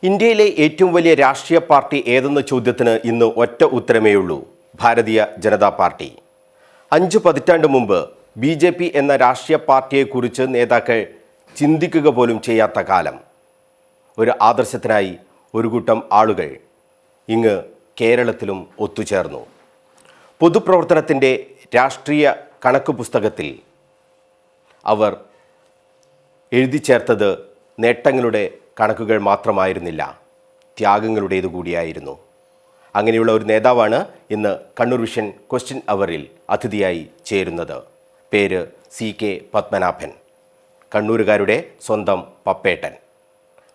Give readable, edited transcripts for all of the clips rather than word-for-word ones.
ഇന്ത്യയിലെ ഏറ്റവും വലിയ രാഷ്ട്രീയ പാർട്ടി ഏതെന്ന ചോദ്യത്തിന് ഇന്ന് ഒറ്റ ഉത്തരമേയുള്ളൂ: ഭാരതീയ ജനതാ പാർട്ടി. 5 പതിറ്റാണ്ട് മുമ്പ് BJP എന്ന രാഷ്ട്രീയ പാർട്ടിയെക്കുറിച്ച് നേതാക്കൾ ചിന്തിക്കുക പോലും ചെയ്യാത്ത കാലം. ഒരു ആദർശത്തിനായി ഒരു കൂട്ടം ആളുകൾ ഇങ്ങ് കേരളത്തിലും ഒത്തുചേർന്നു. പൊതുപ്രവർത്തനത്തിൻ്റെ രാഷ്ട്രീയ കണക്ക് പുസ്തകത്തിൽ അവർ എഴുതി ചേർത്തത് നേട്ടങ്ങളുടെ കണക്കുകൾ മാത്രമായിരുന്നില്ല, ത്യാഗങ്ങളുടേതു കൂടിയായിരുന്നു. അങ്ങനെയുള്ള ഒരു നേതാവാണ് ഇന്ന് കണ്ണൂർ വിഷൻ ക്വസ്റ്റ്യൻ അവറിൽ അതിഥിയായി ചേരുന്നത്. പേര് CK പത്മനാഭൻ, കണ്ണൂരുകാരുടെ സ്വന്തം പപ്പേട്ടൻ,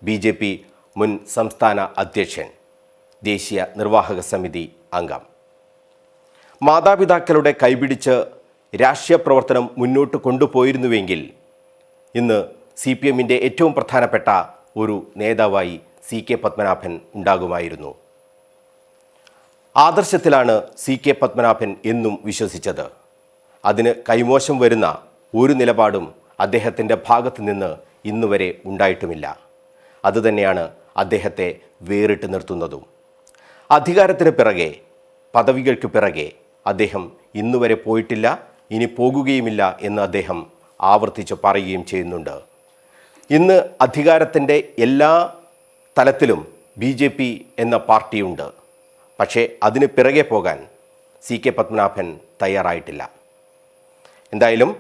BJP മുൻ സംസ്ഥാന അധ്യക്ഷൻ, ദേശീയ നിർവാഹക സമിതി അംഗം. മാതാപിതാക്കളുടെ കൈപിടിച്ച് രാഷ്ട്രീയ പ്രവർത്തനം മുന്നോട്ട് കൊണ്ടുപോയിരുന്നുവെങ്കിൽ ഇന്ന് CPMൻ്റെ ഏറ്റവും പ്രധാനപ്പെട്ട ഒരു നേതാവായി CK പത്മനാഭൻ ഉണ്ടാകുമായിരുന്നു. ആദർശത്തിലാണ് CK പത്മനാഭൻ എന്നും വിശ്വസിച്ചത്. അതിന് കൈമോശം വരുന്ന ഒരു നിലപാടും അദ്ദേഹത്തിൻ്റെ ഭാഗത്തു നിന്ന് ഇന്നുവരെ ഉണ്ടായിട്ടുമില്ല. അതുതന്നെയാണ് അദ്ദേഹത്തെ വേറിട്ട് നിർത്തുന്നതും. അധികാരത്തിന് പിറകെ, പദവികൾക്ക് പിറകെ അദ്ദേഹം ഇന്നുവരെ പോയിട്ടില്ല, ഇനി പോകുകയുമില്ല എന്ന് അദ്ദേഹം ആവർത്തിച്ച് പറയുകയും ചെയ്യുന്നുണ്ട്. ഇന്ന് അധികാരത്തിൻ്റെ എല്ലാ തലത്തിലും BJP എന്ന പാർട്ടിയുണ്ട്. പക്ഷേ അതിന് പിറകെ പോകാൻ CK പത്മനാഭൻ തയ്യാറായിട്ടില്ല. എന്തായാലും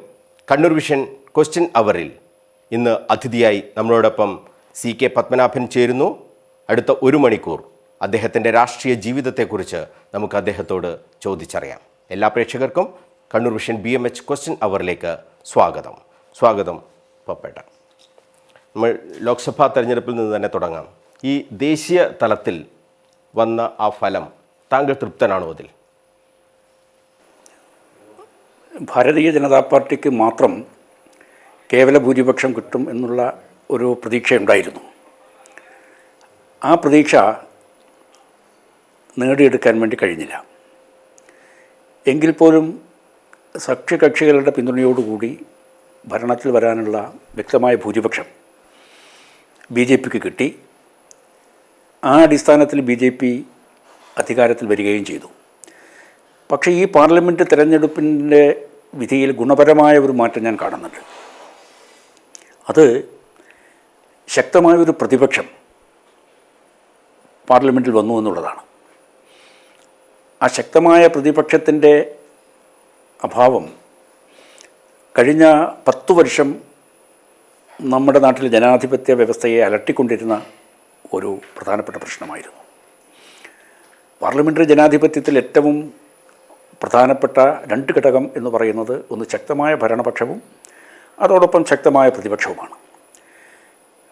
കണ്ണൂർ വിഷൻ ക്വസ്റ്റ്യൻ അവറിൽ ഇന്ന് അതിഥിയായി നമ്മളോടൊപ്പം CK പത്മനാഭൻ ചേരുന്നു. അടുത്ത 1 മണിക്കൂർ അദ്ദേഹത്തിൻ്റെ രാഷ്ട്രീയ ജീവിതത്തെക്കുറിച്ച് നമുക്ക് അദ്ദേഹത്തോട് ചോദിച്ചറിയാം. എല്ലാ പ്രേക്ഷകർക്കും കണ്ണൂർ വിഷൻ BMH ക്വസ്റ്റ്യൻ അവറിലേക്ക് സ്വാഗതം പപ്പേട്ട. നമ്മൾ ലോക്സഭാ തെരഞ്ഞെടുപ്പിൽ നിന്ന് തന്നെ തുടങ്ങാം. ഈ ദേശീയ തലത്തിൽ വന്ന ആ ഫലം താങ്കൾ തൃപ്തനാണോ? അതിൽ ഭാരതീയ ജനതാ പാർട്ടിക്ക് മാത്രം കേവല ഭൂരിപക്ഷം കിട്ടും എന്നുള്ള ഒരു പ്രതീക്ഷയുണ്ടായിരുന്നു. ആ പ്രതീക്ഷ നേടിയെടുക്കാൻ വേണ്ടി കഴിഞ്ഞില്ല. എങ്കിൽ പോലും സഖ്യകക്ഷികളുടെ പിന്തുണയോടുകൂടി ഭരണത്തിൽ വരാനുള്ള വ്യക്തമായ ഭൂരിപക്ഷം BJPക്ക് കിട്ടി. ആ അടിസ്ഥാനത്തിൽ BJP അധികാരത്തിൽ വരികയും ചെയ്തു. പക്ഷേ ഈ പാർലമെൻറ്റ് തിരഞ്ഞെടുപ്പിൻ്റെ വിധിയിൽ ഗുണപരമായ ഒരു മാറ്റം ഞാൻ കാണുന്നുണ്ട്. അത് ശക്തമായൊരു പ്രതിപക്ഷം പാർലമെൻറ്റിൽ വന്നു എന്നുള്ളതാണ്. ആ ശക്തമായ പ്രതിപക്ഷത്തിൻ്റെ അഭാവം കഴിഞ്ഞ 10 വർഷം നമ്മുടെ നാട്ടിൽ ജനാധിപത്യ വ്യവസ്ഥയെ അലട്ടിക്കൊണ്ടിരുന്ന ഒരു പ്രധാനപ്പെട്ട പ്രശ്നമായിരുന്നു. പാർലമെൻ്ററി ജനാധിപത്യത്തിൽ ഏറ്റവും പ്രധാനപ്പെട്ട 2 ഘടകം എന്ന് പറയുന്നത് ഒന്ന് ശക്തമായ ഭരണപക്ഷവും അതോടൊപ്പം ശക്തമായ പ്രതിപക്ഷവുമാണ്.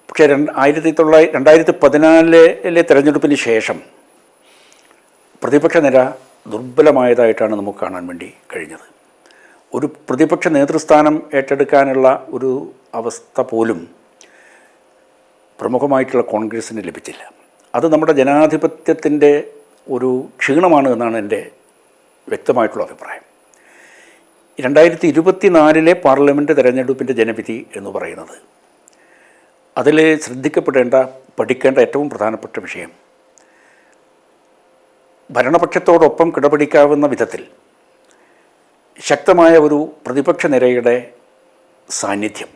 പക്ഷേ 2014 തെരഞ്ഞെടുപ്പിന് ശേഷം പ്രതിപക്ഷ നിര ദുർബലമായതായിട്ടാണ് നമുക്ക് കാണാൻ വേണ്ടി കഴിഞ്ഞത്. ഒരു പ്രതിപക്ഷ നേതൃസ്ഥാനം ഏറ്റെടുക്കാനുള്ള ഒരു അവസ്ഥ പോലും പ്രമുഖമായിട്ടുള്ള കോൺഗ്രസ്സിന് ലഭിച്ചില്ല. അത് നമ്മുടെ ജനാധിപത്യത്തിൻ്റെ ഒരു ക്ഷീണമാണ് എന്നാണ് എൻ്റെ വ്യക്തമായിട്ടുള്ള അഭിപ്രായം. 2024 പാർലമെൻറ്റ് തെരഞ്ഞെടുപ്പിൻ്റെ ജനവിധി എന്ന് പറയുന്നത്, അതിൽ പഠിക്കേണ്ട ഏറ്റവും പ്രധാനപ്പെട്ട വിഷയം ഭരണപക്ഷത്തോടൊപ്പം കിടപിടിക്കാവുന്ന വിധത്തിൽ ശക്തമായ ഒരു പ്രതിപക്ഷ നിരയുടെ സാന്നിധ്യം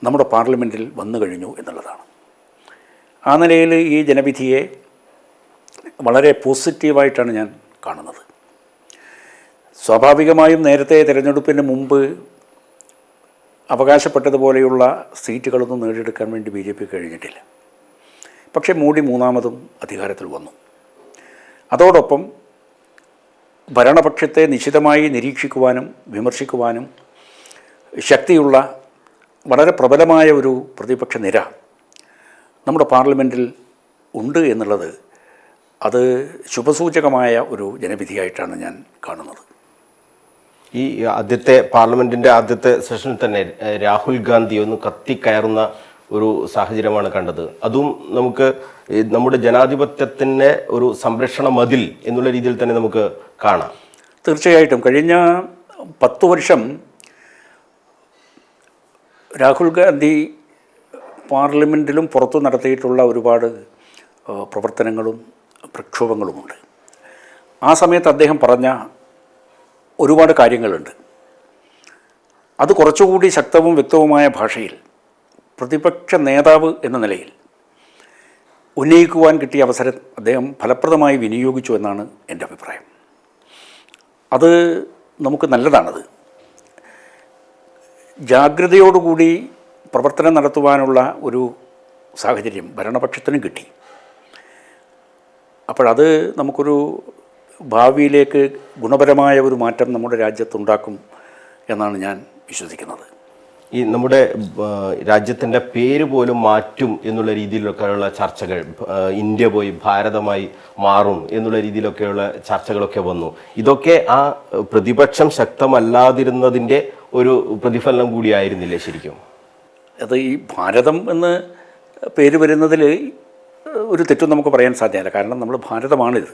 നമ്മുടെ പാർലമെൻറ്റിൽ വന്നു കഴിഞ്ഞു എന്നുള്ളതാണ്. ആ നിലയിൽ ഈ ജനവിധിയെ വളരെ പോസിറ്റീവായിട്ടാണ് ഞാൻ കാണുന്നത്. സ്വാഭാവികമായും നേരത്തെ തിരഞ്ഞെടുപ്പിന് മുമ്പ് അവകാശപ്പെട്ടതുപോലെയുള്ള സീറ്റുകളൊന്നും നേടിയെടുക്കാൻ വേണ്ടി BJP കഴിഞ്ഞിട്ടില്ല. പക്ഷേ മോഡി 3ാമതും അധികാരത്തിൽ വന്നു. അതോടൊപ്പം ഭരണപക്ഷത്തെ നിശിതമായി നിരീക്ഷിക്കുവാനും വിമർശിക്കുവാനും ശക്തിയുള്ള വളരെ പ്രബലമായ ഒരു പ്രതിപക്ഷ നിര നമ്മുടെ പാർലമെൻറ്റിൽ ഉണ്ട് എന്നുള്ളത് അത് ശുഭസൂചകമായ ഒരു ജനവിധിയായിട്ടാണ് ഞാൻ കാണുന്നത്. ഈ പാർലമെൻറ്റിൻ്റെ ആദ്യത്തെ സെഷനിൽ തന്നെ രാഹുൽ ഗാന്ധി ഒന്ന് കത്തിക്കയറുന്ന ഒരു സാഹചര്യമാണ് കണ്ടത്. അതും നമുക്ക് നമ്മുടെ ജനാധിപത്യത്തിൻ്റെ ഒരു സംരക്ഷണ മതിൽ എന്നുള്ള രീതിയിൽ തന്നെ നമുക്ക് കാണാം. തീർച്ചയായിട്ടും കഴിഞ്ഞ 10 വർഷം രാഹുൽ ഗാന്ധി പാർലമെൻറ്റിലും പുറത്തു നടത്തിയിട്ടുള്ള ഒരുപാട് പ്രവർത്തനങ്ങളും പ്രക്ഷോഭങ്ങളുമുണ്ട്. ആ സമയത്ത് അദ്ദേഹം പറഞ്ഞ ഒരുപാട് കാര്യങ്ങളുണ്ട്. അത് കുറച്ചുകൂടി ശക്തവും വ്യക്തവുമായ ഭാഷയിൽ പ്രതിപക്ഷ നേതാവ് എന്ന നിലയിൽ ഉന്നയിക്കുവാൻ കിട്ടിയ അവസരം അദ്ദേഹം ഫലപ്രദമായി വിനിയോഗിച്ചു എന്നാണ് എൻ്റെ അഭിപ്രായം. അത് നമുക്ക് നല്ലതാണത്. ജാഗ്രതയോടുകൂടി പ്രവർത്തനം നടത്തുവാനുള്ള ഒരു സാഹചര്യം ഭരണപക്ഷത്തിനും കിട്ടി. അപ്പോഴത് നമുക്കൊരു ഭാവിയിലേക്ക് ഗുണപരമായ ഒരു മാറ്റം നമ്മുടെ രാജ്യത്തുണ്ടാക്കും എന്നാണ് ഞാൻ വിശ്വസിക്കുന്നത്. ഈ നമ്മുടെ രാജ്യത്തിൻ്റെ പേര് പോലും മാറ്റും എന്നുള്ള രീതിയിലൊക്കെയുള്ള ചർച്ചകൾ, ഇന്ത്യ പോയി ഭാരതമായി മാറും എന്നുള്ള രീതിയിലൊക്കെയുള്ള ചർച്ചകളൊക്കെ വന്നു. ഇതൊക്കെ ആ പ്രതിപക്ഷം ശക്തമല്ലാതിരുന്നതിൻ്റെ ഒരു പ്രതിഫലനം കൂടിയായിരുന്നില്ലേ ശരിക്കും? അത് ഈ ഭാരതം എന്ന് പേര് വരുന്നതിൽ ഒരു തെറ്റും നമുക്ക് പറയാൻ സാധ്യമല്ല. കാരണം നമ്മൾ ഭാരതമാണിത്.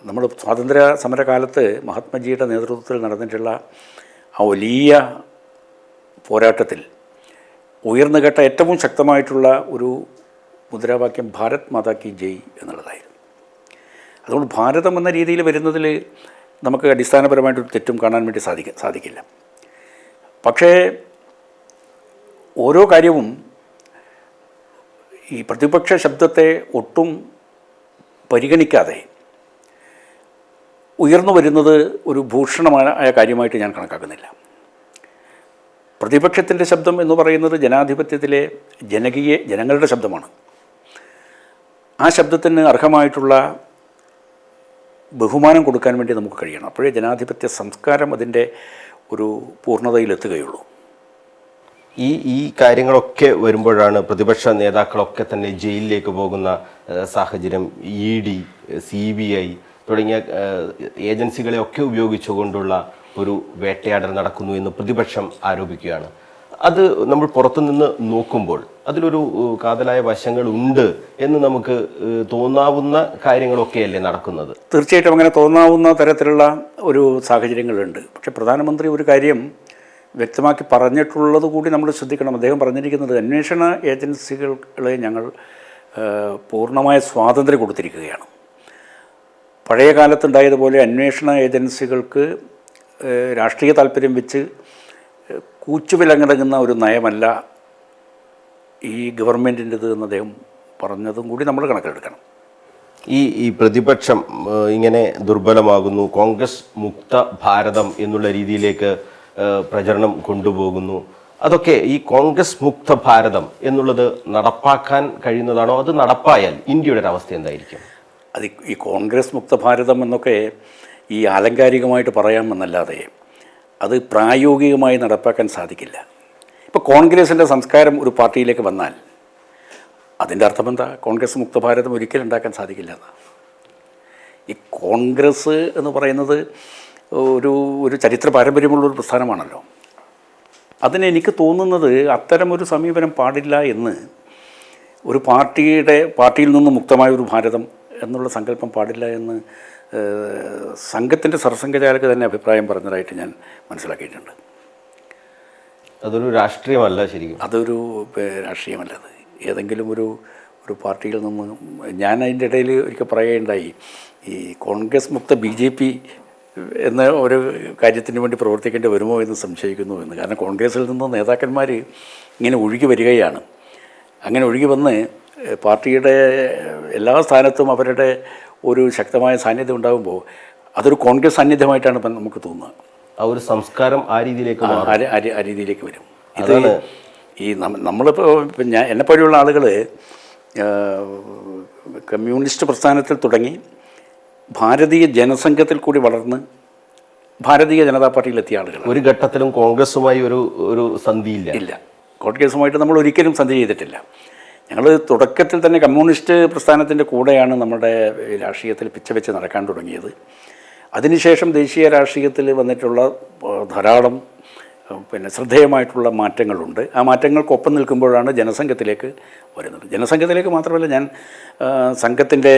നമ്മൾ സ്വാതന്ത്ര്യ സമരകാലത്ത് മഹാത്മജിയുടെ നേതൃത്വത്തിൽ നടന്നിട്ടുള്ള ആ വലിയ പോരാട്ടത്തിൽ ഉയർന്നു കേട്ട ഏറ്റവും ശക്തമായിട്ടുള്ള ഒരു മുദ്രാവാക്യം ഭാരത് മാതാ കി ജയ് എന്നുള്ളതായിരുന്നു. അതുകൊണ്ട് ഭാരതം എന്ന രീതിയിൽ വരുന്നതിൽ നമുക്ക് അടിസ്ഥാനപരമായിട്ടൊരു തെറ്റും കാണാൻ വേണ്ടി സാധിക്കില്ല. പക്ഷേ ഓരോ കാര്യവും ഈ പ്രതിപക്ഷ ശബ്ദത്തെ ഒട്ടും പരിഗണിക്കാതെ ഉയർന്നു വരുന്നത് ഒരു ഭൂഷണമായ കാര്യമായിട്ട് ഞാൻ കണക്കാക്കുന്നില്ല. പ്രതിപക്ഷത്തിൻ്റെ ശബ്ദം എന്ന് പറയുന്നത് ജനാധിപത്യത്തിലെ ജനങ്ങളുടെ ശബ്ദമാണ്. ആ ശബ്ദത്തിന് അർഹമായിട്ടുള്ള ബഹുമാനം കൊടുക്കാൻ വേണ്ടി നമുക്ക് കഴിയണം. അപ്പോഴേ ജനാധിപത്യ സംസ്കാരം അതിൻ്റെ ഒരു പൂർണ്ണതയിലെത്തുകയുള്ളൂ. ഈ കാര്യങ്ങളൊക്കെ വരുമ്പോഴാണ് പ്രതിപക്ഷ നേതാക്കളൊക്കെ തന്നെ ജയിലിലേക്ക് പോകുന്ന സാഹചര്യം. ED, CBI തുടങ്ങിയ ഏജൻസികളെയൊക്കെ ഉപയോഗിച്ചുകൊണ്ടുള്ള ഒരു വേട്ടയാടൽ നടക്കുന്നു എന്ന് പ്രതിപക്ഷം ആരോപിക്കുകയാണ്. അത് നമ്മൾ പുറത്തുനിന്ന് നോക്കുമ്പോൾ അതിലൊരു കാതലായ വശങ്ങളുണ്ട് എന്ന് നമുക്ക് തോന്നാവുന്ന കാര്യങ്ങളൊക്കെയല്ലേ നടക്കുന്നത്? തീർച്ചയായിട്ടും അങ്ങനെ തോന്നാവുന്ന തരത്തിലുള്ള ഒരു സാഹചര്യങ്ങളുണ്ട്. പക്ഷേ പ്രധാനമന്ത്രി ഒരു കാര്യം വ്യക്തമാക്കി പറഞ്ഞിട്ടുള്ളത് കൂടി നമ്മൾ ശ്രദ്ധിക്കണം. അദ്ദേഹം പറഞ്ഞിരിക്കുന്നത് അന്വേഷണ ഏജൻസികളെ ഞങ്ങൾ പൂർണ്ണമായ സ്വാതന്ത്ര്യം കൊടുത്തിരിക്കുകയാണ്. പഴയ കാലത്തുണ്ടായതുപോലെ അന്വേഷണ ഏജൻസികൾക്ക് രാഷ്ട്രീയ താല്പര്യം വെച്ച് കൂച്ചുവിലങ്ങടങ്ങുന്ന ഒരു നയമല്ല ഈ ഗവൺമെൻറ്റിൻ്റെത് എന്ന് അദ്ദേഹം പറഞ്ഞതും കൂടി നമ്മൾ കണക്കിലെടുക്കണം. ഈ പ്രതിപക്ഷം ഇങ്ങനെ ദുർബലമാകുന്നു, കോൺഗ്രസ് മുക്ത ഭാരതം എന്നുള്ള രീതിയിലേക്ക് പ്രചരണം കൊണ്ടുപോകുന്നു. അതൊക്കെ ഈ കോൺഗ്രസ് മുക്ത ഭാരതം എന്നുള്ളത് നടപ്പാക്കാൻ കഴിയുന്നതാണോ? അത് നടപ്പായാൽ ഇന്ത്യയുടെ ഒരു അവസ്ഥ എന്തായിരിക്കും? അത് ഈ കോൺഗ്രസ് മുക്ത ഭാരതം എന്നൊക്കെ ഈ ആലങ്കാരികമായിട്ട് പറയാമെന്നല്ലാതെ അത് പ്രായോഗികമായി നടപ്പാക്കാൻ സാധിക്കില്ല. ഇപ്പോൾ കോൺഗ്രസിൻ്റെ സംസ്കാരം ഒരു പാർട്ടിയിലേക്ക് വന്നാൽ അതിൻ്റെ അർത്ഥം എന്താ? കോൺഗ്രസ് മുക്ത ഭാരതം ഒരിക്കലും ഉണ്ടാക്കാൻ സാധിക്കില്ല എന്നാണ്. ഈ കോൺഗ്രസ് എന്ന് പറയുന്നത് ഒരു ചരിത്ര പാരമ്പര്യമുള്ളൊരു പ്രസ്ഥാനമാണല്ലോ. അതിന് എനിക്ക് തോന്നുന്നത് അത്തരമൊരു സമീപനം പാടില്ല എന്ന്, ഒരു പാർട്ടിയിൽ നിന്ന് മുക്തമായൊരു ഭാരതം എന്നുള്ള സങ്കല്പം പാടില്ല എന്ന് സംഘത്തിൻ്റെ സർസംഘചാലക് തന്നെ അഭിപ്രായം പറഞ്ഞതായിട്ട് ഞാൻ മനസ്സിലാക്കിയിട്ടുണ്ട്. അതൊരു രാഷ്ട്രീയമല്ല ശരിക്കും. അതൊരു രാഷ്ട്രീയമല്ലത്. ഏതെങ്കിലും ഒരു പാർട്ടിയിൽ നിന്ന് ഞാൻ അതിൻ്റെ ഇടയിൽ ഒരിക്കൽ പറയുകയുണ്ടായി, ഈ കോൺഗ്രസ് മുക്ത BJP എന്ന ഒരു കാര്യത്തിന് വേണ്ടി പ്രവർത്തിക്കേണ്ടി വരുമോ എന്ന് സംശയിക്കുന്നു എന്ന്. കാരണം കോൺഗ്രസിൽ നിന്ന് നേതാക്കന്മാർ ഇങ്ങനെ ഒഴുകി വരികയാണ്. അങ്ങനെ ഒഴുകി വന്ന് പാർട്ടിയുടെ എല്ലാ സ്ഥാനത്തും അവരുടെ ഒരു ശക്തമായ സാന്നിധ്യം ഉണ്ടാകുമ്പോൾ അതൊരു കോൺഗ്രസ് സാന്നിധ്യമായിട്ടാണ് ഇപ്പം നമുക്ക് തോന്നുന്നത്. ആ ഒരു സംസ്കാരം ആ രീതിയിലേക്ക് ആ രീതിയിലേക്ക് വരും. ഇത് ഈ നമ്മളിപ്പോൾ എന്നെപ്പോലെയുള്ള ആളുകൾ കമ്മ്യൂണിസ്റ്റ് പ്രസ്ഥാനത്തിൽ തുടങ്ങി ഭാരതീയ ജനസംഘത്തിൽ കൂടി വളർന്ന് ഭാരതീയ ജനതാ പാർട്ടിയിലെത്തിയ ആളുകൾ. ഒരു ഘട്ടത്തിലും കോൺഗ്രസുമായി ഒരു സന്ധിയില്ല. കോൺഗ്രസുമായിട്ട് നമ്മൾ ഒരിക്കലും സന്ധി ചെയ്തിട്ടില്ല. ഞങ്ങൾ തുടക്കത്തിൽ തന്നെ കമ്മ്യൂണിസ്റ്റ് പ്രസ്ഥാനത്തിൻ്റെ കൂടെയാണ് നമ്മുടെ രാഷ്ട്രീയത്തിൽ പിച്ചവെച്ച് നടക്കാൻ തുടങ്ങിയത്. അതിനുശേഷം ദേശീയ രാഷ്ട്രീയത്തിൽ വന്നിട്ടുള്ള ധാരാളം ശ്രദ്ധേയമായിട്ടുള്ള മാറ്റങ്ങളുണ്ട്. ആ മാറ്റങ്ങൾക്കൊപ്പം നിൽക്കുമ്പോഴാണ് ജനസംഘത്തിലേക്ക് വരുന്നത്. ജനസംഘത്തിലേക്ക് മാത്രമല്ല, ഞാൻ സംഘത്തിൻ്റെ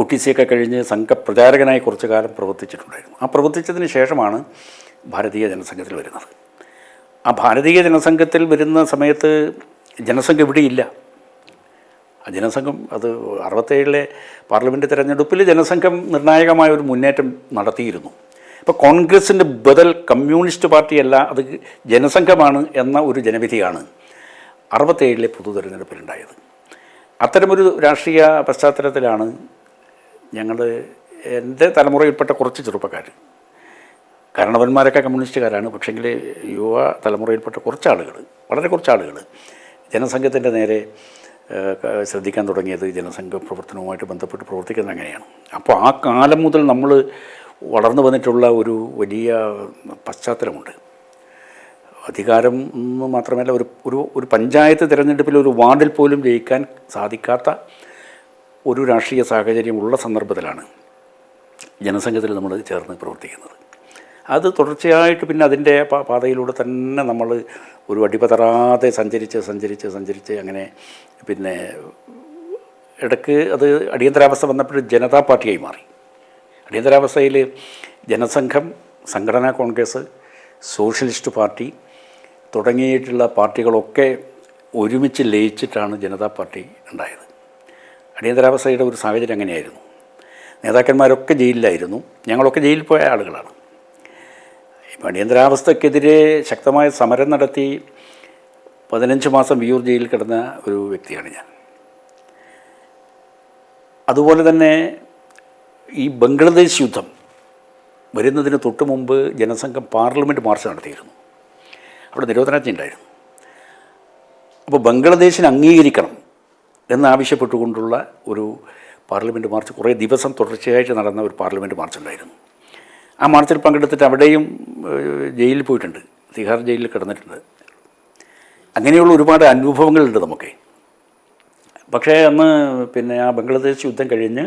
OTC ഒക്കെ കഴിഞ്ഞ് സംഘപ്രചാരകനായി കുറച്ചു കാലം പ്രവർത്തിച്ചിട്ടുണ്ടായിരുന്നു. ആ പ്രവർത്തിച്ചതിന് ശേഷമാണ് ഭാരതീയ ജനസംഘത്തിൽ വരുന്നത്. ആ ഭാരതീയ ജനസംഘത്തിൽ വരുന്ന സമയത്ത് ജനസംഘം ഇവിടെയില്ല. ജനസംഘം അത് 67 പാർലമെൻറ്റ് തിരഞ്ഞെടുപ്പിൽ ജനസംഘം നിർണായകമായ ഒരു മുന്നേറ്റം നടത്തിയിരുന്നു. ഇപ്പോൾ കോൺഗ്രസിൻ്റെ ബദൽ കമ്മ്യൂണിസ്റ്റ് പാർട്ടിയല്ല, അത് ജനസംഘമാണ് എന്ന ഒരു ജനവിധിയാണ് 67 പൊതു തിരഞ്ഞെടുപ്പിലുണ്ടായത്. അത്തരമൊരു രാഷ്ട്രീയ പശ്ചാത്തലത്തിലാണ് എൻ്റെ തലമുറയിൽപ്പെട്ട കുറച്ച് ചെറുപ്പക്കാർ, കാരണവന്മാരൊക്കെ കമ്മ്യൂണിസ്റ്റുകാരാണ്, പക്ഷേങ്കിൽ യുവ തലമുറയിൽപ്പെട്ട കുറച്ചാളുകൾ, വളരെ കുറച്ചാളുകൾ ജനസംഘത്തിൻ്റെ നേരെ ശ്രദ്ധിക്കാൻ തുടങ്ങിയത്, ജനസംഘ പ്രവർത്തനവുമായിട്ട് ബന്ധപ്പെട്ട് പ്രവർത്തിക്കുന്നത് അങ്ങനെയാണ്. അപ്പോൾ ആ കാലം മുതൽ നമ്മൾ വളർന്നു വന്നിട്ടുള്ള ഒരു വലിയ പശ്ചാത്തലമുണ്ട്. അധികാരം എന്ന് മാത്രമല്ല, ഒരു പഞ്ചായത്ത് തിരഞ്ഞെടുപ്പിൽ ഒരു വാർഡിൽ പോലും ജയിക്കാൻ സാധിക്കാത്ത ഒരു രാഷ്ട്രീയ സാഹചര്യമുള്ള സന്ദർഭത്തിലാണ് ജനസംഘത്തിൽ നമ്മൾ ചേർന്ന് പ്രവർത്തിക്കുന്നത്. അത് തുടർച്ചയായിട്ട് പിന്നെ അതിൻ്റെ പാതയിലൂടെ തന്നെ നമ്മൾ ഒരു അടിപതറാതെ സഞ്ചരിച്ച് അങ്ങനെ പിന്നെ ഇടയ്ക്ക് അത് അടിയന്തരാവസ്ഥ വന്നപ്പോൾ ജനതാ പാർട്ടിയായി മാറി. അടിയന്തരാവസ്ഥയിൽ ജനസംഘം, സംഘടനാ കോൺഗ്രസ്, സോഷ്യലിസ്റ്റ് പാർട്ടി തുടങ്ങിയിട്ടുള്ള പാർട്ടികളൊക്കെ ഒരുമിച്ച് ലയിച്ചിട്ടാണ് ജനതാ പാർട്ടി ഉണ്ടായത്. അടിയന്തരാവസ്ഥയുടെ ഒരു സാഹചര്യം അങ്ങനെയായിരുന്നു. നേതാക്കന്മാരൊക്കെ ജയിലിലായിരുന്നു, ഞങ്ങളൊക്കെ ജയിലിൽ പോയ ആളുകളാണ്. ഇപ്പം അടിയന്തരാവസ്ഥക്കെതിരെ ശക്തമായ സമരം നടത്തി 15 മാസം വിയൂർ ജയിലിൽ കിടന്ന ഒരു വ്യക്തിയാണ് ഞാൻ. അതുപോലെ തന്നെ ഈ ബംഗ്ലാദേശ് യുദ്ധം വരുന്നതിന് തൊട്ട് മുമ്പ് ജനസംഘം പാർലമെൻറ്റ് മാർച്ച് നടത്തിയിരുന്നു. അവിടെ നിരോധനാജ്ഞ ഉണ്ടായിരുന്നു. അപ്പോൾ ബംഗ്ലാദേശിനെ അംഗീകരിക്കണം എന്നാവശ്യപ്പെട്ടുകൊണ്ടുള്ള ഒരു പാർലമെൻറ്റ് മാർച്ച് കുറേ ദിവസം തുടർച്ചയായിട്ട് നടന്ന ഒരു പാർലമെൻറ്റ് മാർച്ച് ഉണ്ടായിരുന്നു. ആ മാർച്ചിൽ പങ്കെടുത്തിട്ട് അവിടെയും ജയിലിൽ പോയിട്ടുണ്ട്, തിഹാർ ജയിലിൽ കിടന്നിട്ടുണ്ട്. അങ്ങനെയുള്ള ഒരുപാട് അനുഭവങ്ങളുണ്ട് നമുക്ക്. പക്ഷേ അന്ന് പിന്നെ ആ ബംഗ്ലാദേശ് യുദ്ധം കഴിഞ്ഞ്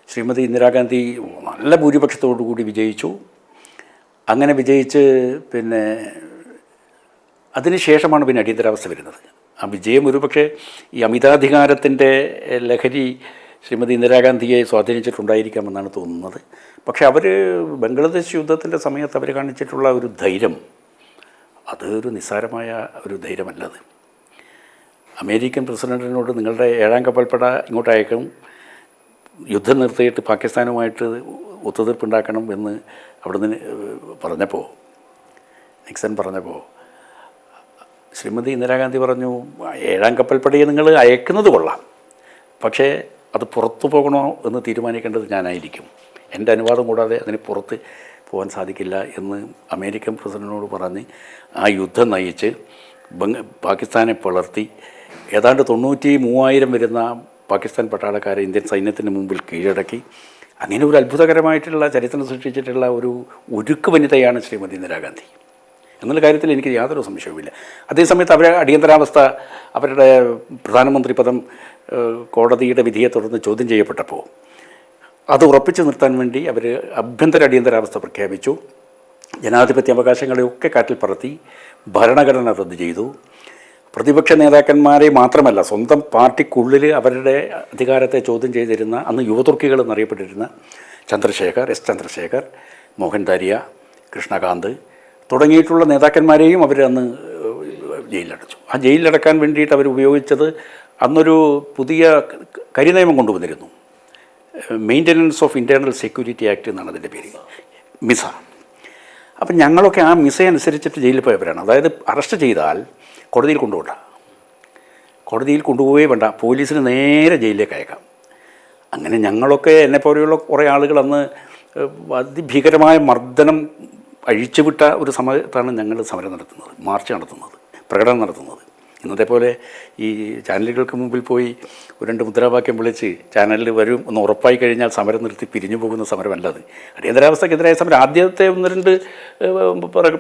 ശ്രീമതി ഇന്ദിരാഗാന്ധി നല്ല ഭൂരിപക്ഷത്തോടു കൂടി വിജയിച്ചു. അങ്ങനെ വിജയിച്ച് പിന്നെ അതിന് ശേഷമാണ് പിന്നെ അടിയന്തരാവസ്ഥ വരുന്നത്. ആ വിജയം ഒരുപക്ഷെ ഈ അമിതാധികാരത്തിൻ്റെ ലഹരി ശ്രീമതി ഇന്ദിരാഗാന്ധിയെ സ്വാധീനിച്ചിട്ടുണ്ടായിരിക്കാമെന്നാണ് തോന്നുന്നത്. പക്ഷേ അവർ ബംഗ്ലാദേശ് യുദ്ധത്തിൻ്റെ സമയത്ത് അവർ കാണിച്ചിട്ടുള്ള ഒരു ധൈര്യം, അതൊരു നിസ്സാരമായ ഒരു ധൈര്യമല്ലത്. അമേരിക്കൻ പ്രസിഡൻറ്റിനോട് നിങ്ങളുടെ 7ാം കപ്പൽപ്പട ഇങ്ങോട്ട് അയക്കും, യുദ്ധം നിർത്തിയിട്ട് പാകിസ്ഥാനുമായിട്ട് ഒത്തുതീർപ്പുണ്ടാക്കണം എന്ന് അവിടുന്ന് പറഞ്ഞപ്പോൾ, നിക്സൺ പറഞ്ഞപ്പോൾ ശ്രീമതി ഇന്ദിരാഗാന്ധി പറഞ്ഞു, 7ാം കപ്പൽപ്പടയെ നിങ്ങൾ അയക്കുന്നത് കൊള്ളാം, പക്ഷേ അത് പുറത്തു പോകണോ എന്ന് തീരുമാനിക്കേണ്ടത് ഞാനായിരിക്കും. എൻ്റെ അനുവാദം കൂടാതെ അതിന് പുറത്ത് പോകാൻ സാധിക്കില്ല എന്ന് അമേരിക്കൻ പ്രസിഡൻറ്റിനോട് പറഞ്ഞ് ആ യുദ്ധം നയിച്ച് പാകിസ്ഥാനെ പിളർത്തി ഏതാണ്ട് 93,000 വരുന്ന പാകിസ്ഥാൻ പട്ടാളക്കാരെ ഇന്ത്യൻ സൈന്യത്തിന് മുമ്പിൽ കീഴടക്കി. അങ്ങനെ ഒരു അത്ഭുതകരമായിട്ടുള്ള ചരിത്രം സൃഷ്ടിച്ചിട്ടുള്ള ഒരു ഉരുക്ക് വനിതയാണ് ശ്രീമതി ഇന്ദിരാഗാന്ധി എന്നുള്ള കാര്യത്തിൽ എനിക്ക് യാതൊരു സംശയവുമില്ല. അതേസമയത്ത് അവരെ അടിയന്തരാവസ്ഥ, അവരുടെ പ്രധാനമന്ത്രി പദം കോടതിയുടെ വിധിയെ തുടർന്ന് ചോദ്യം ചെയ്യപ്പെട്ടപ്പോൾ അത് ഉറപ്പിച്ചു നിർത്താൻ വേണ്ടി അവർ ആഭ്യന്തര അടിയന്തരാവസ്ഥ പ്രഖ്യാപിച്ചു. ജനാധിപത്യ അവകാശങ്ങളെയൊക്കെ കാറ്റിൽ പറത്തി ഭരണഘടന റദ്ദ് ചെയ്തു. പ്രതിപക്ഷ നേതാക്കന്മാരെ മാത്രമല്ല, സ്വന്തം പാർട്ടിക്കുള്ളിൽ അവരുടെ അധികാരത്തെ ചോദ്യം ചെയ്തിരുന്ന, അന്ന് യുവതുർക്കികൾ എന്നറിയപ്പെട്ടിരുന്ന എസ് ചന്ദ്രശേഖർ, മോഹൻ ദാരിയ, കൃഷ്ണകാന്ത് തുടങ്ങിയിട്ടുള്ള നേതാക്കന്മാരെയും അവർ അന്ന് ജയിലിലടച്ചു. ആ ജയിലിലടക്കാൻ വേണ്ടിയിട്ട് അവർ ഉപയോഗിച്ചത് അന്നൊരു പുതിയ കരിനിയമം കൊണ്ടുവന്നിരുന്നു. Maintenance of internal security act എന്നാണ് അതിൻ്റെ പേര്, മിസ. അപ്പം ഞങ്ങളൊക്കെ ആ മിസ അനുസരിച്ചിട്ട് ജയിലിൽ പോയവരാണ്. അതായത് അറസ്റ്റ് ചെയ്താൽ കോടതിയിൽ കൊണ്ടുപോകണ്ട, കോടതിയിൽ കൊണ്ടുപോയേ വേണ്ട, പോലീസിന് നേരെ ജയിലിലേക്ക് അയക്കാം. അങ്ങനെ ഞങ്ങളൊക്കെ എന്നെപ്പോലെയുള്ള കുറേ ആളുകൾ അന്ന് അതിഭീകരമായ മർദ്ദനം അഴിച്ചുവിട്ട ഒരു സമയത്താണ് ഞങ്ങൾ സമരം നടത്തുന്നത്, മാർച്ച് നടത്തുന്നത്, പ്രകടനം നടത്തുന്നത്. ഇന്നത്തെ പോലെ ഈ ചാനലുകൾക്ക് മുമ്പിൽ പോയി 2 മുദ്രാവാക്യം വിളിച്ച് ചാനലിൽ വരും ഒന്ന് ഉറപ്പായി കഴിഞ്ഞാൽ സമരം നിർത്തി പിരിഞ്ഞു പോകുന്ന സമരമല്ലത്. അടിയന്തരാവസ്ഥക്കെതിരായ സമരം ആദ്യത്തെ 1-2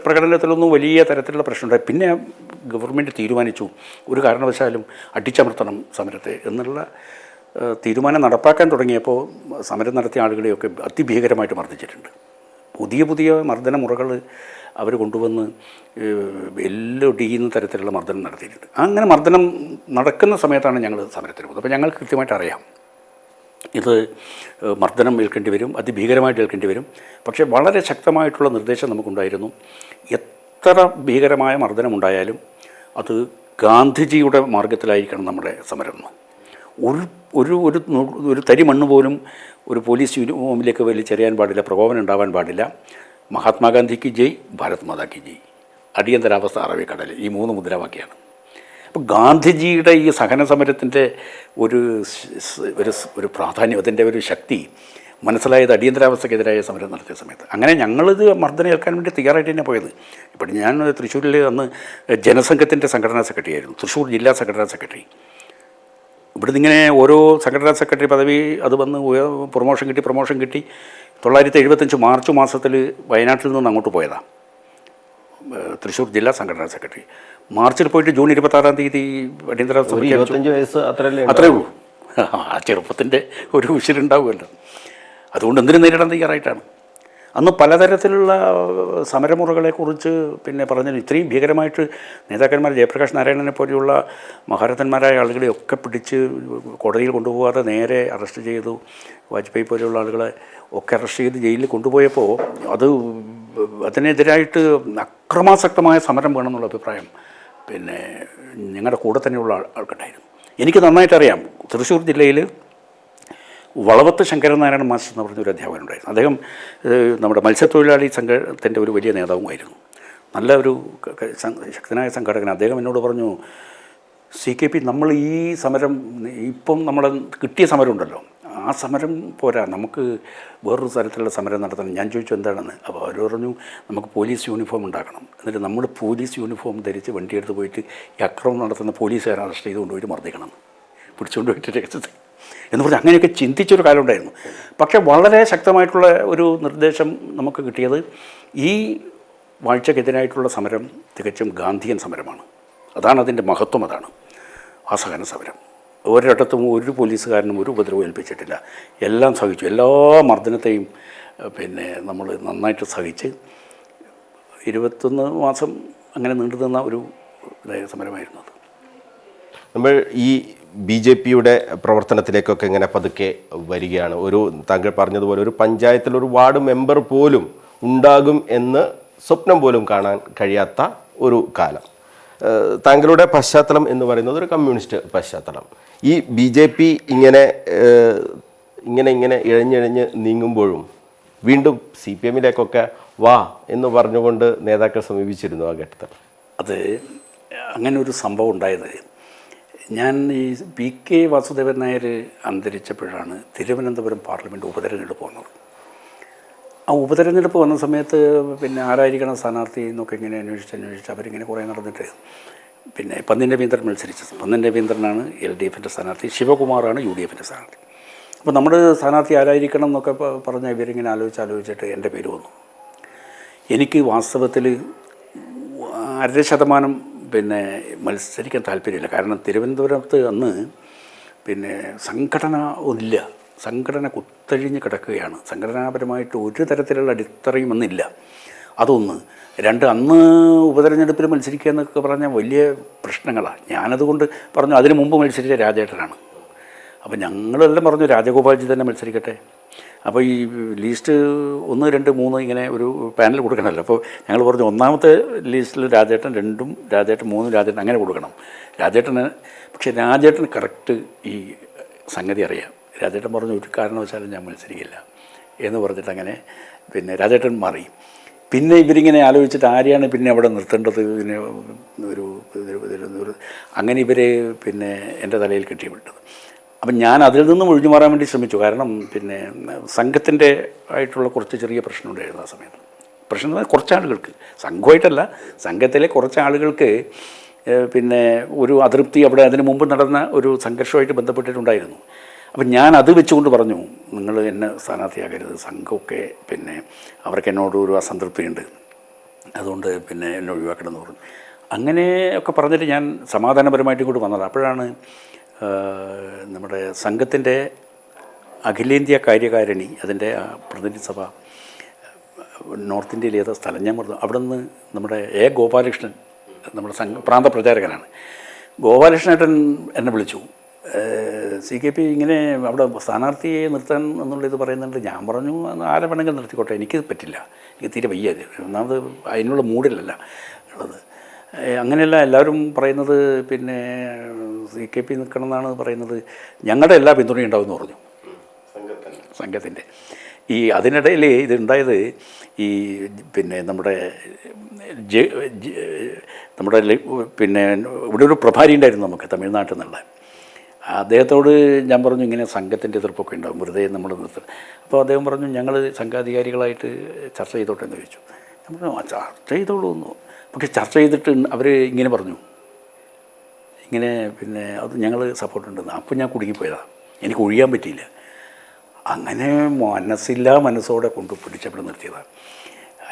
പ്രകടനത്തിലൊന്നും വലിയ തരത്തിലുള്ള പ്രശ്നമുണ്ടായി. പിന്നെ ഗവൺമെൻറ് തീരുമാനിച്ചു ഒരു കാരണവശാലും അടിച്ചമർത്തണം സമരത്തെ എന്നുള്ള തീരുമാനം നടപ്പാക്കാൻ തുടങ്ങിയപ്പോൾ സമരം നടത്തിയ ആളുകളെയൊക്കെ അതിഭീകരമായിട്ട് മർദ്ദിച്ചിട്ടുണ്ട്. പുതിയ മർദ്ദന മുറകൾ അവർ കൊണ്ടുവന്ന് എല്ലൊടിയുന്ന തരത്തിലുള്ള മർദ്ദനം നടത്തിയിട്ടുണ്ട്. അങ്ങനെ മർദ്ദനം നടക്കുന്ന സമയത്താണ് ഞങ്ങൾ സമരത്തിന് പോകുന്നത്. അപ്പോൾ ഞങ്ങൾക്ക് കൃത്യമായിട്ട് അറിയാം ഇത് മർദ്ദനം ഏൽക്കേണ്ടി വരും, അതിഭീകരമായിട്ട് ഏൽക്കേണ്ടി വരും. പക്ഷേ വളരെ ശക്തമായിട്ടുള്ള നിർദ്ദേശം നമുക്കുണ്ടായിരുന്നു. എത്ര ഭീകരമായ മർദ്ദനം ഉണ്ടായാലും അത് ഗാന്ധിജിയുടെ മാർഗത്തിലായിരിക്കണം നമ്മുടെ സമരം. ഒരു ഒരു ഒരു ഒരു തരി മണ്ണ് പോലും ഒരു പോലീസ് യൂണിഫോമിലേക്ക് വലിച്ചെറിയാൻ പാടില്ല, പ്രകോപനം ഉണ്ടാവാൻ പാടില്ല. മഹാത്മാഗാന്ധിക്ക് ജയ്, ഭാരത് മാതാക്ക് ജയ്, അടിയന്തരാവസ്ഥ അറബിക്കടൽ, ഈ 3 മുദ്രാവാക്യമാണ്. അപ്പോൾ ഗാന്ധിജിയുടെ ഈ സഹന സമരത്തിൻ്റെ ഒരു ഒരു പ്രാധാന്യം, അതിൻ്റെ ഒരു ശക്തി മനസ്സിലായത് അടിയന്തരാവസ്ഥക്കെതിരായ സമരം നടത്തിയ സമയത്ത്. അങ്ങനെ ഞങ്ങളിത് മർദ്ദനേൽക്കാൻ വേണ്ടി തയ്യാറായിട്ട് തന്നെ പോയത്. ഇപ്പോൾ ഞാൻ തൃശ്ശൂരിൽ അന്ന് ജനസംഘത്തിൻ്റെ സംഘടനാ സെക്രട്ടറി ആയിരുന്നു, തൃശ്ശൂർ ജില്ലാ സംഘടനാ സെക്രട്ടറി. ഇവിടുന്ന് ഇങ്ങനെ ഓരോ സംഘടനാ സെക്രട്ടറി പദവി അത് വന്ന് പ്രൊമോഷൻ കിട്ടി 1975 മാർച്ച് മാസത്തിൽ വയനാട്ടിൽ നിന്ന് അങ്ങോട്ട് പോയതാണ്, തൃശ്ശൂർ ജില്ലാ സംഘടനാ സെക്രട്ടറി. മാർച്ചിൽ പോയിട്ട് ജൂൺ 26-ാം തീയതി അടിയന്തരാവസ്ഥ 25 വയസ്സ് അത്രേ ഉള്ളൂ. ആ ചെറുപ്പത്തിൻ്റെ ഒരു ഉശിരുണ്ടാവുമല്ലോ. അതുകൊണ്ട് എന്തിനും നേരിടാൻ തയ്യാറായിട്ടാണ്. അന്ന് പലതരത്തിലുള്ള സമരമുറകളെക്കുറിച്ച് പിന്നെ പറഞ്ഞത് ഇത്രയും ഭീകരമായിട്ട് നേതാക്കന്മാർ ജയപ്രകാശ് നാരായണനെ പോലെയുള്ള മഹാരഥന്മാരായ ആളുകളെയൊക്കെ പിടിച്ച് കോടതിയിൽ കൊണ്ടുപോകാതെ നേരെ അറസ്റ്റ് ചെയ്തു. വാജ്പേയി പോലെയുള്ള ആളുകളെ ഒക്കെ അറസ്റ്റ് ചെയ്ത് ജയിലിൽ കൊണ്ടുപോയപ്പോൾ അതിനെതിരായിട്ട് അക്രമാസക്തമായ സമരം വേണമെന്നുള്ള അഭിപ്രായം പിന്നെ ഞങ്ങളുടെ കൂടെ തന്നെയുള്ള ആൾക്കുണ്ടായിരുന്നു. എനിക്ക് നന്നായിട്ടറിയാം, തൃശ്ശൂർ ജില്ലയിൽ വളവത്ത് ശങ്കരനാരായണ മാസ്റ്റർ എന്ന് പറഞ്ഞൊരു അധ്യാപകനുണ്ടായിരുന്നു. അദ്ദേഹം നമ്മുടെ മത്സ്യത്തൊഴിലാളി സംഘത്തിൻ്റെ ഒരു വലിയ നേതാവുമായിരുന്നു, നല്ല ഒരു ശക്തനായ സംഘാടകൻ. അദ്ദേഹം എന്നോട് പറഞ്ഞു, CKP നമ്മൾ ഈ സമരം ഇപ്പം നമ്മളെ കിട്ടിയ സമരം ഉണ്ടല്ലോ, ആ സമരം പോരാ, നമുക്ക് വേറൊരു തരത്തിലുള്ള സമരം നടത്തണം. ഞാൻ ചോദിച്ചു എന്താണെന്ന്. അപ്പോൾ അവർ പറഞ്ഞു, നമുക്ക് പോലീസ് യൂണിഫോം ഉണ്ടാക്കണം, എന്നിട്ട് നമ്മൾ പോലീസ് യൂണിഫോം ധരിച്ച് വണ്ടിയെടുത്ത് പോയിട്ട് ഈ അക്രമം നടത്തുന്ന പോലീസുകാരെ അറസ്റ്റ് ചെയ്ത് കൊണ്ടുപോയിട്ട് മർദ്ദിക്കണം, പിടിച്ചുകൊണ്ട് പോയിട്ട് രഹസ്യത്തെ എന്ന് പറഞ്ഞ് അങ്ങനെയൊക്കെ ചിന്തിച്ചൊരു കാലം ഉണ്ടായിരുന്നു. പക്ഷേ വളരെ ശക്തമായിട്ടുള്ള ഒരു നിർദ്ദേശം നമുക്ക് കിട്ടിയത് ഈ വാഴ്ചക്കെതിരായിട്ടുള്ള സമരം തികച്ചും ഗാന്ധിയൻ സമരമാണ്. അതാണ് അതിൻ്റെ മഹത്വം, അതാണ് ആ സഹന സമരം. ഒരിടത്തും ഒരു പോലീസുകാരനും ഒരു ഉപദ്രവം ഏൽപ്പിച്ചിട്ടില്ല, എല്ലാം സഹിച്ചു. എല്ലാ മർദ്ദനത്തെയും പിന്നെ നമ്മൾ നന്നായിട്ട് സഹിച്ച് 21 മാസം അങ്ങനെ നീണ്ടു നിന്ന ഒരു സമരമായിരുന്നു അത്. നമ്മൾ ഈ BJPയുടെ പ്രവർത്തനത്തിലേക്കൊക്കെ ഇങ്ങനെ പതുക്കെ വരികയാണ്. താങ്കൾ പറഞ്ഞതുപോലെ ഒരു പഞ്ചായത്തിൽ ഒരു വാർഡ് മെമ്പർ പോലും ഉണ്ടാകും എന്ന് സ്വപ്നം പോലും കാണാൻ കഴിയാത്ത ഒരു കാലം. താങ്കളുടെ പശ്ചാത്തലം എന്ന് പറയുന്നത് ഒരു കമ്മ്യൂണിസ്റ്റ് പശ്ചാത്തലം. ഈ BJP ഇങ്ങനെ ഇഴഞ്ഞിഴഞ്ഞ് നീങ്ങുമ്പോഴും വീണ്ടും CPMലേക്കൊക്കെ വാ എന്ന് പറഞ്ഞുകൊണ്ട് നേതാക്കൾ സമീപിച്ചിരുന്നു ആ ഘട്ടത്തിൽ. അത് അങ്ങനെ ഒരു സംഭവം ഉണ്ടായത്, ഞാൻ ഈ PK വാസുദേവൻ നായർ അന്തരിച്ചപ്പോഴാണ് തിരുവനന്തപുരം പാർലമെൻറ്റ് ഉപതെരഞ്ഞെടുപ്പ് വന്നത്. ആ ഉപതെരഞ്ഞെടുപ്പ് വന്ന സമയത്ത് പിന്നെ ആരായിരിക്കണം സ്ഥാനാർത്ഥി എന്നൊക്കെ ഇങ്ങനെ അന്വേഷിച്ച് അവരിങ്ങനെ കുറേ നടന്നിട്ട് പിന്നെ പന്നിൻ രവീന്ദ്രൻ മത്സരിച്ചത്. പന്നിൻ രവീന്ദ്രനാണ് LDFൻ്റെ സ്ഥാനാർത്ഥി, ശിവകുമാറാണ് UDFൻ്റെ സ്ഥാനാർത്ഥി. അപ്പോൾ നമ്മുടെ സ്ഥാനാർത്ഥി ആരായിരിക്കണം എന്നൊക്കെ പറഞ്ഞാൽ ഇവരിങ്ങനെ ആലോചിച്ചിട്ട് എൻ്റെ പേര് വന്നു. എനിക്ക് വാസ്തവത്തിൽ 0.5% പിന്നെ മത്സരിക്കാൻ താല്പര്യമില്ല. കാരണം തിരുവനന്തപുരത്ത് അന്ന് പിന്നെ സംഘടന ഒന്നില്ല, സംഘടന കുത്തഴിഞ്ഞ് കിടക്കുകയാണ്, സംഘടനാപരമായിട്ട് ഒരു തരത്തിലുള്ള അടിത്തറയും ഒന്നില്ല. അതൊന്ന്. 2, അന്ന് ഉപതെരഞ്ഞെടുപ്പിൽ മത്സരിക്കുക എന്നൊക്കെ പറഞ്ഞാൽ വലിയ പ്രശ്നങ്ങളാണ്. ഞാനതുകൊണ്ട് പറഞ്ഞു അതിന് മുമ്പ് മത്സരിച്ച രാജേട്ടനാണ്. അപ്പോൾ ഞങ്ങളെല്ലാം പറഞ്ഞു രാജഗോപാൽജി തന്നെ മത്സരിക്കട്ടെ. അപ്പോൾ ഈ ലീസ്റ്റ് 1, 2, 3 ഇങ്ങനെ ഒരു പാനൽ കൊടുക്കണമല്ലോ. അപ്പോൾ ഞങ്ങൾ പറഞ്ഞു ഒന്നാമത്തെ ലീസ്റ്റിൽ രാജേട്ടൻ, 2 രാജേട്ടൻ, 3 രാജേട്ടൻ, അങ്ങനെ കൊടുക്കണം രാജേട്ടന്. പക്ഷേ രാജേട്ടന് കറക്റ്റ് ഈ സംഗതി അറിയാം. രാജേട്ടൻ പറഞ്ഞു ഒരു കാരണവശാലും ഞാൻ മത്സരിക്കില്ല എന്ന് പറഞ്ഞിട്ട് അങ്ങനെ പിന്നെ രാജേട്ടൻ മാറി. പിന്നെ ഇവരിങ്ങനെ ആലോചിച്ചിട്ട് ആരെയാണ് പിന്നെ അവിടെ നിർത്തേണ്ടത്, പിന്നെ ഒരു അങ്ങനെ ഇവരെ പിന്നെ എൻ്റെ തലയിൽ കെട്ടിവിട്ടത്. അപ്പം ഞാൻ അതിൽ നിന്നും ഒഴിഞ്ഞു മാറാൻ വേണ്ടി ശ്രമിച്ചു. കാരണം പിന്നെ സംഘത്തിൻ്റെ ആയിട്ടുള്ള കുറച്ച് ചെറിയ പ്രശ്നമുണ്ടായിരുന്നു ആ സമയത്ത്. പ്രശ്നം എന്ന് പറഞ്ഞാൽ കുറച്ച് ആളുകൾക്ക്, സംഘമായിട്ടല്ല, സംഘത്തിലെ കുറച്ച് ആളുകൾക്ക് പിന്നെ ഒരു അതൃപ്തി അവിടെ അതിന് മുമ്പ് നടന്ന ഒരു സംഘർഷമായിട്ട് ബന്ധപ്പെട്ടിട്ടുണ്ടായിരുന്നു. അപ്പം ഞാൻ അത് വെച്ചുകൊണ്ട് പറഞ്ഞു, നിങ്ങൾ എന്നെ സ്ഥാനാർത്ഥിയാകരുത്, സംഘമൊക്കെ പിന്നെ അവർക്ക് എന്നോട് ഒരു അസംതൃപ്തിയുണ്ട്, അതുകൊണ്ട് പിന്നെ എന്നെ ഒഴിവാക്കണം എന്ന് പറഞ്ഞു. അങ്ങനെയൊക്കെ പറഞ്ഞിട്ട് ഞാൻ സമാധാനപരമായിട്ട് കൂടി വന്നത്. അപ്പോഴാണ് നമ്മുടെ സംഘത്തിൻ്റെ അഖിലേന്ത്യാ കാര്യകാരിണി, അതിൻ്റെ പ്രതിനിധി സഭ നോർത്ത് ഇന്ത്യയിൽ ഏതാ സ്ഥലം ഞാൻ പറഞ്ഞു, അവിടെ നിന്ന് നമ്മുടെ ഗോപാലകൃഷ്ണൻ, നമ്മുടെ പ്രാന്ത പ്രചാരകനാണ്, ഗോപാലകൃഷ്ണേട്ടൻ എന്നെ വിളിച്ചു. CKP ഇങ്ങനെ അവിടെ സ്ഥാനാർത്ഥിയെ നിർത്താൻ എന്നുള്ളത് പറയുന്നുണ്ട്. ഞാൻ പറഞ്ഞു ആരെ വേണമെങ്കിലും നിർത്തിക്കോട്ടെ, എനിക്ക് പറ്റില്ല, എനിക്ക് തീരെ വയ്യ, ഒന്നാമത് അതിനുള്ള മൂഡിലല്ല ഉള്ളത്. അങ്ങനെയല്ല എല്ലാവരും പറയുന്നത് പിന്നെ CKP നിൽക്കണം എന്നാണ് പറയുന്നത്. ഞങ്ങളുടെ എല്ലാ പിന്തുണയും ഉണ്ടാവും എന്ന് പറഞ്ഞു സംഘത്തിൻ്റെ. അതിനിടയിൽ ഇതുണ്ടായത് പിന്നെ നമ്മുടെ പിന്നെ ഇവിടെ ഒരു പ്രഭാരി ഉണ്ടായിരുന്നു നമുക്ക് തമിഴ്നാട്ടിൽ നിന്നുള്ള. അദ്ദേഹത്തോട് ഞാൻ പറഞ്ഞു ഇങ്ങനെ സംഘത്തിൻ്റെ എതിർപ്പൊക്കെ ഉണ്ടാകും, വെറുതെ നമ്മൾ നിർത്തുക. അപ്പോൾ അദ്ദേഹം പറഞ്ഞു ഞങ്ങൾ സംഘാധികാരികളായിട്ട് ചർച്ച ചെയ്തോട്ടെ എന്ന് ചോദിച്ചു. ഞാൻ പറഞ്ഞു ചർച്ച ചെയ്തോളൂ എന്ന്. പക്ഷെ ചർച്ച ചെയ്തിട്ട് അവർ ഇങ്ങനെ പറഞ്ഞു, ഇങ്ങനെ പിന്നെ അത് ഞങ്ങൾ സപ്പോർട്ടുണ്ടെന്ന്. അപ്പോൾ ഞാൻ കുടുങ്ങിപ്പോയതാണ്, എനിക്ക് ഒഴിയാൻ പറ്റിയില്ല. അങ്ങനെ മനസ്സോടെ കൊണ്ട് പിടിച്ചപ്പോൾ നിർത്തിയതാണ്.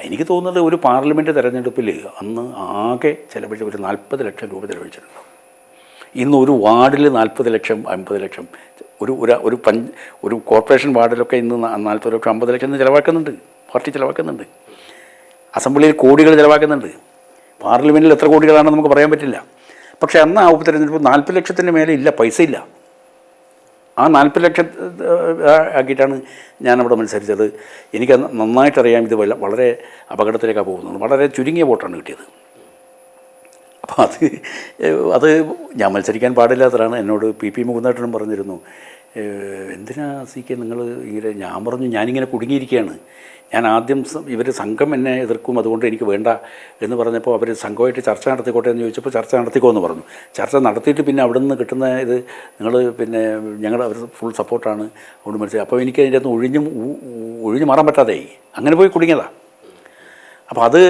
എനിക്ക് തോന്നുന്നത് ഒരു പാർലമെൻറ്റ് തെരഞ്ഞെടുപ്പിൽ അന്ന് ആകെ ചിലവഴിച്ച ഒരു 40 ലക്ഷം രൂപ ചിലവഴിച്ചിട്ടുണ്ടാവും. ഇന്ന് ഒരു വാർഡിൽ 40 ലക്ഷം 50 ലക്ഷം ഒരു കോർപ്പറേഷൻ വാർഡിലൊക്കെ ഇന്ന് 40 ലക്ഷം 50 ലക്ഷം ഇന്ന് ചിലവാക്കുന്നുണ്ട്, പാർട്ടി ചിലവാക്കുന്നുണ്ട്. അസംബ്ലിയിൽ കോടികൾ ചിലവാക്കുന്നുണ്ട്. പാർലമെൻറ്റിൽ എത്ര കോടികളാണെന്ന് നമുക്ക് പറയാൻ പറ്റില്ല. പക്ഷേ അന്ന് ആ ഉപതെരഞ്ഞെടുപ്പ് 40 ലക്ഷത്തിന് മേലെ ഇല്ല, പൈസ ഇല്ല. ആ 40 ലക്ഷം ആക്കിയിട്ടാണ് ഞാനവിടെ മത്സരിച്ചത്. എനിക്ക് നന്നായിട്ടറിയാം ഇത് വളരെ അപകടത്തിലേക്കാണ് പോകുന്നത്. വളരെ ചുരുങ്ങിയ വോട്ടാണ് കിട്ടിയത്. അപ്പോൾ അത് ഞാൻ മത്സരിക്കാൻ പാടില്ലാത്തതാണ്. എന്നോട് PP മുകുന്ദേട്ടനും പറഞ്ഞിരുന്നു, എന്തിനാ CK നിങ്ങൾ ഇങ്ങനെ. ഞാൻ പറഞ്ഞു ഞാനിങ്ങനെ കുടുങ്ങിയിരിക്കുകയാണ്. ഞാൻ ആദ്യം ഇവർ സംഘം എന്നെ എതിർക്കും, അതുകൊണ്ട് എനിക്ക് വേണ്ട എന്ന് പറഞ്ഞപ്പോൾ അവർ സംഘമായിട്ട് ചർച്ച നടത്തിക്കോട്ടെ എന്ന് ചോദിച്ചപ്പോൾ ചർച്ച നടത്തിക്കോ എന്ന് പറഞ്ഞു. ചർച്ച നടത്തിയിട്ട് പിന്നെ അവിടെ നിന്ന് കിട്ടുന്ന ഇത് നിങ്ങൾ പിന്നെ അവർ ഫുൾ സപ്പോർട്ടാണ് അതുകൊണ്ട് മനസ്സിലായി. അപ്പോൾ എനിക്ക് അതിൻ്റെ അകത്ത് ഒഴിഞ്ഞു മാറാൻ പറ്റാതെയായി. അങ്ങനെ പോയി കുടുങ്ങിയതാണ്. അപ്പോൾ അത്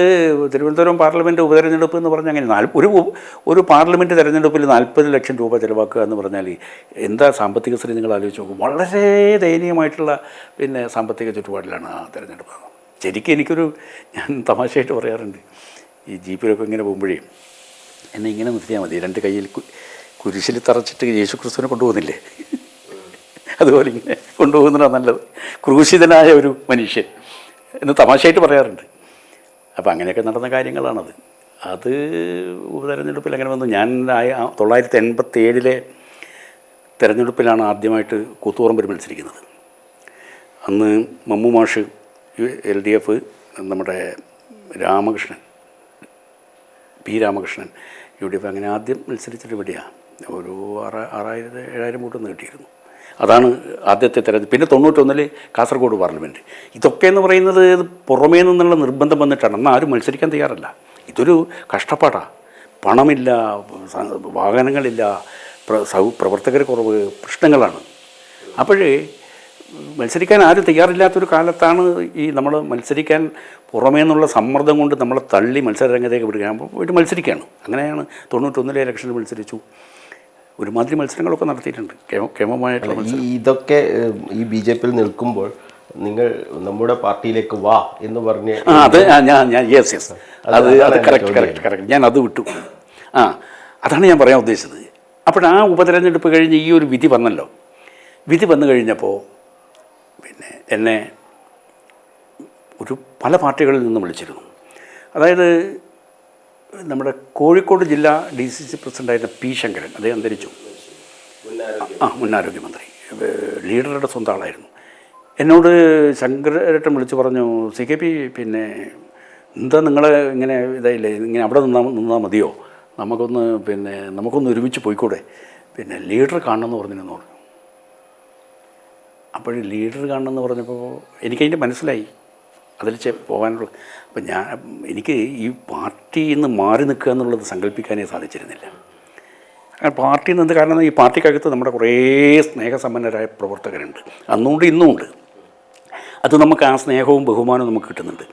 തിരുവനന്തപുരം പാർലമെൻറ്റ് ഉപതെരഞ്ഞെടുപ്പ് എന്ന് പറഞ്ഞാൽ അങ്ങനെ ഒരു പാർലമെൻറ്റ് തിരഞ്ഞെടുപ്പിൽ 40 ലക്ഷം രൂപ ചിലവാക്കുക എന്ന് പറഞ്ഞാൽ എന്താ സാമ്പത്തിക സ്ഥിതി നിങ്ങൾ ആലോചിച്ച് നോക്കും. വളരെ ദയനീയമായിട്ടുള്ള പിന്നെ സാമ്പത്തിക ചുറ്റുപാടിലാണ് ആ തിരഞ്ഞെടുപ്പ്. ശരിക്കും ഞാൻ തമാശയായിട്ട് പറയാറുണ്ട്, ഈ ജീപ്പിലൊക്കെ ഇങ്ങനെ പോകുമ്പോഴേ എന്നെ ഇങ്ങനെ നിർത്തിയാൽ മതി, 2 കയ്യിൽ കുരിശിൽ തറച്ചിട്ട് യേശുക്രിസ്തുവിനെ കൊണ്ടുപോകുന്നില്ലേ, അതുപോലെ ഇങ്ങനെ കൊണ്ടുപോകുന്നതാണ് നല്ലത്, ക്രൂശിതനായ ഒരു മനുഷ്യൻ എന്ന് തമാശയായിട്ട് പറയാറുണ്ട്. അപ്പോൾ അങ്ങനെയൊക്കെ നടന്ന കാര്യങ്ങളാണത്. അത് ഉപതെരഞ്ഞെടുപ്പിൽ അങ്ങനെ വന്നു. ഞാൻ 1987 തെരഞ്ഞെടുപ്പിലാണ് ആദ്യമായിട്ട് കൂത്തുപറമ്പിൽ മത്സരിക്കുന്നത്. അന്ന് മമ്മു മാഷ് LDF, നമ്മുടെ രാമകൃഷ്ണൻ P. രാമകൃഷ്ണൻ UDF, അങ്ങനെ ആദ്യം മത്സരിച്ചിട്ട് ഇവിടെയാണ് ഒരു 6,000-7,000 വോട്ടൊന്ന് കിട്ടിയിരുന്നു. അതാണ് ആദ്യത്തെ തെരഞ്ഞെടുപ്പ്. പിന്നെ 91 കാസർഗോഡ് പാർലമെൻറ്റ്. ഇതൊക്കെ എന്ന് പറയുന്നത് പുറമേ നിന്നുള്ള നിർബന്ധം വന്നിട്ടാണ്. എന്നാൽ ആരും മത്സരിക്കാൻ തയ്യാറല്ല. ഇതൊരു കഷ്ടപ്പാടാണ്. പണമില്ല, വാഹനങ്ങളില്ല, പ്രവർത്തകർ കുറവ്, പ്രശ്നങ്ങളാണ്. അപ്പോഴേ മത്സരിക്കാൻ ആരും തയ്യാറില്ലാത്തൊരു കാലത്താണ് നമ്മൾ മത്സരിക്കാൻ പുറമേ നിന്നുള്ള സമ്മർദ്ദം കൊണ്ട് നമ്മളെ തള്ളി മത്സര രംഗത്തേക്ക് വിടുകയാണ്. പോയിട്ട് മത്സരിക്കുകയാണ്. അങ്ങനെയാണ് 91 ഇലക്ഷനിൽ മത്സരിച്ചു. ഒരുമാതിരി മത്സരങ്ങളൊക്കെ നടത്തിയിട്ടുണ്ട്, കേമമായിട്ടുള്ള മത്സരം. ഇതൊക്കെ ഈ BJP നിൽക്കുമ്പോൾ നിങ്ങൾ നമ്മുടെ പാർട്ടിയിലേക്ക് വാ എന്ന് പറഞ്ഞ് അത് ഞാൻ യെസ് അത് കറക്റ്റ് ഞാൻ അത് വിട്ടു. അതാണ് ഞാൻ പറയാൻ ഉദ്ദേശിച്ചത്. അപ്പോൾ ആ ഉപതെരഞ്ഞെടുപ്പ് കഴിഞ്ഞ് ഈ ഒരു വിധി വന്നല്ലോ. വിധി വന്നു കഴിഞ്ഞപ്പോൾ പിന്നെ എന്നെ പല പാർട്ടികളിൽ നിന്നും വിളിച്ചിരുന്നു. അതായത് നമ്മുടെ കോഴിക്കോട് ജില്ലാ DCC പ്രസിഡൻ്റായിരുന്ന P. ശങ്കരൻ, അദ്ദേഹം അന്തരിച്ചു, മുൻ ആരോഗ്യമന്ത്രി, ലീഡറുടെ സ്വന്തം ആളായിരുന്നു. എന്നോട് ശങ്കരേട്ടൻ വിളിച്ച് പറഞ്ഞു, CKP പിന്നെ എന്താ നിങ്ങളെ ഇങ്ങനെ ഇതായില്ലേ, ഇങ്ങനെ അവിടെ നിന്നാൽ മതിയോ, നമുക്കൊന്ന് ഒരുമിച്ച് പോയിക്കൂടെ, പിന്നെ ലീഡർ കാണണമെന്ന് പറഞ്ഞിരുന്നു പറഞ്ഞു. അപ്പോൾ ലീഡർ കാണണമെന്ന് പറഞ്ഞപ്പോൾ എനിക്കതിൻ്റെ മനസ്സിലായി അതിൽ പോകാനുള്ള. അപ്പം എനിക്ക് ഈ പാർട്ടിയിൽ നിന്ന് മാറി നിൽക്കുക എന്നുള്ളത് സങ്കല്പിക്കാനേ സാധിച്ചിരുന്നില്ല. പാർട്ടിയിൽ നിന്ന് കാരണം ഈ പാർട്ടിക്കകത്ത് നമ്മുടെ കുറേ സ്നേഹസമ്പന്നരായ പ്രവർത്തകരുണ്ട്, അന്നുകൊണ്ട് ഇന്നുമുണ്ട്. അത് നമുക്ക് ആ സ്നേഹവും ബഹുമാനവും നമുക്ക് കിട്ടുന്നുണ്ട്.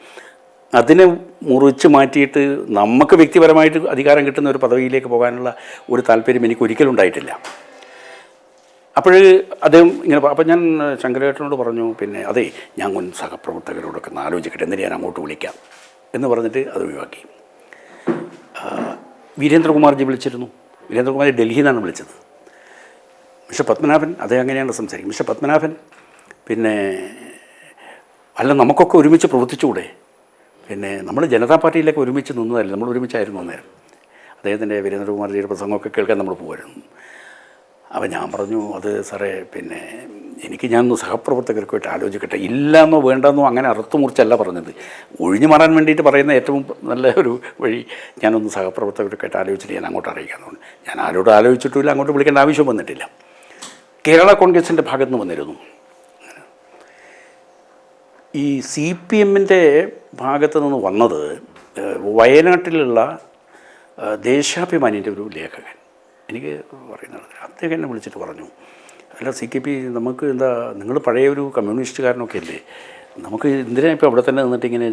അതിനെ മുറിച്ച് മാറ്റിയിട്ട് നമുക്ക് വ്യക്തിപരമായിട്ട് അധികാരം കിട്ടുന്ന ഒരു പദവിയിലേക്ക് പോകാനുള്ള ഒരു താല്പര്യം എനിക്ക് ഒരിക്കലും ഉണ്ടായിട്ടില്ല. അപ്പോൾ അദ്ദേഹം ഇങ്ങനെ, അപ്പം ഞാൻ ശങ്കരേട്ടനോട് പറഞ്ഞു, പിന്നെ അതെ ഞാൻ മുൻ സഹപ്രവർത്തകരോടൊക്കെ ഒന്ന് ആലോചിക്കട്ടെ, എന്നിട്ട് ഞാൻ അങ്ങോട്ട് വിളിക്കാം എന്ന് പറഞ്ഞിട്ട് അത് ഒഴിവാക്കി. വീരേന്ദ്രകുമാർജി വിളിച്ചിരുന്നു. വീരേന്ദ്രകുമാർ ഡൽഹിയിൽ നിന്നാണ് വിളിച്ചത്. മിസ്റ്റർ പത്മനാഭൻ, അദ്ദേഹം അങ്ങനെയാണ് സംസാരിക്കും. മിസ്റ്റർ പത്മനാഭൻ, പിന്നെ അല്ല നമുക്കൊക്കെ ഒരുമിച്ച് പ്രവർത്തിച്ചുകൂടെ, പിന്നെ നമ്മൾ ജനതാ പാർട്ടിയിലേക്ക് ഒരുമിച്ച് നിന്നതല്ലേ, നമ്മൾ ഒരുമിച്ചായിരുന്നു അന്നേരം. അദ്ദേഹത്തിൻ്റെ വീരേന്ദ്രകുമാർജിയുടെ പ്രസംഗമൊക്കെ കേൾക്കാൻ നമ്മൾ പോകുമായിരുന്നു. അപ്പോൾ ഞാൻ പറഞ്ഞു, അത് സാറേ പിന്നെ ഞാനൊന്ന് സഹപ്രവർത്തകർക്കായിട്ട് ആലോചിക്കട്ടെ, ഇല്ലയെന്നോ വേണ്ടെന്നോ അങ്ങനെ അറുത്തു മുറിച്ചല്ല പറഞ്ഞത്. ഒഴിഞ്ഞു മാറാൻ വേണ്ടിയിട്ട് പറയുന്ന ഏറ്റവും നല്ല ഒരു വഴി, ഞാനൊന്ന് സഹപ്രവർത്തകർക്കായിട്ട് ആലോചിച്ചിട്ട് ഞാൻ അങ്ങോട്ട് അറിയിക്കാമെന്ന്. ഞാൻ ആരോട് ആലോചിച്ചിട്ടില്ല, അങ്ങോട്ട് വിളിക്കേണ്ട ആവശ്യം വന്നിട്ടില്ല. കേരള കോൺഗ്രസിൻ്റെ ഭാഗത്ത് നിന്ന് വന്നിരുന്നു. ഈ CPM-ൻ്റെ ഭാഗത്തു നിന്ന് വന്നത് വയനാട്ടിലുള്ള ദേശാഭിമാനിൻ്റെ ഒരു ലേഖകൻ എനിക്ക് പറയുന്നത്, അദ്ദേഹം എന്നെ വിളിച്ചിട്ട് പറഞ്ഞു, അല്ല CKP, നമുക്ക് എന്താ, നിങ്ങൾ പഴയ ഒരു കമ്മ്യൂണിസ്റ്റുകാരനൊക്കെ അല്ലേ, നമുക്ക് എന്തിനാ ഇപ്പോൾ അവിടെ തന്നെ നിന്നിട്ട് ഇങ്ങനെ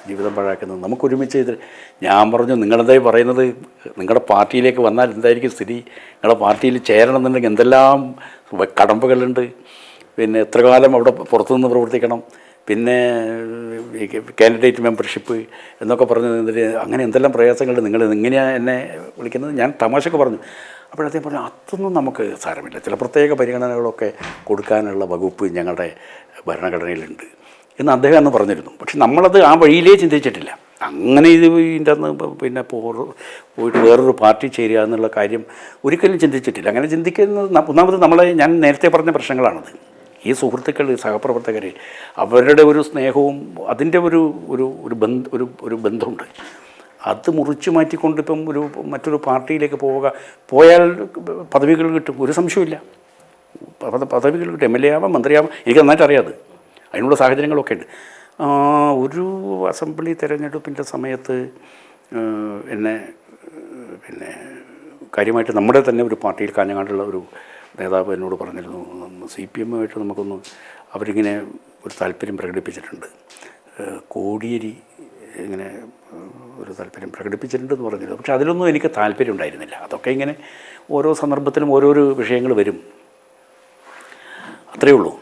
ജീവിതം പാഴാക്കുന്നത്, നമുക്ക് ഒരുമിച്ച് ഇത്. ഞാൻ പറഞ്ഞു, നിങ്ങളെന്തായി പറയുന്നത്, നിങ്ങളുടെ പാർട്ടിയിലേക്ക് വന്നാൽ എന്തായിരിക്കും സ്ഥിതി, നിങ്ങളുടെ പാർട്ടിയിൽ ചേരണം എന്നുണ്ടെങ്കിൽ എന്തെല്ലാം കടമ്പകളുണ്ട്, എത്ര കാലം അവിടെ പുറത്തുനിന്ന് പ്രവർത്തിക്കണം, കാൻഡിഡേറ്റ് മെമ്പർഷിപ്പ് എന്നൊക്കെ പറഞ്ഞ് അങ്ങനെ എന്തെല്ലാം പ്രയാസങ്ങളുണ്ട്, നിങ്ങൾ എങ്ങനെയാണ് എന്നെ വിളിക്കുന്നത്. ഞാൻ തമാശക്ക് പറഞ്ഞു. അപ്പോഴത്തേക്കും പറഞ്ഞു, അതൊന്നും നമുക്ക് സാരമില്ല, ചില പ്രത്യേക പരിഗണനകളൊക്കെ കൊടുക്കാനുള്ള വകുപ്പ് ഞങ്ങളുടെ ഭരണഘടനയിലുണ്ട് എന്ന് അദ്ദേഹം അന്ന് പറഞ്ഞിരുന്നു. പക്ഷെ നമ്മളത് ആ വഴിയിലേ ചിന്തിച്ചിട്ടില്ല. അങ്ങനെ ഇതിൻ്റെ അന്ന് പോയിട്ട് വേറൊരു പാർട്ടി ചേരുക എന്നുള്ള കാര്യം ഒരിക്കലും ചിന്തിച്ചിട്ടില്ല. അങ്ങനെ ചിന്തിക്കുന്നത് ഒന്നാമത് ഞാൻ നേരത്തെ പറഞ്ഞ പ്രശ്നങ്ങളാണത്. ഈ സുഹൃത്തുക്കൾ, സഹപ്രവർത്തകർ, അവരുടെ ഒരു സ്നേഹവും അതിൻ്റെ ഒരു ബന്ധമുണ്ട്. അത് മുറിച്ചു മാറ്റിക്കൊണ്ട് ഇപ്പം മറ്റൊരു പാർട്ടിയിലേക്ക് പോയാൽ പദവികൾ കിട്ടും, ഒരു സംശയമില്ല. പദവികൾ കിട്ടും, MLA ആവാം, മന്ത്രിയാവാം. എനിക്ക് നന്നായിട്ട് അറിയാതെ അതിനുള്ള സാഹചര്യങ്ങളൊക്കെ ഉണ്ട്. ഒരു അസംബ്ലി തെരഞ്ഞെടുപ്പിൻ്റെ സമയത്ത് എന്നെ കാര്യമായിട്ട് നമ്മുടെ തന്നെ ഒരു പാർട്ടിയിൽ കാഞ്ഞങ്ങാടുള്ള ഒരു നേതാവ് എന്നോട് പറഞ്ഞിരുന്നു, CPM-ആയിട്ട് നമുക്കൊന്ന്, അവരിങ്ങനെ ഒരു താല്പര്യം പ്രകടിപ്പിച്ചിട്ടുണ്ട്, കോടിയേരി ഇങ്ങനെ ഒരു താല്പര്യം പ്രകടിപ്പിച്ചിട്ടുണ്ടെന്ന് പറഞ്ഞിരുന്നു. പക്ഷെ അതിലൊന്നും എനിക്ക് താല്പര്യം ഉണ്ടായിരുന്നില്ല. അതൊക്കെ ഇങ്ങനെ ഓരോ സന്ദർഭത്തിലും ഓരോരോ വിഷയങ്ങൾ വരും, അത്രയേ ഉള്ളൂ.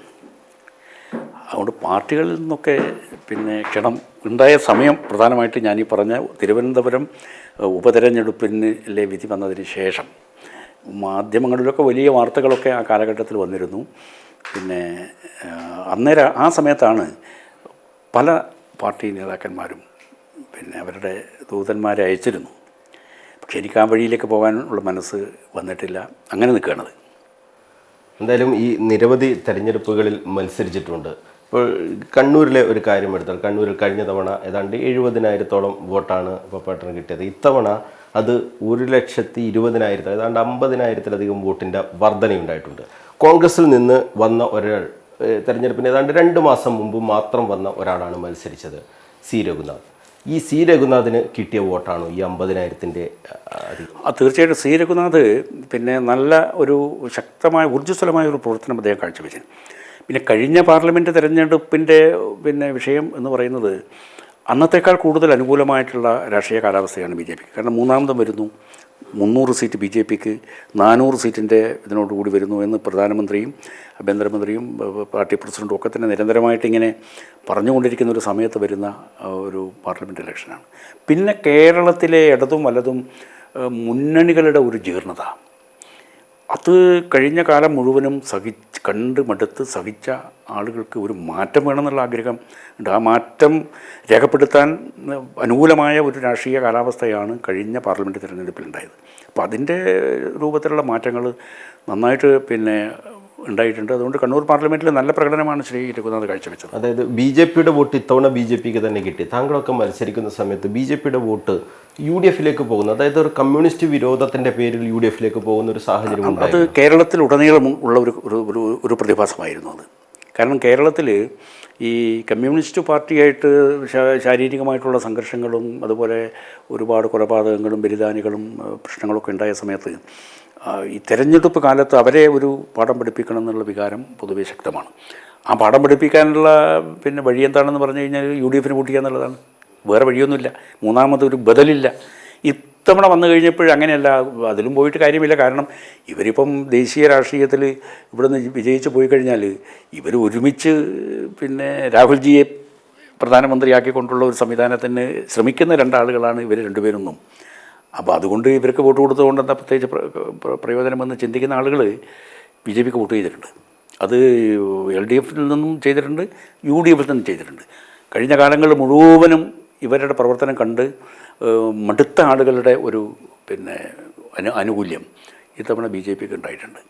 അതുകൊണ്ട് പാർട്ടികളിൽ നിന്നൊക്കെ ക്ഷണം ഉണ്ടായ സമയം പ്രധാനമായിട്ട് ഞാനീ പറഞ്ഞ തിരുവനന്തപുരം ഉപതെരഞ്ഞെടുപ്പിലെ വിധി വന്നതിന് ശേഷം മാധ്യമങ്ങളിലൊക്കെ വലിയ വാർത്തകളൊക്കെ ആ കാലഘട്ടത്തിൽ വന്നിരുന്നു. അന്നേരം ആ സമയത്താണ് പല പാർട്ടി നേതാക്കന്മാരും അവരുടെ ദൂതന്മാരെ അയച്ചിരുന്നു. പക്ഷെ എനിക്ക് ആ വഴിയിലേക്ക് പോകാനുള്ള മനസ്സ് വന്നിട്ടില്ല. അങ്ങനെ നിൽക്കുകയാണത്. എന്തായാലും ഈ നിരവധി തെരഞ്ഞെടുപ്പുകളിൽ മത്സരിച്ചിട്ടുണ്ട്. ഇപ്പോൾ കണ്ണൂരിലെ ഒരു കാര്യം എടുത്താൽ, കണ്ണൂരിൽ കഴിഞ്ഞ തവണ ഏതാണ്ട് 70,000-ഓളം വോട്ടാണ് പപ്പേട്ടന് കിട്ടിയത്. ഇത്തവണ അത് 1,20,000, ഏതാണ്ട് 50,000-ലധികം വോട്ടിൻ്റെ വർധനയുണ്ടായിട്ടുണ്ട്. കോൺഗ്രസിൽ നിന്ന് വന്ന ഒരാൾ, തെരഞ്ഞെടുപ്പിന് ഏതാണ്ട് 2 മാസം മുമ്പ് മാത്രം വന്ന ഒരാളാണ് മത്സരിച്ചത്, C. രഘുനാഥ്. ഈ C. രഘുനാഥിന് കിട്ടിയ വോട്ടാണോ ഈ 50,000-ൻ്റെ അധികം? തീർച്ചയായിട്ടും C. രഘുനാഥ് നല്ല ഒരു ശക്തമായ ഊർജ്ജസ്വലമായ ഒരു പ്രവർത്തനം അദ്ദേഹം കാഴ്ചവെച്ചു. കഴിഞ്ഞ പാർലമെൻറ്റ് തെരഞ്ഞെടുപ്പിൻ്റെ വിഷയം എന്ന് പറയുന്നത് അന്നത്തേക്കാൾ കൂടുതൽ അനുകൂലമായിട്ടുള്ള രാഷ്ട്രീയ കാലാവസ്ഥയാണ് BJP. കാരണം മൂന്നാമതും വരുന്നു, 300 സീറ്റ് BJPക്ക്, 400 സീറ്റിൻ്റെ ഇതിനോടുകൂടി വരുന്നു എന്ന് പ്രധാനമന്ത്രിയും ആഭ്യന്തരമന്ത്രിയും പാർട്ടി പ്രസിഡൻറ്റും ഒക്കെ തന്നെ നിരന്തരമായിട്ട് ഇങ്ങനെ പറഞ്ഞുകൊണ്ടിരിക്കുന്ന ഒരു സമയത്ത് വരുന്ന ഒരു പാർലമെൻറ്റ് ഇലക്ഷനാണ്. കേരളത്തിലെ ഇടതും വലതും മുന്നണികളുടെ ഒരു ജീർണത, അത് കഴിഞ്ഞ കാലം മുഴുവനും കണ്ട് മടുത്ത് സഹിച്ച ആളുകൾക്ക് ഒരു മാറ്റം വേണമെന്നുള്ള ആഗ്രഹം ഉണ്ട്. ആ മാറ്റം രേഖപ്പെടുത്താൻ അനുകൂലമായ ഒരു രാഷ്ട്രീയ കാലാവസ്ഥയാണ് കഴിഞ്ഞ പാർലമെൻറ്റ് തിരഞ്ഞെടുപ്പിലുണ്ടായത്. അപ്പോൾ അതിൻ്റെ രൂപത്തിലുള്ള മാറ്റങ്ങൾ നന്നായിട്ട് ഉണ്ടായിട്ടുണ്ട്. അതുകൊണ്ട് കണ്ണൂർ പാർലമെൻറ്റിൽ നല്ല പ്രകടനമാണ് ശ്രീ രഘുനാഥ് കാഴ്ചവെച്ചത്. അതായത് BJPയുടെ വോട്ട് ഇത്തവണ BJPക്ക് തന്നെ കിട്ടി. താങ്കളൊക്കെ മത്സരിക്കുന്ന സമയത്ത് BJPയുടെ വോട്ട് UDFിലേക്ക് പോകുന്നു, അതായത് ഒരു കമ്മ്യൂണിസ്റ്റ് വിരോധത്തിൻ്റെ പേരിൽ UDFിലേക്ക് പോകുന്ന ഒരു സാഹചര്യം ഉണ്ട്. അത് കേരളത്തിലുടനീളം ഉള്ള ഒരു പ്രതിഭാസമായിരുന്നു അത്. കാരണം കേരളത്തിൽ ഈ കമ്മ്യൂണിസ്റ്റ് പാർട്ടിയായിട്ട് ശാരീരികമായിട്ടുള്ള സംഘർഷങ്ങളും അതുപോലെ ഒരുപാട് കൊലപാതകങ്ങളും ബലിദാനികളും പ്രശ്നങ്ങളൊക്കെ ഉണ്ടായ സമയത്ത് ഈ തെരഞ്ഞെടുപ്പ് കാലത്ത് അവരെ ഒരു പാഠം പഠിപ്പിക്കണം എന്നുള്ള വികാരം പൊതുവെ ശക്തമാണ്. ആ പാഠം പഠിപ്പിക്കാനുള്ള വഴി എന്താണെന്ന് പറഞ്ഞു കഴിഞ്ഞാൽ UDFിന് കൂട്ടിക്കുക എന്നുള്ളതാണ്. വേറെ വഴിയൊന്നുമില്ല, മൂന്നാമതൊരു ബദലില്ല. ഇത്തവണ വന്നു കഴിഞ്ഞപ്പോൾ അങ്ങനെയല്ല, അതിലും പോയിട്ട് കാര്യമില്ല. കാരണം ഇവരിപ്പം ദേശീയ രാഷ്ട്രീയത്തിൽ ഇവിടെ നിന്ന് വിജയിച്ച് പോയി കഴിഞ്ഞാൽ ഇവർ ഒരുമിച്ച് രാഹുൽജിയെ പ്രധാനമന്ത്രിയാക്കിക്കൊണ്ടുള്ള ഒരു സംവിധാനത്തിന് ശ്രമിക്കുന്ന രണ്ടാളുകളാണ് ഇവർ രണ്ടുപേരൊന്നും. അപ്പോൾ അതുകൊണ്ട് ഇവർക്ക് വോട്ട് കൊടുത്തുകൊണ്ട് എന്താ പ്രത്യേകിച്ച് പ്രയോജനമെന്ന് ചിന്തിക്കുന്ന ആളുകൾ BJPക്ക് വോട്ട് ചെയ്തിട്ടുണ്ട്. അത് LDFിൽ നിന്നും ചെയ്തിട്ടുണ്ട്, UDFിൽ നിന്നും ചെയ്തിട്ടുണ്ട്. കഴിഞ്ഞ കാലങ്ങളിൽ മുഴുവനും ഇവരുടെ പ്രവർത്തനം കണ്ട് മടുത്ത ആളുകളുടെ ഒരു ആനുകൂല്യം ഇത്തവണ BJPക്ക് ഉണ്ടായിട്ടുണ്ട്.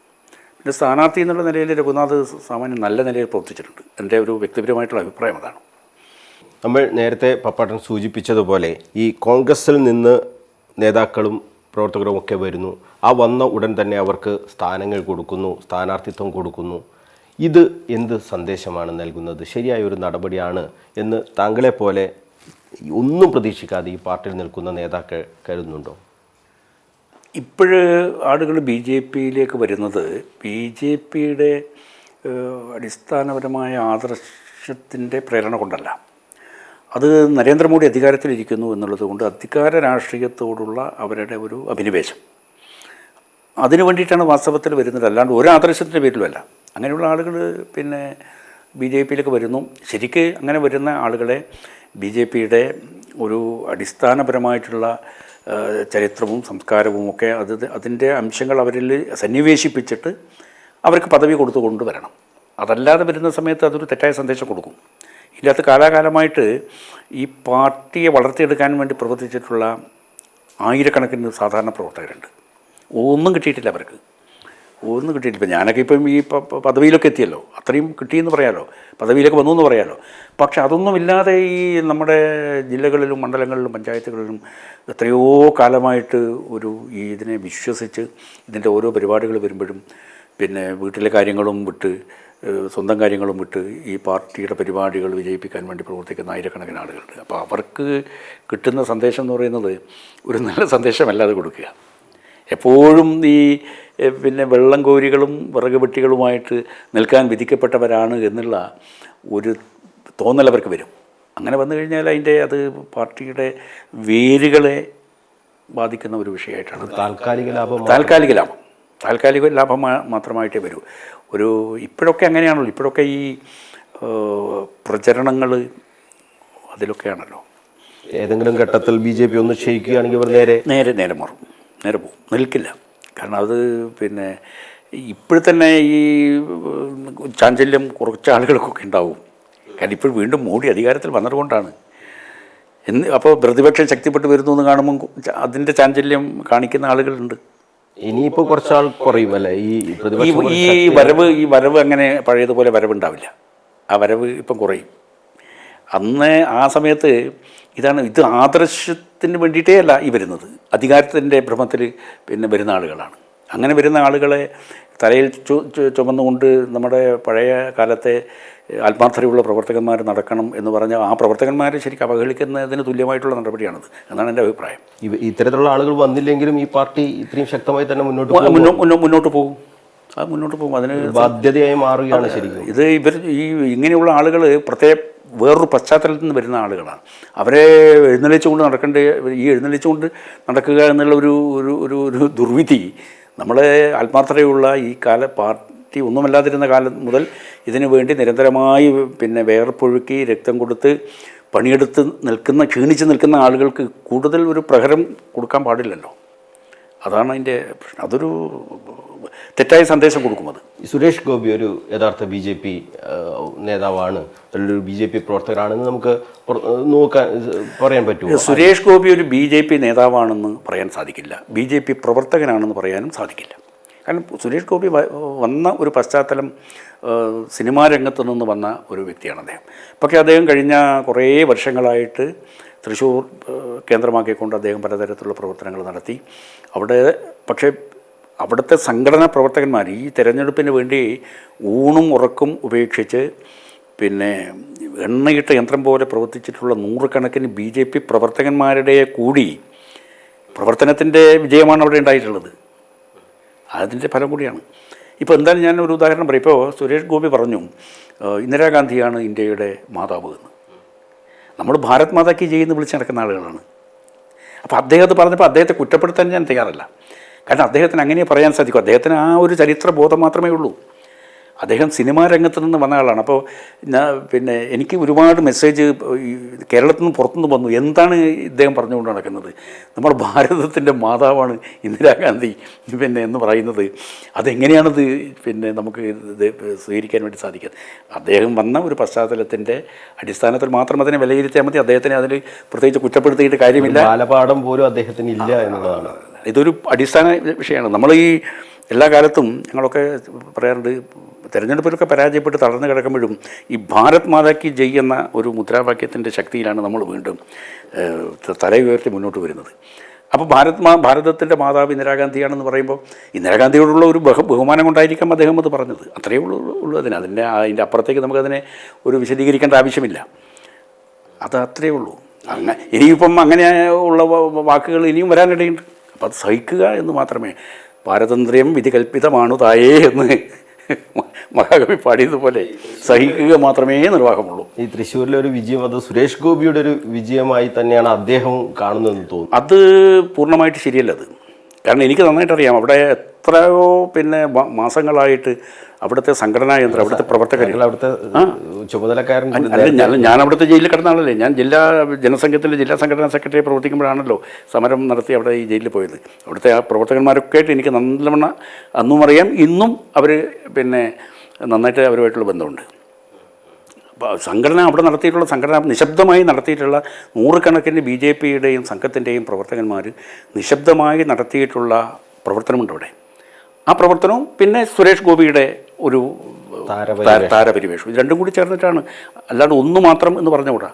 എൻ്റെ സ്ഥാനാർത്ഥി എന്നുള്ള നിലയിൽ രഘുനാഥ് സാമാന്യം നല്ല നിലയിൽ പ്രവർത്തിച്ചിട്ടുണ്ട്. എൻ്റെ ഒരു വ്യക്തിപരമായിട്ടുള്ള അഭിപ്രായം അതാണ്. നമ്മൾ നേരത്തെ പപ്പാട്ടൻ സൂചിപ്പിച്ചതുപോലെ ഈ കോൺഗ്രസിൽ നിന്ന് നേതാക്കളും പ്രവർത്തകരും ഒക്കെ വരുന്നു. ആ വന്ന ഉടൻ തന്നെ അവർക്ക് സ്ഥാനങ്ങൾ കൊടുക്കുന്നു, സ്ഥാനാർത്ഥിത്വം കൊടുക്കുന്നു. ഇത് എന്ത് സന്ദേശമാണ് നൽകുന്നത്? ശരിയായ ഒരു നടപടിയാണ് എന്ന് താങ്കളെപ്പോലെ ഒന്നും പ്രതീക്ഷിക്കാതെ ഈ പാർട്ടിയിൽ നിൽക്കുന്ന നേതാക്കൾ കരുതുന്നുണ്ടോ? ഇപ്പോഴ് ആളുകൾ ബി ജെ പിയിലേക്ക് വരുന്നത് ബി ജെ പിയുടെ അടിസ്ഥാനപരമായ ആദർശത്തിൻ്റെ പ്രേരണ കൊണ്ടല്ല. അത് നരേന്ദ്രമോദി അധികാരത്തിലിരിക്കുന്നു എന്നുള്ളത് കൊണ്ട് അധികാര രാഷ്ട്രീയത്തോടുള്ള അവരുടെ ഒരു അഭിനിവേശം, അതിനു വേണ്ടിയിട്ടാണ് വാസ്തവത്തിൽ വരുന്നത്. അല്ലാണ്ട് ഒരു ആദർശത്തിൻ്റെ പേരിലുമല്ല. അങ്ങനെയുള്ള ആളുകൾ പിന്നെ ബി ജെ പിയിലേക്ക് വരുന്നു. ശരിക്ക് അങ്ങനെ വരുന്ന ആളുകളെ ബി ജെ പിയുടെ ഒരു അടിസ്ഥാനപരമായിട്ടുള്ള ചരിത്രവും സംസ്കാരവും ഒക്കെ അതിൻ്റെ അംശങ്ങൾ അവരിൽ സന്നിവേശിപ്പിച്ചിട്ട് അവർക്ക് പദവി കൊടുത്തു കൊണ്ടുവരണം. അതല്ലാതെ വരുന്ന സമയത്ത് അതൊരു തെറ്റായ സന്ദേശം കൊടുക്കും. ഇതിനകത്ത് കാലാകാലമായിട്ട് ഈ പാർട്ടിയെ വളർത്തിയെടുക്കാൻ വേണ്ടി പ്രവർത്തിച്ചിട്ടുള്ള ആയിരക്കണക്കിന് സാധാരണ പ്രവർത്തകരുണ്ട്. ഒന്നും കിട്ടിയിട്ടില്ല അവർക്ക്, ഒന്നും കിട്ടിയിട്ടില്ല. ഇപ്പം ഞാനൊക്കെ ഇപ്പം ഈ പദവിയിലൊക്കെ എത്തിയല്ലോ, അത്രയും കിട്ടിയെന്ന് പറയാമല്ലോ, പദവിയിലൊക്കെ വന്നു എന്ന് പറയാമല്ലോ. പക്ഷെ അതൊന്നുമില്ലാതെ ഈ നമ്മുടെ ജില്ലകളിലും മണ്ഡലങ്ങളിലും പഞ്ചായത്തുകളിലും എത്രയോ കാലമായിട്ട് ഇതിനെ വിശ്വസിച്ച് ഇതിൻ്റെ ഓരോ പരിപാടികൾ വരുമ്പോഴും പിന്നെ വീട്ടിലെ കാര്യങ്ങളും വിട്ട് സ്വന്തം കാര്യങ്ങളും വിട്ട് ഈ പാർട്ടിയുടെ പരിപാടികൾ വിജയിപ്പിക്കാൻ വേണ്ടി പ്രവർത്തിക്കുന്ന ആയിരക്കണക്കിന് ആളുകളുണ്ട്. അപ്പോൾ അവർക്ക് കിട്ടുന്ന സന്ദേശം എന്ന് പറയുന്നത് ഒരു നല്ല സന്ദേശമല്ല അത് കൊടുക്കുക. എപ്പോഴും ഈ പിന്നെ വെള്ളം കോരികളും വിറക് വെട്ടികളുമായിട്ട് നിൽക്കാൻ വിധിക്കപ്പെട്ടവരാണ് എന്നുള്ള ഒരു തോന്നൽ അവർക്ക് വരും. അങ്ങനെ വന്നു കഴിഞ്ഞാൽ അത് പാർട്ടിയുടെ വേരുകളെ ബാധിക്കുന്ന ഒരു വിഷയമായിട്ടാണ്. താൽക്കാലിക ലാഭം മാത്രമായിട്ടേ വരൂ. ഇപ്പോഴൊക്കെ അങ്ങനെയാണല്ലോ. ഇപ്പോഴൊക്കെ ഈ പ്രചരണങ്ങൾ അതിലൊക്കെയാണല്ലോ. ഏതെങ്കിലും ഘട്ടത്തിൽ ബി ജെ പി ഒന്ന് ക്ഷയിക്കുകയാണെങ്കിൽ അവർ നേരെ മാറും, നേരെ പോകും, നിൽക്കില്ല. കാരണം അത് പിന്നെ ഇപ്പോഴത്തന്നെ ഈ ചാഞ്ചല്യം കുറച്ച് ആളുകൾക്കൊക്കെ ഉണ്ടാവും. കാരണം ഇപ്പോൾ വീണ്ടും മോഡി അധികാരത്തിൽ വന്നതുകൊണ്ടാണ്. അപ്പോൾ പ്രതിപക്ഷം ശക്തിപ്പെട്ട് വരുന്നു എന്ന് കാണുമ്പോൾ അതിൻ്റെ ചാഞ്ചല്യം കാണിക്കുന്ന ആളുകളുണ്ട്. ഇനിയിപ്പോൾ കുറച്ചാൾ കുറയും അല്ലേ ഈ വരവ് അങ്ങനെ പഴയതുപോലെ വരവുണ്ടാവില്ല. ആ വരവ് ഇപ്പം കുറയും. അന്ന് ആ സമയത്ത് ഇത് ആദർശത്തിന് വേണ്ടിയിട്ടേ അല്ല ഈ വരുന്നത്, അധികാരത്തിൻ്റെ ഭ്രമത്തിൽ പിന്നെ വരുന്ന ആളുകളാണ്. അങ്ങനെ വരുന്ന ആളുകളെ തലയിൽ ചുമന്നുകൊണ്ട് നമ്മുടെ പഴയ കാലത്തെ ആത്മാർത്ഥതയുള്ള പ്രവർത്തകന്മാർ നടക്കണം എന്ന് പറഞ്ഞാൽ ആ പ്രവർത്തകന്മാരെ ശരിക്കും അവഹേളിക്കുന്നതിന് തുല്യമായിട്ടുള്ള നടപടിയാണത് എന്നാണ് എൻ്റെ അഭിപ്രായം. ഇത്തരത്തിലുള്ള ആളുകൾ വന്നില്ലെങ്കിലും ഈ പാർട്ടി ഇത്രയും ശക്തമായി തന്നെ മുന്നോട്ട് പോകും. അത് മുന്നോട്ട് പോകും. അതിന് ബാധ്യതയായി മാറുകയാണ് ശരിക്കും. ഇങ്ങനെയുള്ള ആളുകൾ പ്രത്യേക വേറൊരു പശ്ചാത്തലത്തിൽ നിന്ന് വരുന്ന ആളുകളാണ്. അവരെ എഴുന്നള്ളിച്ചുകൊണ്ട് എഴുന്നള്ളിച്ചുകൊണ്ട് നടക്കുക എന്നുള്ള ഒരു ദുർവിധി നമ്മളെ ആത്മാർത്ഥതയുള്ള ഈ പാർട്ടി ഒന്നുമല്ലാതിരുന്ന കാലം മുതൽ ഇതിനു വേണ്ടി നിരന്തരമായി പിന്നെ വേർപ്പൊഴുക്കി രക്തം കൊടുത്ത് പണിയെടുത്ത് ക്ഷീണിച്ച് നിൽക്കുന്ന ആളുകൾക്ക് കൂടുതൽ ഒരു പ്രഹരം കൊടുക്കാൻ പാടില്ലല്ലോ. അതാണ് അതിൻ്റെ പ്രശ്നം. അതൊരു തെറ്റായ സന്ദേശം കൊടുക്കുന്നത്. സുരേഷ് ഗോപി ഒരു യഥാർത്ഥ ബി ജെ പി നേതാവാണ്, ഒരു ബി ജെ പി പ്രവർത്തകരാണെന്ന് നമുക്ക് പറയാൻ പറ്റുമോ? സുരേഷ് ഗോപി ഒരു ബി ജെ പി നേതാവാണെന്ന് പറയാൻ സാധിക്കില്ല, ബി ജെ പി പ്രവർത്തകനാണെന്ന് പറയാനും സാധിക്കില്ല. കാരണം സുരേഷ് ഗോപി വന്ന ഒരു പശ്ചാത്തലം സിനിമാ രംഗത്തു നിന്ന് വന്ന ഒരു വ്യക്തിയാണ് അദ്ദേഹം. പക്ഷേ അദ്ദേഹം കഴിഞ്ഞ കുറേ വർഷങ്ങളായിട്ട് തൃശ്ശൂർ കേന്ദ്രമാക്കിക്കൊണ്ട് അദ്ദേഹം പലതരത്തിലുള്ള പ്രവർത്തനങ്ങൾ നടത്തി. പക്ഷേ അവിടുത്തെ സംഘടനാ പ്രവർത്തകന്മാർ ഈ തെരഞ്ഞെടുപ്പിന് വേണ്ടി ഊണും ഉറക്കും ഉപേക്ഷിച്ച് പിന്നെ എണ്ണയിട്ട യന്ത്രം പോലെ പ്രവർത്തിച്ചിട്ടുള്ള നൂറുകണക്കിന് ബി ജെ പി പ്രവർത്തകന്മാരുടെ കൂടി പ്രവർത്തനത്തിൻ്റെ വിജയമാണ് അവിടെ ഉണ്ടായിട്ടുള്ളത്. അതിൻ്റെ ഫലം കൂടിയാണ്. ഇപ്പോൾ എന്തായാലും ഞാൻ ഒരു ഉദാഹരണം പറയും. ഇപ്പോൾ സുരേഷ് ഗോപി പറഞ്ഞു ഇന്ദിരാഗാന്ധിയാണ് ഇന്ത്യയുടെ മാതാവ് എന്ന്. നമ്മൾ ഭാരത് മാതാ കി ജയ് എന്ന് വിളിച്ച് നടക്കുന്ന ആളുകളാണ്. അപ്പോൾ അദ്ദേഹത്തെ പറഞ്ഞപ്പോൾ അദ്ദേഹത്തെ കുറ്റപ്പെടുത്താൻ ഞാൻ തയ്യാറല്ല. കാരണം അദ്ദേഹത്തിന് അങ്ങനെ പറയാൻ സാധിക്കും. അദ്ദേഹത്തിന് ആ ഒരു ചരിത്ര ബോധം മാത്രമേ ഉള്ളൂ. അദ്ദേഹം സിനിമാ രംഗത്ത് നിന്ന് വന്ന ആളാണ്. അപ്പോൾ പിന്നെ എനിക്ക് ഒരുപാട് മെസ്സേജ് കേരളത്തിൽ നിന്ന് പുറത്തുനിന്ന് വന്നു. എന്താണ് ഇദ്ദേഹം പറഞ്ഞുകൊണ്ട് നടക്കുന്നത്? നമ്മൾ ഭാരതത്തിൻ്റെ മാതാവാണ് ഇന്ദിരാഗാന്ധി പിന്നെ എന്ന് പറയുന്നത്. അതെങ്ങനെയാണത് പിന്നെ നമുക്ക് ഇത് സ്വീകരിക്കാൻ വേണ്ടി സാധിക്കുക? അദ്ദേഹം വന്ന ഒരു പശ്ചാത്തലത്തിൻ്റെ അടിസ്ഥാനത്തിൽ മാത്രം അതിനെ വിലയിരുത്തിയാൽ മതി. അദ്ദേഹത്തിനെ അതിൽ പ്രത്യേകിച്ച് കുറ്റപ്പെടുത്തിയിട്ട് കാര്യമില്ല. ബാലപാഠം പോലും അദ്ദേഹത്തിന് ഇല്ല എന്നുള്ളതാണ്. ഇതൊരു അടിസ്ഥാന വിഷയമാണ്. നമ്മൾ എല്ലാ കാലത്തും ഞങ്ങളൊക്കെ പറയാറുണ്ട്, തിരഞ്ഞെടുപ്പിലൊക്കെ പരാജയപ്പെട്ട് തളർന്നു കിടക്കുമ്പോഴും ഈ ഭാരത് മാതാക്ക് ജയ് എന്ന ഒരു മുദ്രാവാക്യത്തിൻ്റെ ശക്തിയിലാണ് നമ്മൾ വീണ്ടും തലയുയർത്തി മുന്നോട്ട് വരുന്നത്. അപ്പോൾ ഭാരതത്തിൻ്റെ മാതാവ് ഇന്ദിരാഗാന്ധിയാണെന്ന് പറയുമ്പോൾ ഇന്ദിരാഗാന്ധിയോടുള്ള ഒരു ബഹുമാനം കൊണ്ടായിരിക്കാം അദ്ദേഹം അത് പറഞ്ഞത്. അത്രയേ ഉള്ളൂ അതിൻ്റെ അപ്പുറത്തേക്ക് നമുക്കതിനെ ഒരു വിശദീകരിക്കേണ്ട ആവശ്യമില്ല. അത് അത്രയേ ഉള്ളൂ. ഇനിയിപ്പം അങ്ങനെ ഉള്ള വാക്കുകൾ ഇനിയും വരാനിടയുണ്ട്. അപ്പം അത് സഹിക്കുക എന്ന് മാത്രമേ. പാരതന്ത്ര്യം വിധി കൽപ്പിതമാണു തായേ എന്ന് മഹാകവി പാടിയതുപോലെ സഹിക്കുക മാത്രമേ നിർവാഹമുള്ളൂ. ഈ തൃശ്ശൂരിലെ ഒരു വിജയം അത് സുരേഷ് ഗോപിയുടെ ഒരു വിജയമായി തന്നെയാണ് അദ്ദേഹം കാണുന്നതെന്ന് തോന്നുന്നു. അത് പൂർണ്ണമായിട്ട് ശരിയല്ലത്. കാരണം എനിക്ക് നന്നായിട്ടറിയാം, അവിടെ എത്രയോ മാസങ്ങളായിട്ട് അവിടുത്തെ സംഘടനാ യന്ത്രം, അവിടുത്തെ പ്രവർത്തകർ, അവിടുത്തെ ചുമതലക്കാരൻ ഞാൻ അവിടുത്തെ ജയിലിൽ കിടന്ന ആളല്ലേ. ഞാൻ ജനസംഘത്തിൻ്റെ ജില്ലാ സംഘടനാ സെക്രട്ടറി പ്രവർത്തിക്കുമ്പോഴാണല്ലോ സമരം നടത്തി അവിടെ ഈ ജയിലിൽ പോയത്. അവിടുത്തെ ആ പ്രവർത്തകന്മാരൊക്കെ ആയിട്ട് എനിക്ക് നല്ലവണ്ണം അന്നും അറിയാം, ഇന്നും അവർ നന്നായിട്ട് അവരുമായിട്ടുള്ള ബന്ധമുണ്ട്. അപ്പോൾ സംഘടന അവിടെ നടത്തിയിട്ടുള്ള നിശബ്ദമായി നടത്തിയിട്ടുള്ള നൂറുകണക്കിന് BJPയുടെയും സംഘത്തിൻ്റെയും പ്രവർത്തകന്മാർ നിശബ്ദമായി നടത്തിയിട്ടുള്ള പ്രവർത്തനമുണ്ട് അവിടെ. ആ പ്രവർത്തനവും പിന്നെ സുരേഷ് ഗോപിയുടെ ഒരു താരപരിവേഷം, ഇത് രണ്ടും കൂടി ചേർന്നിട്ടാണ്. അല്ലാതെ ഒന്ന് മാത്രം എന്ന് പറഞ്ഞുകൂടാ.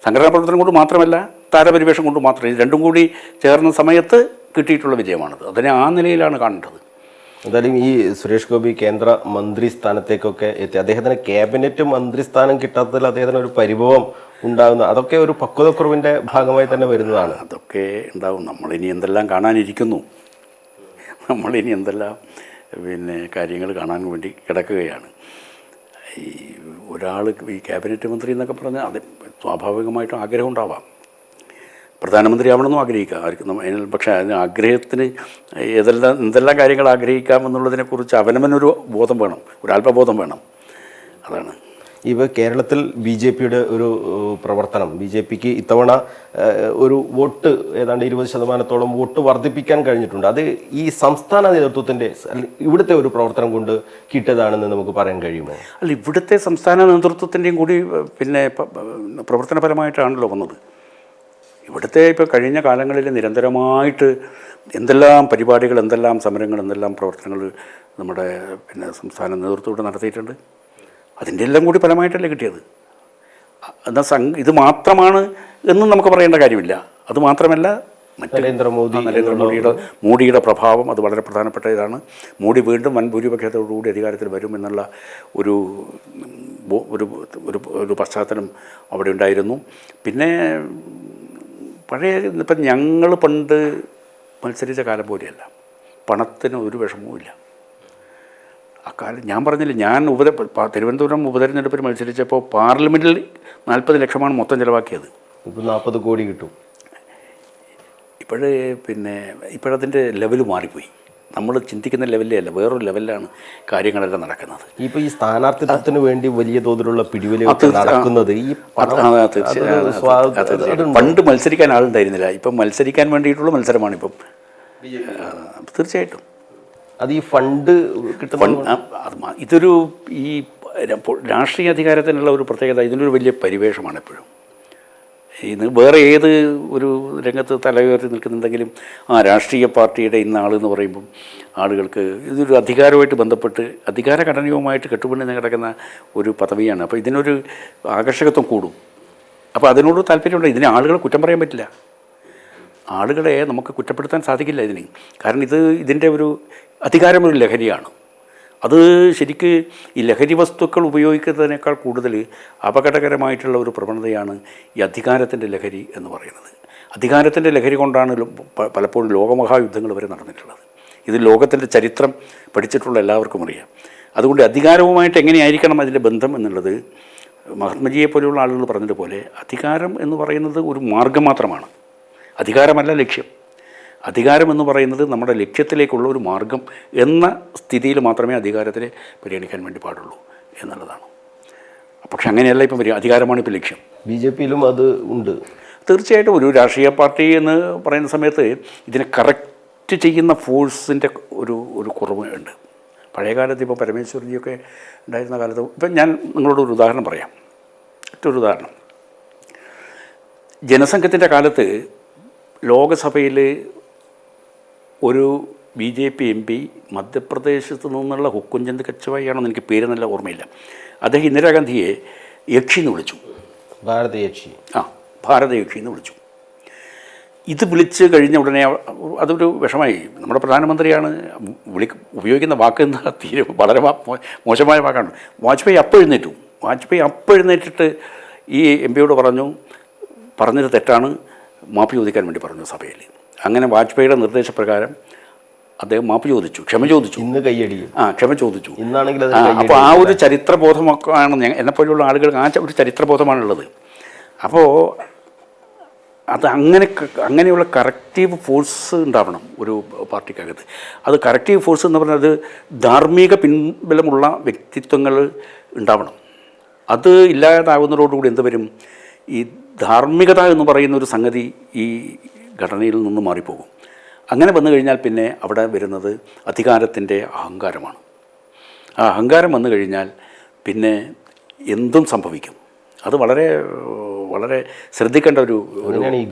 സംഘടനാ പ്രവർത്തനം കൊണ്ട് മാത്രമല്ല, താരപരിവേഷം കൊണ്ട് മാത്രം, ഇത് രണ്ടും കൂടി ചേർന്ന സമയത്ത് കിട്ടിയിട്ടുള്ള വിജയമാണത്. അതിനെ ആ നിലയിലാണ് കാണേണ്ടത്. എന്തായാലും ഈ സുരേഷ് ഗോപി കേന്ദ്ര മന്ത്രി സ്ഥാനത്തേക്കൊക്കെ എത്തി, അദ്ദേഹത്തിന് ക്യാബിനറ്റ് മന്ത്രിസ്ഥാനം കിട്ടാത്തതിൽ അദ്ദേഹത്തിന് ഒരു പരിഭവം ഉണ്ടാകുന്ന, അതൊക്കെ ഒരു പക്വതക്കുറവിൻ്റെ ഭാഗമായി തന്നെ വരുന്നതാണ്. അതൊക്കെ ഉണ്ടാവും. നമ്മളിനി എന്തെല്ലാം കാണാനിരിക്കുന്നു, നമ്മളിനി എന്തെല്ലാം കാര്യങ്ങൾ കാണാൻ വേണ്ടി കിടക്കുകയാണ്. ഈ ഒരാൾ ഈ ക്യാബിനറ്റ് മന്ത്രി എന്നൊക്കെ പറഞ്ഞാൽ അത് സ്വാഭാവികമായിട്ടും ആഗ്രഹം ഉണ്ടാവാം, പ്രധാനമന്ത്രി ആവണമെന്നും ആഗ്രഹിക്കാം ആർക്കും. പക്ഷേ അതിന് ആഗ്രഹത്തിന് എന്തെല്ലാം കാര്യങ്ങൾ ആഗ്രഹിക്കാമെന്നുള്ളതിനെക്കുറിച്ച് അവനവനൊരു ബോധം വേണം, ഒരു അല്പബോധം വേണം. അതാണ് ഇപ്പോൾ കേരളത്തിൽ BJPയുടെ ഒരു പ്രവർത്തനം, BJPക്ക് ഇത്തവണ ഒരു വോട്ട് ഏതാണ്ട് 20% വോട്ട് വർദ്ധിപ്പിക്കാൻ കഴിഞ്ഞിട്ടുണ്ട്. അത് ഈ സംസ്ഥാന നേതൃത്വത്തിൻ്റെ ഇവിടുത്തെ ഒരു പ്രവർത്തനം കൊണ്ട് കിട്ടിയതാണെന്ന് നമുക്ക് പറയാൻ കഴിയുമോ? അല്ല, ഇവിടുത്തെ സംസ്ഥാന നേതൃത്വത്തിൻ്റെയും കൂടി പ്രവർത്തനപരമായിട്ടാണല്ലോ വന്നത്. ഇവിടുത്തെ ഇപ്പോൾ കഴിഞ്ഞ കാലങ്ങളിൽ നിരന്തരമായിട്ട് എന്തെല്ലാം പരിപാടികൾ, എന്തെല്ലാം സമരങ്ങൾ, എന്തെല്ലാം പ്രവർത്തനങ്ങൾ നമ്മുടെ സംസ്ഥാന നേതൃത്വം നടത്തിയിട്ടുണ്ട്. അതിൻ്റെ എല്ലാം കൂടി ഫലമായിട്ടല്ലേ കിട്ടിയത്. എന്നാൽ ഇത് എന്നും നമുക്ക് പറയേണ്ട കാര്യമില്ല. അതുമാത്രമല്ല, മോഡിയുടെ പ്രഭാവം അത് വളരെ പ്രധാനപ്പെട്ട ഇതാണ്. മോഡി വീണ്ടും വൻ ഭൂരിപക്ഷത്തോടുകൂടി അധികാരത്തിൽ വരും എന്നുള്ള ഒരു ഒരു പശ്ചാത്തലം അവിടെ ഉണ്ടായിരുന്നു. പിന്നെ ഇപ്പം ഞങ്ങൾ പണ്ട് മത്സരിച്ച കാലം പോലെയല്ല, പണത്തിന് ഒരു വിഷമവുമില്ല. അക്കാലം ഞാൻ പറഞ്ഞില്ല, ഞാൻ തിരുവനന്തപുരം ഉപതെരഞ്ഞെടുപ്പിൽ മത്സരിച്ചപ്പോൾ പാർലമെൻറ്റിൽ 40 ലക്ഷമാണ് മൊത്തം ചിലവാക്കിയത്. ഇപ്പോൾ 40 കോടി കിട്ടും. ഇപ്പോഴതിൻ്റെ ലെവൽ മാറിപ്പോയി. നമ്മൾ ചിന്തിക്കുന്ന ലെവലിലേ അല്ല, വേറൊരു ലെവലിലാണ് കാര്യങ്ങളെല്ലാം നടക്കുന്നത്. ഇപ്പോൾ ഈ സ്ഥാനാർത്ഥിത്വത്തിന് വേണ്ടി വലിയ തോതിലുള്ള പിടിവലി നടക്കുന്നത് ഈ പണ്ട് മത്സരിക്കാൻ ആളുണ്ടായിരുന്നില്ല, ഇപ്പം മത്സരിക്കാൻ വേണ്ടിയിട്ടുള്ള മത്സരമാണിപ്പം. തീർച്ചയായിട്ടും അത് ഈ ഫണ്ട് കിട്ടുന്ന ഇതൊരു ഈ രാഷ്ട്രീയ അധികാരത്തിനുള്ള ഒരു പ്രത്യേകത, ഇതിനൊരു വലിയ പരിവേഷമാണ് എപ്പോഴും. ഇന്ന് വേറെ ഏത് ഒരു രംഗത്ത് തലയുയർത്തി നിൽക്കുന്നുണ്ടെങ്കിലും രാഷ്ട്രീയ പാർട്ടിയുടെ ഇന്നാളെന്ന് പറയുമ്പം ആളുകൾക്ക് ഇതൊരു അധികാരവുമായിട്ട് ബന്ധപ്പെട്ട് അധികാര ഘടനയുമായിട്ട് കെട്ടുപിണഞ്ഞ് കിടക്കുന്ന ഒരു പദവിയാണ്. അപ്പോൾ ഇതിനൊരു ആകർഷകത്വം കൂടും. അപ്പോൾ അതിനോട് താല്പര്യമുണ്ട്. ഇതിനെ ആളുകളെ കുറ്റം പറയാൻ പറ്റില്ല, ആളുകളെ നമുക്ക് കുറ്റപ്പെടുത്താൻ സാധിക്കില്ല ഇതിന്. കാരണം ഇതിൻ്റെ ഒരു അധികാരം ഒരു ലഹരിയാണ്. അത് ശരിക്ക് ഈ ലഹരി വസ്തുക്കൾ ഉപയോഗിക്കുന്നതിനേക്കാൾ കൂടുതൽ അപകടകരമായിട്ടുള്ള ഒരു പ്രവണതയാണ് ഈ അധികാരത്തിൻ്റെ ലഹരി എന്ന് പറയുന്നത്. അധികാരത്തിൻ്റെ ലഹരി കൊണ്ടാണ് പലപ്പോഴും ലോകമഹായുദ്ധങ്ങൾ വരെ നടന്നിട്ടുള്ളത്. ഇത് ലോകത്തിൻ്റെ ചരിത്രം പഠിച്ചിട്ടുള്ള എല്ലാവർക്കും അറിയാം. അതുകൊണ്ട് അധികാരവുമായിട്ട് എങ്ങനെയായിരിക്കണം അതിൻ്റെ ബന്ധം എന്നുള്ളത് മഹാത്മജിയെ പോലെയുള്ള ആളുകൾ പറഞ്ഞതുപോലെ അധികാരം എന്ന് പറയുന്നത് ഒരു മാർഗം മാത്രമാണ്, അധികാരമല്ല ലക്ഷ്യം. അധികാരം എന്ന് പറയുന്നത് നമ്മുടെ ലക്ഷ്യത്തിലേക്കുള്ള ഒരു മാർഗം എന്ന സ്ഥിതിയിൽ മാത്രമേ അധികാരത്തിനെ പരിഗണിക്കാൻ വേണ്ടി പാടുള്ളൂ എന്നുള്ളതാണ്. പക്ഷെ അങ്ങനെയല്ല ഇപ്പം അധികാരമാണ് ഇപ്പോൾ ലക്ഷ്യം. BJPയിലും അത് ഉണ്ട്. തീർച്ചയായിട്ടും ഒരു രാഷ്ട്രീയ പാർട്ടി എന്ന് പറയുന്ന സമയത്ത് ഇതിനെ കറക്റ്റ് ചെയ്യുന്ന ഫോഴ്സിൻ്റെ ഒരു കുറവ് ഉണ്ട്. പഴയകാലത്ത് ഇപ്പോൾ പരമേശ്വരജിയൊക്കെ ഉണ്ടായിരുന്ന കാലത്ത് ഇപ്പം ഞാൻ നിങ്ങളോട് ഒരു ഉദാഹരണം പറയാം. മറ്റൊരു ഉദാഹരണം, ജനസംഘത്തിൻ്റെ കാലത്ത് ലോകസഭയിൽ ഒരു BJP MP മധ്യപ്രദേശത്ത് നിന്നുള്ള ഹുക്കുംചന്ദ് കച്ചവായിയാണെന്ന് എനിക്ക് പേര് നല്ല ഓർമ്മയില്ല. അദ്ദേഹം ഇന്ദിരാഗാന്ധിയെ യക്ഷി എന്ന് വിളിച്ചു. ഭാരതയക്ഷി. ഭാരതയക്ഷി എന്ന് വിളിച്ചു. ഇത് വിളിച്ച് കഴിഞ്ഞ ഉടനെ അതൊരു വിഷമായി. നമ്മുടെ പ്രധാനമന്ത്രിയാണ് ഉപയോഗിക്കുന്ന വാക്ക് എന്താ തീരെ വളരെ മോശമായ വാക്കാണ്. വാജ്പേയി അപ്പോൾ എഴുന്നേറ്റിട്ട് ഈ MP പറഞ്ഞത് തെറ്റാണ്, മാപ്പ് ചോദിക്കാൻ വേണ്ടി പറഞ്ഞു സഭയിൽ. അങ്ങനെ വാജ്പേയിയുടെ നിർദ്ദേശപ്രകാരം അദ്ദേഹം മാപ്പ് ചോദിച്ചു, ക്ഷമ ചോദിച്ചു. ഇന്ന് കയ്യടിയും ക്ഷമ ചോദിച്ചു. ഇന്നാണെങ്കിൽ അപ്പോൾ ആ ഒരു ചരിത്രബോധമൊക്കെയാണ് എന്നെപ്പോലുള്ള ആളുകൾക്ക് ആ ഒരു ചരിത്രബോധമാണുള്ളത്. അപ്പോൾ അത് അങ്ങനെയുള്ള കറക്റ്റീവ് ഫോഴ്സ് ഉണ്ടാവണം ഒരു പാർട്ടിക്കകത്ത്. അത് കറക്റ്റീവ് ഫോഴ്സ് എന്ന് പറയുന്നത് ധാർമ്മിക പിൻബലമുള്ള വ്യക്തിത്വങ്ങൾ ഉണ്ടാവണം. അത് ഇല്ലാതാകുന്നതോടുകൂടി എന്ത് വരും? ഈ ധാർമ്മികത എന്ന് പറയുന്ന ഒരു സംഗതി ഈ ഘടനയിൽ നിന്ന് മാറിപ്പോകും. അങ്ങനെ വന്നു കഴിഞ്ഞാൽ പിന്നെ അവിടെ വരുന്നത് അധികാരത്തിൻ്റെ അഹങ്കാരമാണ്. ആ അഹങ്കാരം വന്നു കഴിഞ്ഞാൽ പിന്നെ എന്തും സംഭവിക്കും. അത് വളരെ വളരെ ശ്രദ്ധിക്കേണ്ട ഒരു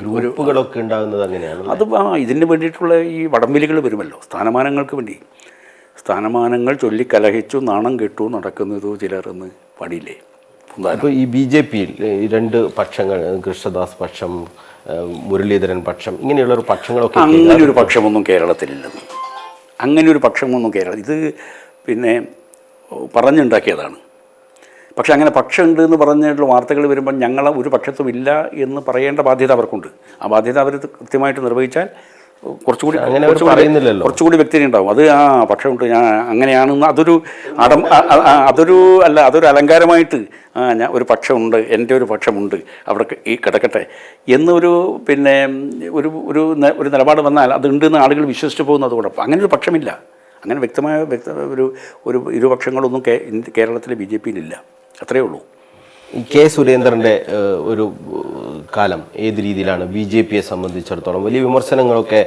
ഗ്രൂപ്പുകളൊക്കെ ഉണ്ടാകുന്നത് അങ്ങനെയാണ്. അത് ഇതിന് വേണ്ടിയിട്ടുള്ള ഈ വടംവലികൾ വരുമല്ലോ, സ്ഥാനമാനങ്ങൾക്ക് വേണ്ടി. സ്ഥാനമാനങ്ങൾ ചൊല്ലിക്കലഹിച്ചു നാണം കെട്ടു നടക്കുന്നത് ചിലരെന്ന് പാടിയില്ലേ? അപ്പോൾ ഈ BJPയിൽ രണ്ട് പക്ഷങ്ങൾ, കൃഷ്ണദാസ് പക്ഷം, മുരളീധരൻ പക്ഷം, ഇങ്ങനെയുള്ളൊരു പക്ഷങ്ങളൊക്കെ. അങ്ങനെയൊരു പക്ഷമൊന്നും കേരളത്തിലില്ലെന്ന്. അങ്ങനെയൊരു പക്ഷമൊന്നും ഇത് പിന്നെ പറഞ്ഞുണ്ടാക്കിയതാണ്. പക്ഷെ അങ്ങനെ പക്ഷമുണ്ട് എന്ന് പറഞ്ഞിട്ടുള്ള വാർത്തകൾ വരുമ്പോൾ ഞങ്ങൾ ഒരു പക്ഷത്തും ഇല്ല എന്ന് പറയേണ്ട ബാധ്യത അവർക്കുണ്ട്. ആ ബാധ്യത അവർ കൃത്യമായിട്ട് നിർവഹിച്ചാൽ കുറച്ചുകൂടി വ്യക്തി ഉണ്ടാവും. അത് പക്ഷമുണ്ട്, ഞാൻ അങ്ങനെയാണെന്ന് അതൊരു അലങ്കാരമായിട്ട് ഞാൻ ഒരു പക്ഷമുണ്ട്, എൻ്റെ ഒരു പക്ഷമുണ്ട് അവിടെ ഈ കിടക്കട്ടെ എന്നൊരു പിന്നെ ഒരു നിലപാട് വന്നാൽ അതുണ്ടെന്ന് ആളുകൾ വിശ്വസിച്ച് പോകുന്നത് കൂടെ. അങ്ങനെ ഒരു പക്ഷമില്ല. അങ്ങനെ വ്യക്തമായ ഒരു ഇരുപക്ഷങ്ങളൊന്നും കേരളത്തിലെ BJPയിലില്ല. അത്രയേ ഉള്ളൂ. കെ സുരേന്ദ്രൻ്റെ ഒരു കാലം ഏത് രീതിയിലാണ് BJPയെ സംബന്ധിച്ചിടത്തോളം? വലിയ വിമർശനങ്ങളൊക്കെ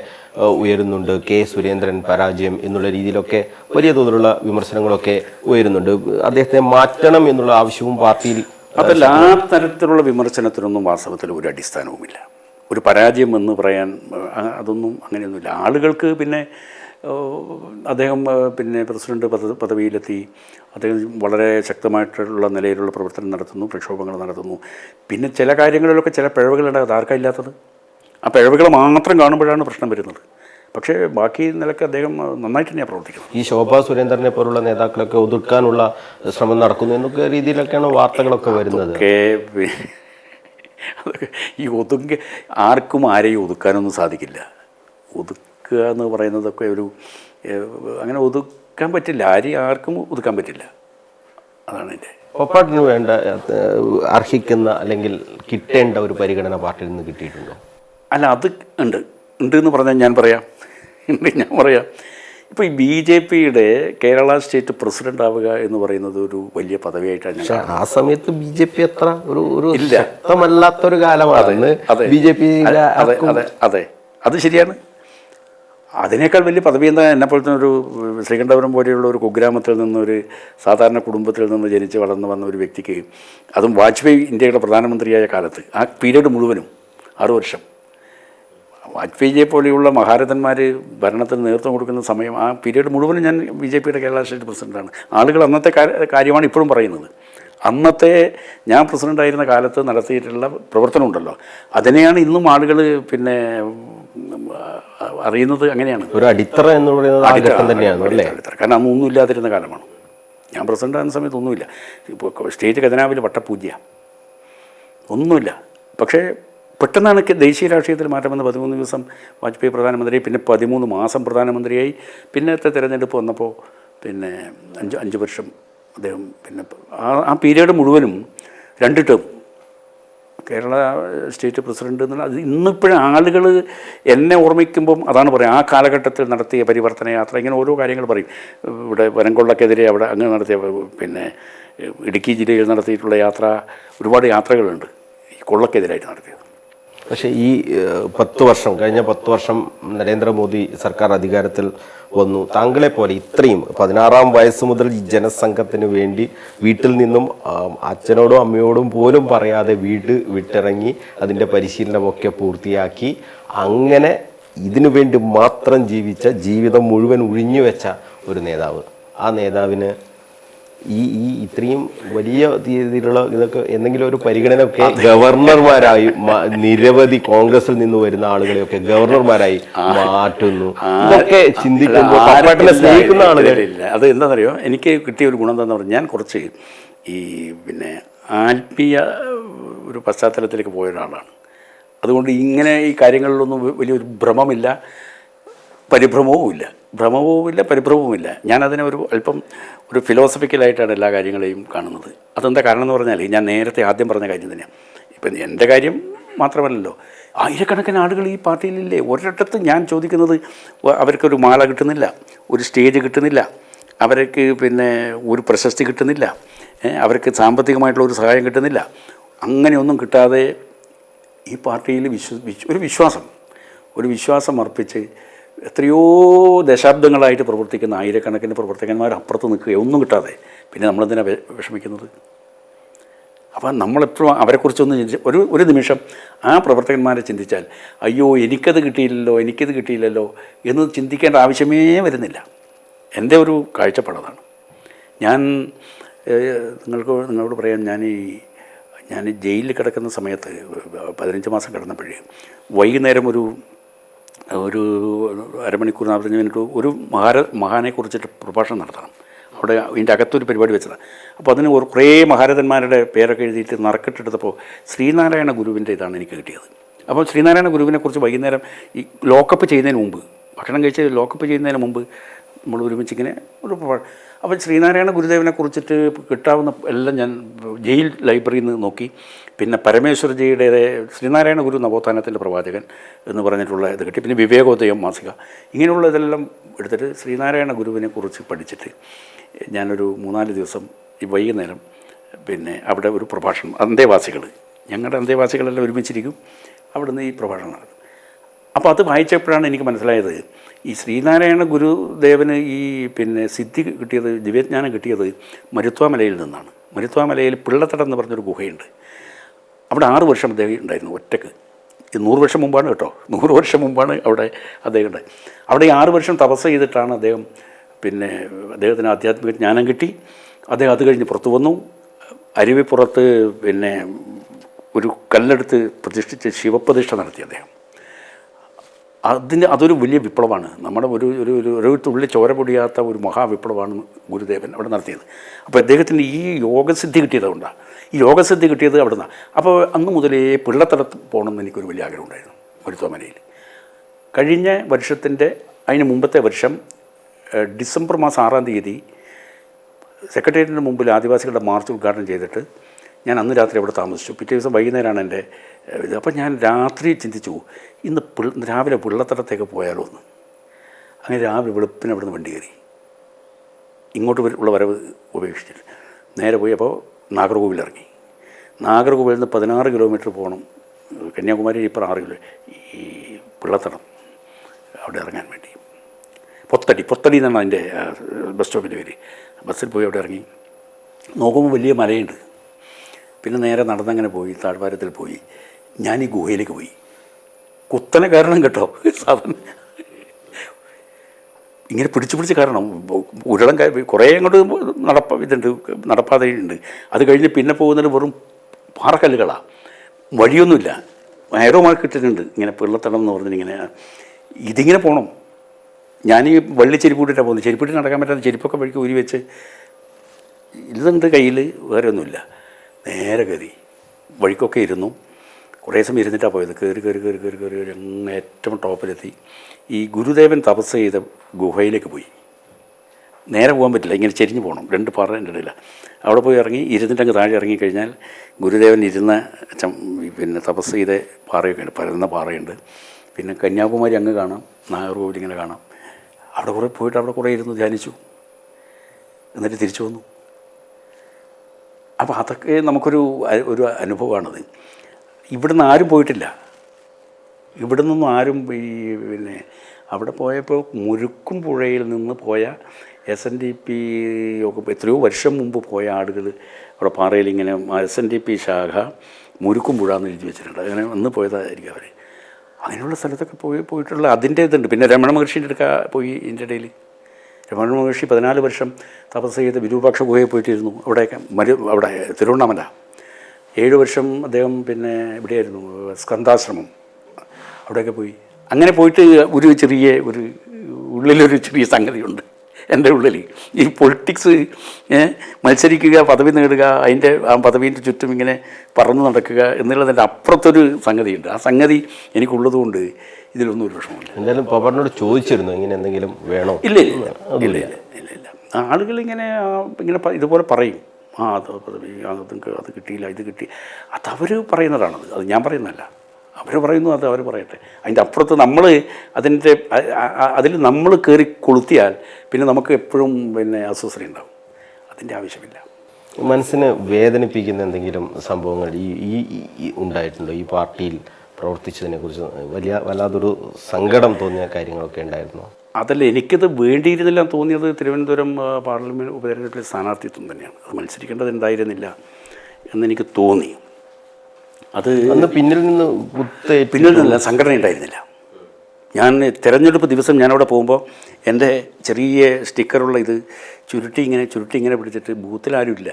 ഉയരുന്നുണ്ട്. കെ സുരേന്ദ്രൻ പരാജയം എന്നുള്ള രീതിയിലൊക്കെ വലിയ തോതിലുള്ള വിമർശനങ്ങളൊക്കെ ഉയരുന്നുണ്ട്. അദ്ദേഹത്തെ മാറ്റണം എന്നുള്ള ആവശ്യവും പാർട്ടിയിൽ. അതല്ല, ആ തരത്തിലുള്ള വിമർശനത്തിനൊന്നും വാസ്തവത്തിൽ ഒരു അടിസ്ഥാനവുമില്ല. ഒരു പരാജയം എന്ന് പറയാൻ അതൊന്നും അങ്ങനെയൊന്നുമില്ല. ആളുകൾക്ക് പിന്നെ അദ്ദേഹം പിന്നെ പ്രസിഡന്റ് പദവിയിലെത്തി. അദ്ദേഹം വളരെ ശക്തമായിട്ടുള്ള നിലയിലുള്ള പ്രവർത്തനം നടത്തുന്നു, പ്രക്ഷോഭങ്ങൾ നടത്തുന്നു. പിന്നെ ചില കാര്യങ്ങളിലൊക്കെ ചില പിഴവുകളുണ്ട്. അത് ആർക്കാ ഇല്ലാത്തത്? ആ പിഴവുകൾ മാത്രം കാണുമ്പോഴാണ് പ്രശ്നം വരുന്നത്. പക്ഷേ ബാക്കി നിലയ്ക്ക് അദ്ദേഹം നന്നായിട്ട് തന്നെയാണ് പ്രവർത്തിക്കുന്നത്. ഈ ശോഭാ സുരേന്ദ്രനെ പോലുള്ള നേതാക്കളൊക്കെ ഒതുക്കാനുള്ള ശ്രമം നടക്കുന്നു എന്നൊക്കെ രീതിയിലൊക്കെയാണ് വാർത്തകളൊക്കെ വരുന്നത്. അതൊക്കെ ഈ ആർക്കും ആരെയും ഒതുക്കാനൊന്നും സാധിക്കില്ല. ഒതുക്കുക എന്ന് പറയുന്നതൊക്കെ അങ്ങനെ ഒതുക്കാൻ പറ്റില്ല. ആർക്കും ഒതുക്കാൻ പറ്റില്ല. അതാണ് എൻ്റെ. ഒപ്പാട്ടിന് വേണ്ട അർഹിക്കുന്ന അല്ലെങ്കിൽ കിട്ടേണ്ട ഒരു പരിഗണന പാർട്ടിയിൽ നിന്ന് കിട്ടിയിട്ടുണ്ടോ? അല്ല, അത് ഉണ്ട് എന്ന് പറഞ്ഞാൽ ഞാൻ പറയാം. ഇപ്പോൾ ഈ BJPയുടെ കേരള സ്റ്റേറ്റ് പ്രസിഡന്റ് ആവുക എന്ന് പറയുന്നത് ഒരു വലിയ പദവിയായിട്ടാണ്. ആ സമയത്ത് BJP അത്ര ഒരു ശക്തമല്ലാത്തൊരു കാലമാണ്. അതെ, അത് ശരിയാണ്. അതിനേക്കാൾ വലിയ പദവി എന്താ? എന്നെപ്പോലത്തെ ഒരു ശ്രീകണ്ഠപുരം പോലെയുള്ള ഒരു കുഗ്രാമത്തിൽ നിന്നൊരു സാധാരണ കുടുംബത്തിൽ നിന്ന് ജനിച്ച് വളർന്നു വന്ന ഒരു വ്യക്തിക്ക്, അതും വാജ്പേയി ഇന്ത്യയുടെ പ്രധാനമന്ത്രിയായ കാലത്ത്, ആ പീരീഡ് മുഴുവനും 6 വർഷം വാജ്പേയിയെ പോലെയുള്ള മഹാരഥന്മാർ ഭരണത്തിന് നേതൃത്വം കൊടുക്കുന്ന സമയം, ആ പീരീഡ് മുഴുവനും ഞാൻ BJPയുടെ കേരള സ്റ്റേറ്റ് പ്രസിഡൻ്റാണ്. ആളുകൾ അന്നത്തെ കാര്യമാണ് ഇപ്പോഴും പറയുന്നത്. അന്നത്തെ ഞാൻ പ്രസിഡൻ്റായിരുന്ന കാലത്ത് നടത്തിയിട്ടുള്ള പ്രവർത്തനം ഉണ്ടല്ലോ, അതിനെയാണ് ഇന്നും ആളുകൾ പിന്നെ അറിയുന്നത്. അങ്ങനെയാണ് ഒരു അടിത്തറ എന്ന് പറയുന്നത്. അടിത്തറ. കാരണം അന്നൊന്നും ഇല്ലാതിരുന്ന കാലമാണ്. ഞാൻ പ്രസിഡൻ്റ് ആകുന്ന സമയത്ത് ഒന്നുമില്ല. ഇപ്പോൾ സ്റ്റേറ്റ് ഖജനാവിൽ വട്ടപൂജ്യ ഒന്നുമില്ല. പക്ഷേ പെട്ടെന്നാണ് ദേശീയ രാഷ്ട്രീയത്തിൽ മാറ്റം വന്ന് 13 ദിവസം വാജ്പേയി പ്രധാനമന്ത്രിയായി, പിന്നെ 13 മാസം പ്രധാനമന്ത്രിയായി. പിന്നത്തെ തിരഞ്ഞെടുപ്പ് വന്നപ്പോൾ പിന്നെ 5 വർഷം അദ്ദേഹം പിന്നെ ആ പീരീഡ് മുഴുവനും 2 ടേം കേരള സ്റ്റേറ്റ് പ്രസിഡന്റ് എന്നുള്ള. അത് ഇന്നിപ്പോഴും ആളുകൾ എന്നെ ഓർമ്മിക്കുമ്പം അതാണ് പറയുക, ആ കാലഘട്ടത്തിൽ നടത്തിയ പരിവർത്തന യാത്ര, ഇങ്ങനെ ഓരോ കാര്യങ്ങൾ പറയും. ഇവിടെ വനംകൊള്ളക്കെതിരെ അവിടെ അങ്ങനെ നടത്തിയ, പിന്നെ ഇടുക്കി ജില്ലയിൽ നടത്തിയിട്ടുള്ള യാത്ര, ഒരുപാട് യാത്രകളുണ്ട് ഈ കൊള്ളക്കെതിരായിട്ട് നടത്തിയത്. പക്ഷേ ഈ 10 വർഷം കഴിഞ്ഞ 10 വർഷം നരേന്ദ്രമോദി സർക്കാർ അധികാരത്തിൽ വന്നു. താങ്കളെപ്പോലെ ഇത്രയും 16-ാം വയസ്സ് മുതൽ ഈ ജനസംഘത്തിന് വേണ്ടി വീട്ടിൽ നിന്നും അച്ഛനോടും അമ്മയോടും പോലും പറയാതെ വീട് വിട്ടിറങ്ങി അതിൻ്റെ പരിശീലനമൊക്കെ പൂർത്തിയാക്കി അങ്ങനെ ഇതിനു വേണ്ടി മാത്രം ജീവിച്ച, ജീവിതം മുഴുവൻ ഒഴിഞ്ഞു വെച്ച ഒരു നേതാവ്. ആ നേതാവിന് ഈ ഇത്രയും വലിയ രീതിയിലുള്ള ഇതൊക്കെ എന്തെങ്കിലും ഒരു പരിഗണന ഒക്കെ ഗവർണർമാരായി നിരവധി കോൺഗ്രസിൽ നിന്ന് വരുന്ന ആളുകളെയൊക്കെ ഗവർണർമാരായി മാറ്റുന്നു. ഇതൊക്കെ ചിന്തിക്കുമ്പോൾ പപ്പേട്ടനെ സ്നേഹിക്കുന്ന ആളുകളില്ല. അത് എന്താണെന്നറിയോ, എനിക്ക് കിട്ടിയ ഒരു ഗുണം എന്താണെന്ന് പറഞ്ഞാൽ, ഞാൻ കുറച്ച് ഈ ആത്മീയ ഒരു പശ്ചാത്തലത്തിലേക്ക് പോയ ഒരാളാണ്. അതുകൊണ്ട് ഇങ്ങനെ ഈ കാര്യങ്ങളിലൊന്നും വലിയൊരു ഭ്രമമില്ല, പരിഭ്രമവുമില്ല. പരിഭ്രമവുമില്ല. ഞാനതിനെ അല്പം ഒരു ഫിലോസഫിക്കലായിട്ടാണ് എല്ലാ കാര്യങ്ങളെയും കാണുന്നത്. അതെന്താ കാരണം എന്ന് പറഞ്ഞാൽ, ഞാൻ നേരത്തെ ആദ്യം പറഞ്ഞ കാര്യം തന്നെയാണ്. ഇപ്പം എൻ്റെ കാര്യം മാത്രമല്ലല്ലോ, ആയിരക്കണക്കിന് ആളുകൾ ഈ പാർട്ടിയിലില്ലേ. ഒരിടത്ത് ഞാൻ ചോദിക്കുന്നത്, അവർക്കൊരു മാല കിട്ടുന്നില്ല, ഒരു സ്റ്റേജ് കിട്ടുന്നില്ല, അവർക്ക് ഒരു പ്രശസ്തി കിട്ടുന്നില്ല, അവർക്ക് സാമ്പത്തികമായിട്ടുള്ള ഒരു സഹായം കിട്ടുന്നില്ല. അങ്ങനെയൊന്നും കിട്ടാതെ ഈ പാർട്ടിയിൽ ഒരു വിശ്വാസം അർപ്പിച്ച് എത്രയോ ദശാബ്ദങ്ങളായിട്ട് പ്രവർത്തിക്കുന്ന ആയിരക്കണക്കിന് പ്രവർത്തകന്മാർ അപ്പുറത്ത് നിൽക്കുക, ഒന്നും കിട്ടാതെ പിന്നെ നമ്മളെന്തിനാണ് വിഷമിക്കുന്നത്? അപ്പം നമ്മളെപ്പോഴും അവരെക്കുറിച്ചൊന്ന് ഒരു നിമിഷം ആ പ്രവർത്തകന്മാരെ ചിന്തിച്ചാൽ, അയ്യോ എനിക്കത് കിട്ടിയില്ലല്ലോ എന്ന് ചിന്തിക്കേണ്ട ആവശ്യമേ വരുന്നില്ല. എൻ്റെ ഒരു കാഴ്ചപ്പാടതാണ്. ഞാൻ നിങ്ങളോട് പറയാൻ, ഞാൻ ജയിലിൽ കിടക്കുന്ന സമയത്ത് 15 മാസം കിടന്നപ്പോഴേ വൈകുന്നേരം ഒരു അരമണിക്കൂർ 45 മിനിറ്റ് ഒരു മഹാനെക്കുറിച്ചിട്ട് പ്രഭാഷണം നടത്തണം. അവിടെ ഇതിൻ്റെ അകത്തൊരു പരിപാടി വെച്ചതാണ്. അപ്പോൾ അതിന് കുറേ മഹാരഥന്മാരുടെ പേരൊക്കെ എഴുതിയിട്ട് നറുക്കിട്ടെടുത്തപ്പോൾ ശ്രീനാരായണ ഗുരുവിൻ്റെ ഇതാണ് എനിക്ക് കിട്ടിയത്. അപ്പോൾ ശ്രീനാരായണ ഗുരുവിനെക്കുറിച്ച് വൈകുന്നേരം ഈ ലോക്കപ്പ് ചെയ്യുന്നതിന് മുമ്പ്, ഭക്ഷണം കഴിച്ച് ലോക്കപ്പ് ചെയ്യുന്നതിന് മുമ്പ് നമ്മൾ ഒരുമിച്ചിങ്ങനെ അപ്പോൾ ശ്രീനാരായണ ഗുരുദേവനെ കുറിച്ചിട്ട് കിട്ടാവുന്ന എല്ലാം ഞാൻ ജയിൽ ലൈബ്രറിയിൽ നിന്ന് നോക്കി. പിന്നെ പരമേശ്വരജിയുടെ ശ്രീനാരായണ ഗുരു നവോത്ഥാനത്തിൻ്റെ പ്രവാചകൻ എന്ന് പറഞ്ഞിട്ടുള്ള ഇത് കിട്ടി. പിന്നെ വിവേകോദയം മാസിക, ഇങ്ങനെയുള്ള ഇതെല്ലാം എടുത്തിട്ട് ശ്രീനാരായണ ഗുരുവിനെ കുറിച്ച് പഠിച്ചിട്ട് ഞാനൊരു 3-4 ദിവസം ഈ വൈകുന്നേരം അവിടെ ഒരു പ്രഭാഷണം, ഞങ്ങളുടെ അന്തേവാസികളെല്ലാം ഒരുമിച്ചിരിക്കും, അവിടുന്ന് ഈ പ്രഭാഷണം നടക്കും. അപ്പോൾ അത് വായിച്ചപ്പോഴാണ് എനിക്ക് മനസ്സിലായത്, ഈ ശ്രീനാരായണ ഗുരുദേവന് ഈ സിദ്ധി കിട്ടിയത്, ദിവ്യജ്ഞാനം കിട്ടിയത് മരുത്വാമലയിൽ നിന്നാണ്. മരുത്വാമലയിൽ പിള്ളത്തടം എന്ന് പറഞ്ഞൊരു ഗുഹയുണ്ട്. അവിടെ 6 വർഷം അദ്ദേഹം ഉണ്ടായിരുന്നു ഒറ്റക്ക്. 100 വർഷം മുമ്പാണ് കേട്ടോ, 100 വർഷം മുമ്പാണ് അവിടെ അദ്ദേഹം ഉണ്ടായി. അവിടെ 6 വർഷം തപസ് ചെയ്തിട്ടാണ് അദ്ദേഹം അദ്ദേഹത്തിന് ആധ്യാത്മിക ജ്ഞാനം കിട്ടി. അദ്ദേഹം അത് കഴിഞ്ഞ് പുറത്തു വന്നു. അരുവിപ്പുറത്ത് ഒരു കല്ലെടുത്ത് പ്രതിഷ്ഠിച്ച് ശിവപ്രതിഷ്ഠ നടത്തി അദ്ദേഹം. അതൊരു വലിയ വിപ്ലവമാണ്. നമ്മുടെ ഒരു തുള്ളി ചോര പൊടിയാത്ത ഒരു മഹാവിപ്ലവമാണ് ഗുരുദേവൻ അവിടെ നടത്തിയത്. അപ്പോൾ അദ്ദേഹത്തിന് ഈ യോഗസിദ്ധി കിട്ടിയതുകൊണ്ടാണ്. ഈ യോഗസിദ്ധി കിട്ടിയത് അവിടെ നിന്നാണ്. അപ്പോൾ അന്ന് മുതലേ പിള്ളത്തടത്ത് പോകണമെന്ന് എനിക്കൊരു വലിയ ആഗ്രഹം ഉണ്ടായിരുന്നു മരുത്വാമലയിൽ. കഴിഞ്ഞ അതിന് മുമ്പത്തെ വർഷം ഡിസംബർ മാസം 6-ാം തീയതി സെക്രട്ടേറിയറ്റിന് മുമ്പിൽ ആദിവാസികളുടെ മാർച്ച് ഉദ്ഘാടനം ചെയ്തിട്ട് ഞാൻ അന്ന് രാത്രി അവിടെ താമസിച്ചു. പിറ്റേ ദിവസം വൈകുന്നേരമാണ് എൻ്റെ ഇത്. അപ്പോൾ ഞാൻ രാത്രി ചിന്തിച്ചു, ഇന്ന് രാവിലെ പിള്ളത്തടത്തേക്ക് പോയാലോ എന്ന്. അങ്ങനെ രാവിലെ വെളുപ്പിന് അവിടെ നിന്ന് വണ്ടി കയറി ഇങ്ങോട്ട് ഉള്ള വരവ് ഉപേക്ഷിച്ചിട്ട് നേരെ പോയി. അപ്പോൾ നാഗർകോവിലിറങ്ങി. നാഗർകോവിലിൽ നിന്ന് 16 കിലോമീറ്റർ പോകണം കന്യാകുമാരി, ഇപ്പോൾ 6 കിലോ ഈ പിള്ളത്തടം അവിടെ ഇറങ്ങാൻ വേണ്ടി. പൊത്തടി എന്നാണ് അതിൻ്റെ ബസ് സ്റ്റോപ്പിൻ്റെ പേര്. ബസ്സിൽ പോയി അവിടെ ഇറങ്ങി. നോക്കുമ്പോൾ വലിയ മലയുണ്ട്. പിന്നെ നേരെ നടന്നങ്ങനെ പോയി താഴ്വാരത്തിൽ പോയി. ഞാൻ ഈ ഗുഹയിലേക്ക് പോയി. കുത്തനെ കാരണം കേട്ടോ, സാധാരണ ഇങ്ങനെ പിടിച്ച് കാരണം ഉരുളം കുറേ അങ്ങോട്ട് നടപ്പാതയുണ്ട്. അത് കഴിഞ്ഞ് പിന്നെ പോകുന്നത് വെറും പാറക്കല്ലുകളാണ്, വഴിയൊന്നുമില്ല. ആരോ മാർക്കിട്ടിട്ടുണ്ട് ഇങ്ങനെ പിള്ളത്തടം എന്ന് പറഞ്ഞിങ്ങനെ. ഇതിങ്ങനെ പോകണം. ഞാൻ ഈ വള്ളി ചെരുപ്പിട്ടിട്ടാണ് പോകുന്നത്. ചെരുപ്പിട്ട് നടക്കാൻ പറ്റാത്ത ചെരുപ്പൊക്കെ വഴിക്ക് ഊരി വെച്ച് ഇതുണ്ട് കയ്യിൽ, വേറെ ഒന്നുമില്ല. നേരെ കയറി വഴിക്കൊക്കെ ഇരുന്നു. കുറേ സമയം ഇരുന്നിട്ടാണ് പോയത്. കയറി അങ്ങ് ഏറ്റവും ടോപ്പിലെത്തി. ഈ ഗുരുദേവൻ തപസ് ചെയ്ത ഗുഹയിലേക്ക് പോയി. നേരെ പോകാൻ പറ്റില്ല, ഇങ്ങനെ ചെരിഞ്ഞ് പോകണം. 2 പാറ എൻ്റെ ഇടയില്ല. അവിടെ പോയി ഇറങ്ങി ഇരുന്നിട്ടങ്ങ് താഴെ ഇറങ്ങിക്കഴിഞ്ഞാൽ ഗുരുദേവൻ ഇരുന്ന തപസ് ചെയ്ത പാറയൊക്കെ ഉണ്ട്, പരന്ന പാറയുണ്ട്. പിന്നെ കന്യാകുമാരി അങ്ങ് കാണാം, നാഗർകോവിൽ ഇങ്ങനെ കാണാം. അവിടെ കുറേ ഇരുന്ന് ധ്യാനിച്ചു. എന്നിട്ട് തിരിച്ചു വന്നു. അപ്പോൾ അതൊക്കെ നമുക്കൊരു അനുഭവമാണത്. ഇവിടുന്ന് ആരും പോയിട്ടില്ല. ഇവിടെ നിന്നും ആരും അവിടെ പോയപ്പോൾ മുരുക്കും പുഴയിൽ നിന്ന് പോയ SNDP ഒക്കെ എത്രയോ വർഷം മുമ്പ് പോയ ആളുകൾ അവിടെ പാറയിൽ ഇങ്ങനെ SNDP ശാഖ മുരുക്കും പുഴ എന്ന് എഴുതി വെച്ചിട്ടുണ്ട്. അങ്ങനെ വന്ന് പോയതായിരിക്കും അവർ. അങ്ങനെയുള്ള സ്ഥലത്തൊക്കെ പോയിട്ടുള്ള അതിൻ്റെ ഇതുണ്ട്. പിന്നെ രമണ മഹർഷീൻ്റെ അടുക്ക പോയി ഇതിൻ്റെ ഇടയിൽ. രമണ മഹർഷി 14 വർഷം തപസ് ചെയ്ത് വിരൂപാക്ഷ ഗുഹയിൽ പോയിട്ടിരുന്നു. അവിടെയൊക്കെ അവിടെ തിരുവണ്ണാമല. 7 വർഷം അദ്ദേഹം പിന്നെ ഇവിടെയായിരുന്നു സ്കന്ധാശ്രമം, അവിടെയൊക്കെ പോയി. അങ്ങനെ പോയിട്ട് ഒരു ഉള്ളിലൊരു ചെറിയ സംഗതിയുണ്ട് എൻ്റെ ഉള്ളിൽ. ഈ പൊളിറ്റിക്സ് മത്സരിക്കുക, പദവി നേടുക, ആ പദവീൻ്റെ ചുറ്റും ഇങ്ങനെ പറന്നു നടക്കുക എന്നുള്ളതിൻ്റെ അപ്പുറത്തൊരു സംഗതിയുണ്ട്. ആ സംഗതി എനിക്കുള്ളതുകൊണ്ട് ഇതിലൊന്നും ഒരു വിഷമമില്ല. എന്തായാലും പപ്പറിനോട് ചോദിച്ചിരുന്നു ഇങ്ങനെ എന്തെങ്കിലും വേണോ? ഇല്ല. ആളുകളിങ്ങനെ ഇതുപോലെ പറയും, അത് പദവി അത് കിട്ടിയില്ല, ഇത് കിട്ടി. അതവർ പറയുന്നതാണത്, അത് ഞാൻ പറയുന്നതല്ല. അവർ പറയുന്നു, അത് അവർ പറയട്ടെ. അതിൻ്റെ അപ്പുറത്ത് അതിൽ നമ്മൾ കയറി കൊളുത്തിയാൽ പിന്നെ നമുക്ക് എപ്പോഴും പിന്നെ അസ്വസ്ഥത ഉണ്ടാവും. അതിൻ്റെ ആവശ്യമില്ല. മനസ്സിന് വേദനിപ്പിക്കുന്ന എന്തെങ്കിലും സംഭവങ്ങൾ ഈ ഉണ്ടായിട്ടുണ്ടോ? ഈ പാർട്ടിയിൽ പ്രവർത്തിച്ചതിനെക്കുറിച്ച് വല്ലാതൊരു സങ്കടം തോന്നിയ കാര്യങ്ങളൊക്കെ ഉണ്ടായിരുന്നു? അതല്ല, എനിക്കത് വേണ്ടിയിരുന്നില്ല തോന്നിയത് തിരുവനന്തപുരം പാർലമെൻറ്റ് ഉപതെരഞ്ഞെടുപ്പിലെ സ്ഥാനാർത്ഥിത്വം തന്നെയാണ്. അത് മത്സരിക്കേണ്ടത് ഉണ്ടായിരുന്നില്ല എന്നെനിക്ക് തോന്നി. അത് പിന്നിൽ നിന്നല്ല, സംഘടന ഉണ്ടായിരുന്നില്ല. ഞാൻ തിരഞ്ഞെടുപ്പ് ദിവസം ഞാനവിടെ പോകുമ്പോൾ എൻ്റെ ചെറിയ സ്റ്റിക്കറുള്ള ഇത് ചുരുട്ടി ഇങ്ങനെ പിടിച്ചിട്ട് ബൂത്തിലാരുമില്ല,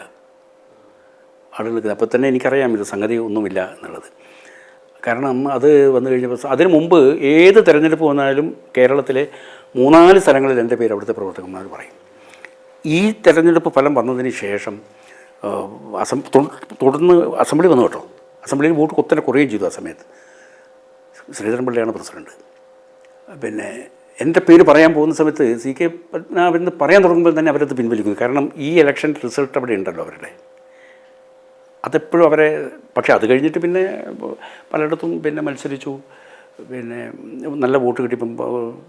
ആളുകൾക്ക്. അപ്പോൾ തന്നെ എനിക്കറിയാം ഇത് സംഗതി ഒന്നുമില്ല എന്നുള്ളത്. കാരണം അത് വന്നു കഴിഞ്ഞപ്പോൾ, അതിനു മുമ്പ് ഏത് തിരഞ്ഞെടുപ്പ് വന്നാലും കേരളത്തിലെ 3-4 സ്ഥലങ്ങളിൽ എൻ്റെ പേര് അവിടുത്തെ പ്രവർത്തകന്മാർ പറയും. ഈ തിരഞ്ഞെടുപ്പ് ഫലം വന്നതിന് ശേഷം തുടർന്ന് അസംബ്ലി വന്നു കേട്ടോ. അസംബ്ലിയിൽ വോട്ട് കുത്തനെ കുറയുകയും ചെയ്തു. ആ സമയത്ത് ശ്രീധരൻപിള്ളയാണ് പ്രസിഡന്റ്. പിന്നെ എൻ്റെ പേര് പറയാൻ പോകുന്ന സമയത്ത് CK പത്മനാഭൻ പറയാൻ തുടങ്ങുമ്പോൾ തന്നെ അവരത് പിൻവലിക്കുന്നു. കാരണം ഈ ഇലക്ഷൻ റിസൾട്ട് അവിടെ ഉണ്ടല്ലോ അവരുടെ, അതെപ്പോഴും അവരെ. പക്ഷേ അത് കഴിഞ്ഞിട്ട് പിന്നെ പലയിടത്തും പിന്നെ മത്സരിച്ചു, പിന്നെ നല്ല വോട്ട് കിട്ടി. ഇപ്പം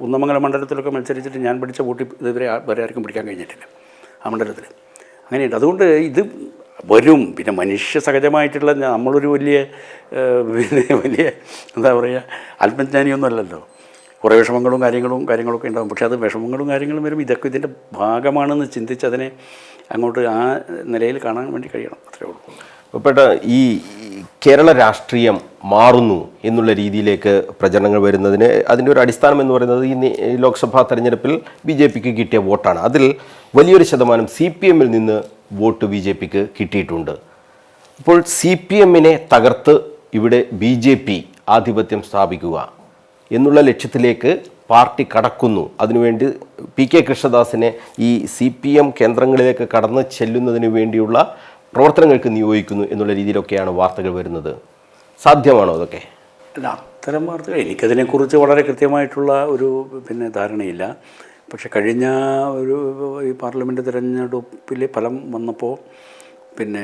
കുന്നമംഗലം മണ്ഡലത്തിലൊക്കെ മത്സരിച്ചിട്ട് ഞാൻ പഠിച്ച വോട്ട് ഇതുവരെ വേറെ ആർക്കും പിടിക്കാൻ കഴിഞ്ഞിട്ടില്ല ആ മണ്ഡലത്തിൽ. അങ്ങനെയുണ്ട്. അതുകൊണ്ട് ഇത് വരും. പിന്നെ മനുഷ്യ സഹജമായിട്ടുള്ള നമ്മളൊരു വലിയ എന്താ പറയുക, ആത്മജ്ഞാനിയൊന്നും അല്ലല്ലോ. കുറേ വിഷമങ്ങളും കാര്യങ്ങളൊക്കെ ഉണ്ടാകും. പക്ഷേ അത് വിഷമങ്ങളും കാര്യങ്ങളും വരും. ഇതൊക്കെ ഇതിൻ്റെ ഭാഗമാണെന്ന് ചിന്തിച്ച് അതിനെ അങ്ങോട്ട് ആ നിലയിൽ കാണാൻ വേണ്ടി കഴിയണം. അത്രേ ഉള്ളൂ. ഉൾപ്പെട്ട ഈ കേരള രാഷ്ട്രീയം മാറുന്നു എന്നുള്ള രീതിയിലേക്ക് പ്രചരണങ്ങൾ വരുന്നതിന് അതിൻ്റെ ഒരു അടിസ്ഥാനം എന്ന് പറയുന്നത് ഈ ലോക്സഭാ തെരഞ്ഞെടുപ്പിൽ BJPക്ക് കിട്ടിയ വോട്ടാണ്. അതിൽ വലിയൊരു ശതമാനം CPMൽ നിന്ന് വോട്ട് BJPക്ക് കിട്ടിയിട്ടുണ്ട്. അപ്പോൾ CPMനെ തകർത്ത് ഇവിടെ BJP ആധിപത്യം സ്ഥാപിക്കുക എന്നുള്ള ലക്ഷ്യത്തിലേക്ക് പാർട്ടി കടക്കുന്നു. അതിനുവേണ്ടി PK കൃഷ്ണദാസിനെ ഈ CPM കേന്ദ്രങ്ങളിലേക്ക് കടന്ന് ചെല്ലുന്നതിന് വേണ്ടിയുള്ള പ്രവർത്തനങ്ങൾക്ക് നിയോഗിക്കുന്നു എന്നുള്ള രീതിയിലൊക്കെയാണ് വാർത്തകൾ വരുന്നത്. സാധ്യമാണോ അതൊക്കെ? അല്ല, അത്തരം വാർത്തകൾ എനിക്കതിനെക്കുറിച്ച് വളരെ കൃത്യമായിട്ടുള്ള ഒരു ധാരണയില്ല. പക്ഷെ കഴിഞ്ഞ ഈ പാർലമെൻറ്റ് തിരഞ്ഞെടുപ്പിൽ ഫലം വന്നപ്പോൾ പിന്നെ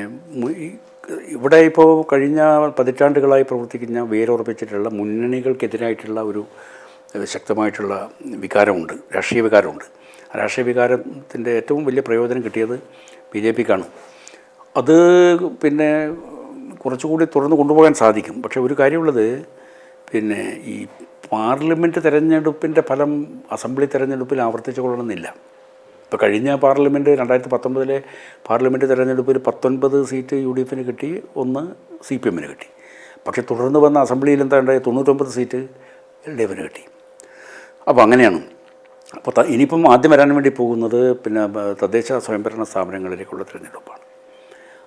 ഇവിടെ ഇപ്പോൾ കഴിഞ്ഞ പതിറ്റാണ്ടുകളായി പ്രവർത്തിക്കുന്ന വേരുറപ്പിച്ചിട്ടുള്ള മുന്നണികൾക്കെതിരായിട്ടുള്ള ഒരു ശക്തമായിട്ടുള്ള വികാരമുണ്ട്, രാഷ്ട്രീയ വികാരമുണ്ട്. ആ രാഷ്ട്രീയ വികാരത്തിൻ്റെ ഏറ്റവും വലിയ പ്രയോജനം കിട്ടിയത് BJPക്കാണ്. അത് പിന്നെ കുറച്ചുകൂടി തുടർന്ന് കൊണ്ടുപോകാൻ സാധിക്കും. പക്ഷേ ഒരു കാര്യമുള്ളത്, പിന്നെ ഈ പാർലമെൻറ്റ് തിരഞ്ഞെടുപ്പിൻ്റെ ഫലം അസംബ്ലി തിരഞ്ഞെടുപ്പിൽ ആവർത്തിച്ചു കൊള്ളണമെന്നില്ല. ഇപ്പോൾ കഴിഞ്ഞ പാർലമെൻറ്റ് 2019 പാർലമെൻറ്റ് തിരഞ്ഞെടുപ്പിൽ 19 സീറ്റ് UDFന് കിട്ടി, 1 CPMന് കിട്ടി. പക്ഷേ തുടർന്ന് വന്ന അസംബ്ലിയിൽ എന്താ ഉണ്ടായി, 99 സീറ്റ് LDFന് കിട്ടി. അപ്പോൾ അങ്ങനെയാണ്. അപ്പോൾ ഇനിയിപ്പം ആദ്യം വരാൻ വേണ്ടി പോകുന്നത് പിന്നെ തദ്ദേശ സ്വയംഭരണ സ്ഥാപനങ്ങളിലേക്കുള്ള തിരഞ്ഞെടുപ്പാണ്.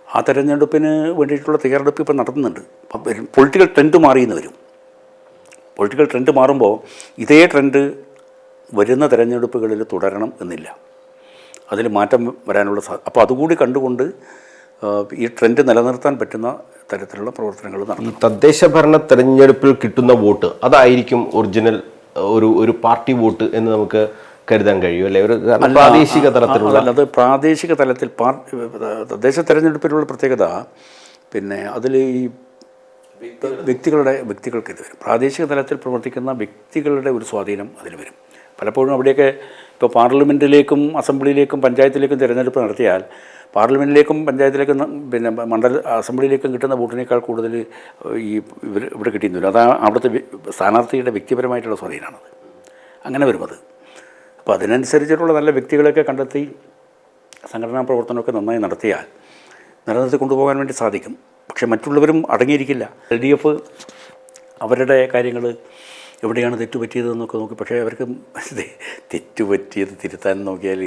ആ തിരഞ്ഞെടുപ്പിന് വേണ്ടിയിട്ടുള്ള തയ്യാറെടുപ്പ് ഇപ്പോൾ നടത്തുന്നുണ്ട്. പൊളിറ്റിക്കൽ ട്രെൻഡ് മാറിയെന്ന് വരും. പൊളിറ്റിക്കൽ ട്രെൻഡ് മാറുമ്പോൾ ഇതേ ട്രെൻഡ് വരുന്ന തിരഞ്ഞെടുപ്പുകളിൽ തുടരണം എന്നില്ല, അതിൽ മാറ്റം വരാനുള്ള അപ്പോൾ അതുകൂടി കണ്ടുകൊണ്ട് ഈ ട്രെൻഡ് നിലനിർത്താൻ പറ്റുന്ന തരത്തിലുള്ള പ്രവർത്തനങ്ങൾ നടത്തും. ഈ തദ്ദേശ ഭരണ തെരഞ്ഞെടുപ്പിൽ കിട്ടുന്ന വോട്ട് അതായിരിക്കും ഒറിജിനൽ ഒരു പാർട്ടി വോട്ട് എന്ന് നമുക്ക് കരുതാൻ കഴിയും അല്ലേ? ഒരു പ്രാദേശിക തലത്തിലുള്ള, അത് പ്രാദേശിക തലത്തിൽ തദ്ദേശ തെരഞ്ഞെടുപ്പിലുള്ള പ്രത്യേകത പിന്നെ അതിൽ ഈ വ്യക്തികൾക്കിത് വരും. പ്രാദേശിക തലത്തിൽ പ്രവർത്തിക്കുന്ന വ്യക്തികളുടെ ഒരു സ്വാധീനം അതിൽ വരും. പലപ്പോഴും അവിടെയൊക്കെ ഇപ്പോൾ പാർലമെൻറ്റിലേക്കും അസംബ്ലിയിലേക്കും പഞ്ചായത്തിലേക്കും തിരഞ്ഞെടുപ്പ് നടത്തിയാൽ പാർലമെൻറ്റിലേക്കും പഞ്ചായത്തിലേക്കും പിന്നെ അസംബ്ലിയിലേക്കും കിട്ടുന്ന വോട്ടിനേക്കാൾ കൂടുതൽ ഇവിടെ കിട്ടിയിരുന്നില്ല. അത് അവിടുത്തെ സ്ഥാനാർത്ഥിയുടെ വ്യക്തിപരമായിട്ടുള്ള സ്വാധീനമാണത്. അങ്ങനെ വരുന്നത്. അപ്പോൾ അതിനനുസരിച്ചിട്ടുള്ള നല്ല വ്യക്തികളെയൊക്കെ കണ്ടെത്തി സംഘടനാ പ്രവർത്തനമൊക്കെ നന്നായി നടത്തിയാൽ നിലനിർത്തി കൊണ്ടുപോകാൻ വേണ്ടി സാധിക്കും. പക്ഷേ മറ്റുള്ളവരും അടങ്ങിയിരിക്കില്ല. LDF അവരുടെ കാര്യങ്ങൾ എവിടെയാണ് തെറ്റുപറ്റിയതെന്നൊക്കെ നോക്കി. പക്ഷേ അവർക്ക് തെറ്റുപറ്റിയത് തിരുത്താൻ നോക്കിയാൽ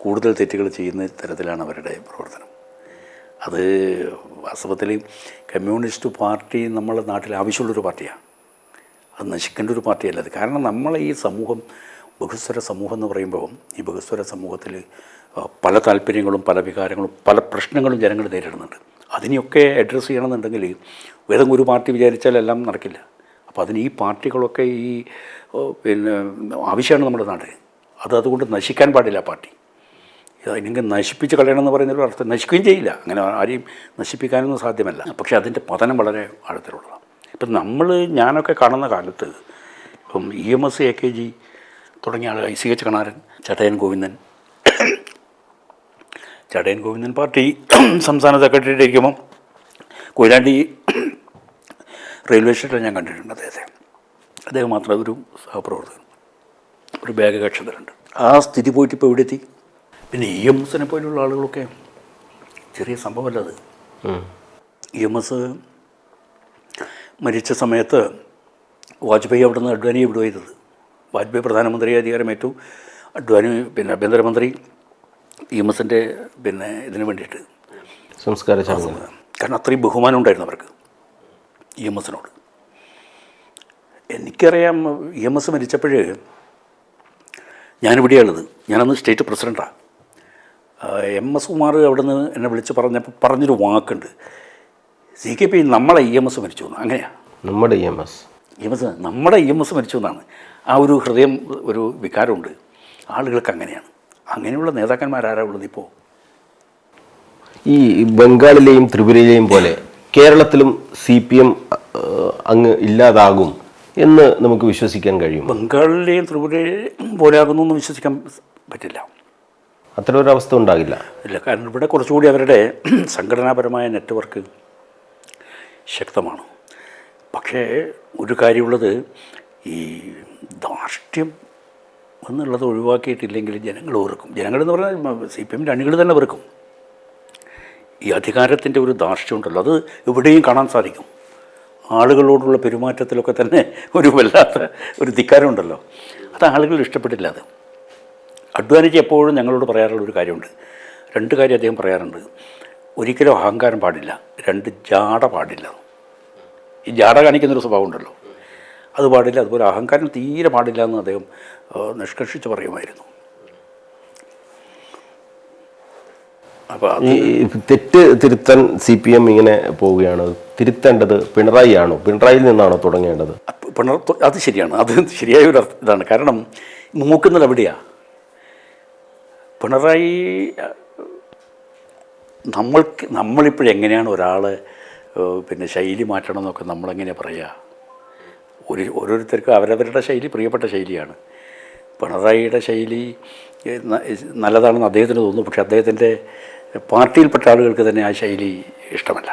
കൂടുതൽ തെറ്റുകൾ ചെയ്യുന്ന തരത്തിലാണ് അവരുടെ പ്രവർത്തനം. അത് വാസ്തവത്തിൽ കമ്മ്യൂണിസ്റ്റ് പാർട്ടി നമ്മളെ നാട്ടിൽ ആവശ്യമുള്ളൊരു പാർട്ടിയാണ്. അത് നശിക്കേണ്ട ഒരു പാർട്ടിയല്ല അത്. കാരണം നമ്മളെ ഈ സമൂഹം ബഹുസ്വര സമൂഹം എന്ന് പറയുമ്പോൾ ഈ ബഹുസ്വര സമൂഹത്തിൽ പല താല്പര്യങ്ങളും പല വികാരങ്ങളും പല പ്രശ്നങ്ങളും ജനങ്ങൾ നേരിടുന്നുണ്ട്. അതിനെയൊക്കെ അഡ്രസ്സ് ചെയ്യണമെന്നുണ്ടെങ്കിൽ ഏതെങ്കിലും ഒരു പാർട്ടി വിചാരിച്ചാൽ എല്ലാം നടക്കില്ല. അപ്പോൾ അതിന് ഈ പാർട്ടികളൊക്കെ ഈ പിന്നെ ആവശ്യമാണ് നമ്മുടെ നാട്ടിൽ. അതുകൊണ്ട് നശിക്കാൻ പാടില്ല പാർട്ടി. ഇല്ലെങ്കിൽ നശിപ്പിച്ച് കളയണമെന്ന് പറയുന്നൊരു അർത്ഥം നശിക്കുകയും ചെയ്യില്ല. അങ്ങനെ ആരെയും നശിപ്പിക്കാനൊന്നും സാധ്യമല്ല. പക്ഷേ അതിൻ്റെ പതനം വളരെ ആഴത്തിലുള്ളതാണ്. ഇപ്പം ഞാനൊക്കെ കാണുന്ന കാലത്ത് ഇപ്പം EMS AKG തുടങ്ങിയ ആൾ ICH കണാരൻ, ചടയൻ ഗോവിന്ദൻ പാർട്ടി സംസ്ഥാന സെക്രട്ടറിയുടെ ഇരിക്കുമ്പം കൊയിലാണ്ടി റെയിൽവേ സ്റ്റേഷനിൽ ഞാൻ കണ്ടിട്ടുണ്ട് അദ്ദേഹം മാത്രം ഒരു സഹപ്രവർത്തകൻ, ഒരു ബാഗ് കക്ഷതരുണ്ട്. ആ സ്ഥിതി പോയിട്ട് ഇപ്പോൾ എവിടെ എത്തി? പിന്നെ EMSനെ പോലുള്ള ആളുകളൊക്കെ ചെറിയ സംഭവമല്ല അത്. EMS മരിച്ച സമയത്ത് വാജ്പേയി അവിടെ നിന്ന് അഡ്വാനിയെ വിടുവായിരുന്നത്. വാജ്പേയി പ്രധാനമന്ത്രി അധികാരമേറ്റു, അഡ്വാനി പിന്നെ ആഭ്യന്തരമന്ത്രി EMSൻ്റെ പിന്നെ ഇതിന് വേണ്ടിയിട്ട് സംസ്കാര ചടങ്ങ്. കാരണം അത്രയും ബഹുമാനം ഉണ്ടായിരുന്നു അവർക്ക് EMSനോട്. എനിക്കറിയാം EMS മരിച്ചപ്പോൾ ഞാനിവിടെയുള്ളത്, ഞാനന്ന് സ്റ്റേറ്റ് പ്രസിഡൻ്റാണ്. MS കുമാർ അവിടെ നിന്ന് എന്നെ വിളിച്ച് പറഞ്ഞൊരു വാക്കുണ്ട്, CKP നമ്മളെ EMS മരിച്ചു എന്ന്. അങ്ങനെയാണ് നമ്മുടെ EMS മരിച്ചു എന്നാണ്. ആ ഒരു ഹൃദയം, ഒരു വികാരമുണ്ട് ആളുകൾക്ക്. അങ്ങനെയാണ്. അങ്ങനെയുള്ള നേതാക്കന്മാരാരാ ഉള്ളത് ഇപ്പോൾ? ഈ ബംഗാളിലെയും ത്രിപുരയിലെയും പോലെ കേരളത്തിലും CPM അങ്ങ് ഇല്ലാതാകും എന്ന് നമുക്ക് വിശ്വസിക്കാൻ കഴിയും? ബംഗാളിലെയും ത്രിപുരയിലെയും പോലെ ആകുന്നു വിശ്വസിക്കാൻ പറ്റില്ല. അത്തരമൊരവസ്ഥ ഉണ്ടാകില്ല. ഇല്ല, കാരണം ഇവിടെ കുറച്ചുകൂടി അവരുടെ സംഘടനാപരമായ നെറ്റ്വർക്ക് ശക്തമാണ്. പക്ഷേ ഒരു കാര്യമുള്ളത്, ഈ ധാർഷ്ട്യം എന്നുള്ളത് ഒഴിവാക്കിയിട്ടില്ലെങ്കിൽ ജനങ്ങൾ വെറുക്കും. ജനങ്ങളെന്ന് പറഞ്ഞാൽ CPMൻ്റെ അണികൾ തന്നെ വെറുക്കും. ഈ അധികാരത്തിൻ്റെ ഒരു ധാർഷ്ട്യം ഉണ്ടല്ലോ, അത് എവിടെയും കാണാൻ സാധിക്കും. ആളുകളോടുള്ള പെരുമാറ്റത്തിലൊക്കെ തന്നെ ഒരു വല്ലാത്ത ഒരു ധിക്കാരമുണ്ടല്ലോ, അത് ആളുകൾ ഇഷ്ടപ്പെട്ടില്ല. അത് അഡ്വാനിജി എപ്പോഴും ഞങ്ങളോട് പറയാറുള്ളൊരു കാര്യമുണ്ട്. 2 കാര്യം അദ്ദേഹം പറയാറുണ്ട്. ഒരിക്കലും അഹങ്കാരം പാടില്ല, 2 ജാട പാടില്ല. ഈ ജാട കാണിക്കുന്നൊരു സ്വഭാവം ഉണ്ടല്ലോ, അത് പാടില്ല. അതുപോലെ അഹങ്കാരം തീരെ പാടില്ല എന്ന് അദ്ദേഹം നിഷ്കർഷിച്ച് പറയുമായിരുന്നു. അപ്പോൾ ഈ തെറ്റ് തിരുത്താൻ CPM ഇങ്ങനെ പോവുകയാണ്. തിരുത്തേണ്ടത് പിണറായിയാണോ? പിണറായിയിൽ നിന്നാണോ തുടങ്ങേണ്ടത്? അത് ശരിയാണ്, അത് ശരിയായ ഒരു ഇതാണ്. കാരണം നോക്കുന്നത് എവിടെയാണ്? പിണറായി നമ്മളിപ്പോഴെങ്ങനെയാണ് ഒരാളെ പിന്നെ ശൈലി മാറ്റണം എന്നൊക്കെ നമ്മളെങ്ങനെയാണ് പറയുക? ഓരോരുത്തർക്കും അവരവരുടെ ശൈലി പ്രിയപ്പെട്ട ശൈലിയാണ്. പിണറായിയുടെ ശൈലി നല്ലതാണെന്ന് അദ്ദേഹത്തിന് തോന്നുന്നു. പക്ഷേ അദ്ദേഹത്തിൻ്റെ പാർട്ടിയിൽപ്പെട്ട ആളുകൾക്ക് തന്നെ ആ ശൈലി ഇഷ്ടമല്ല.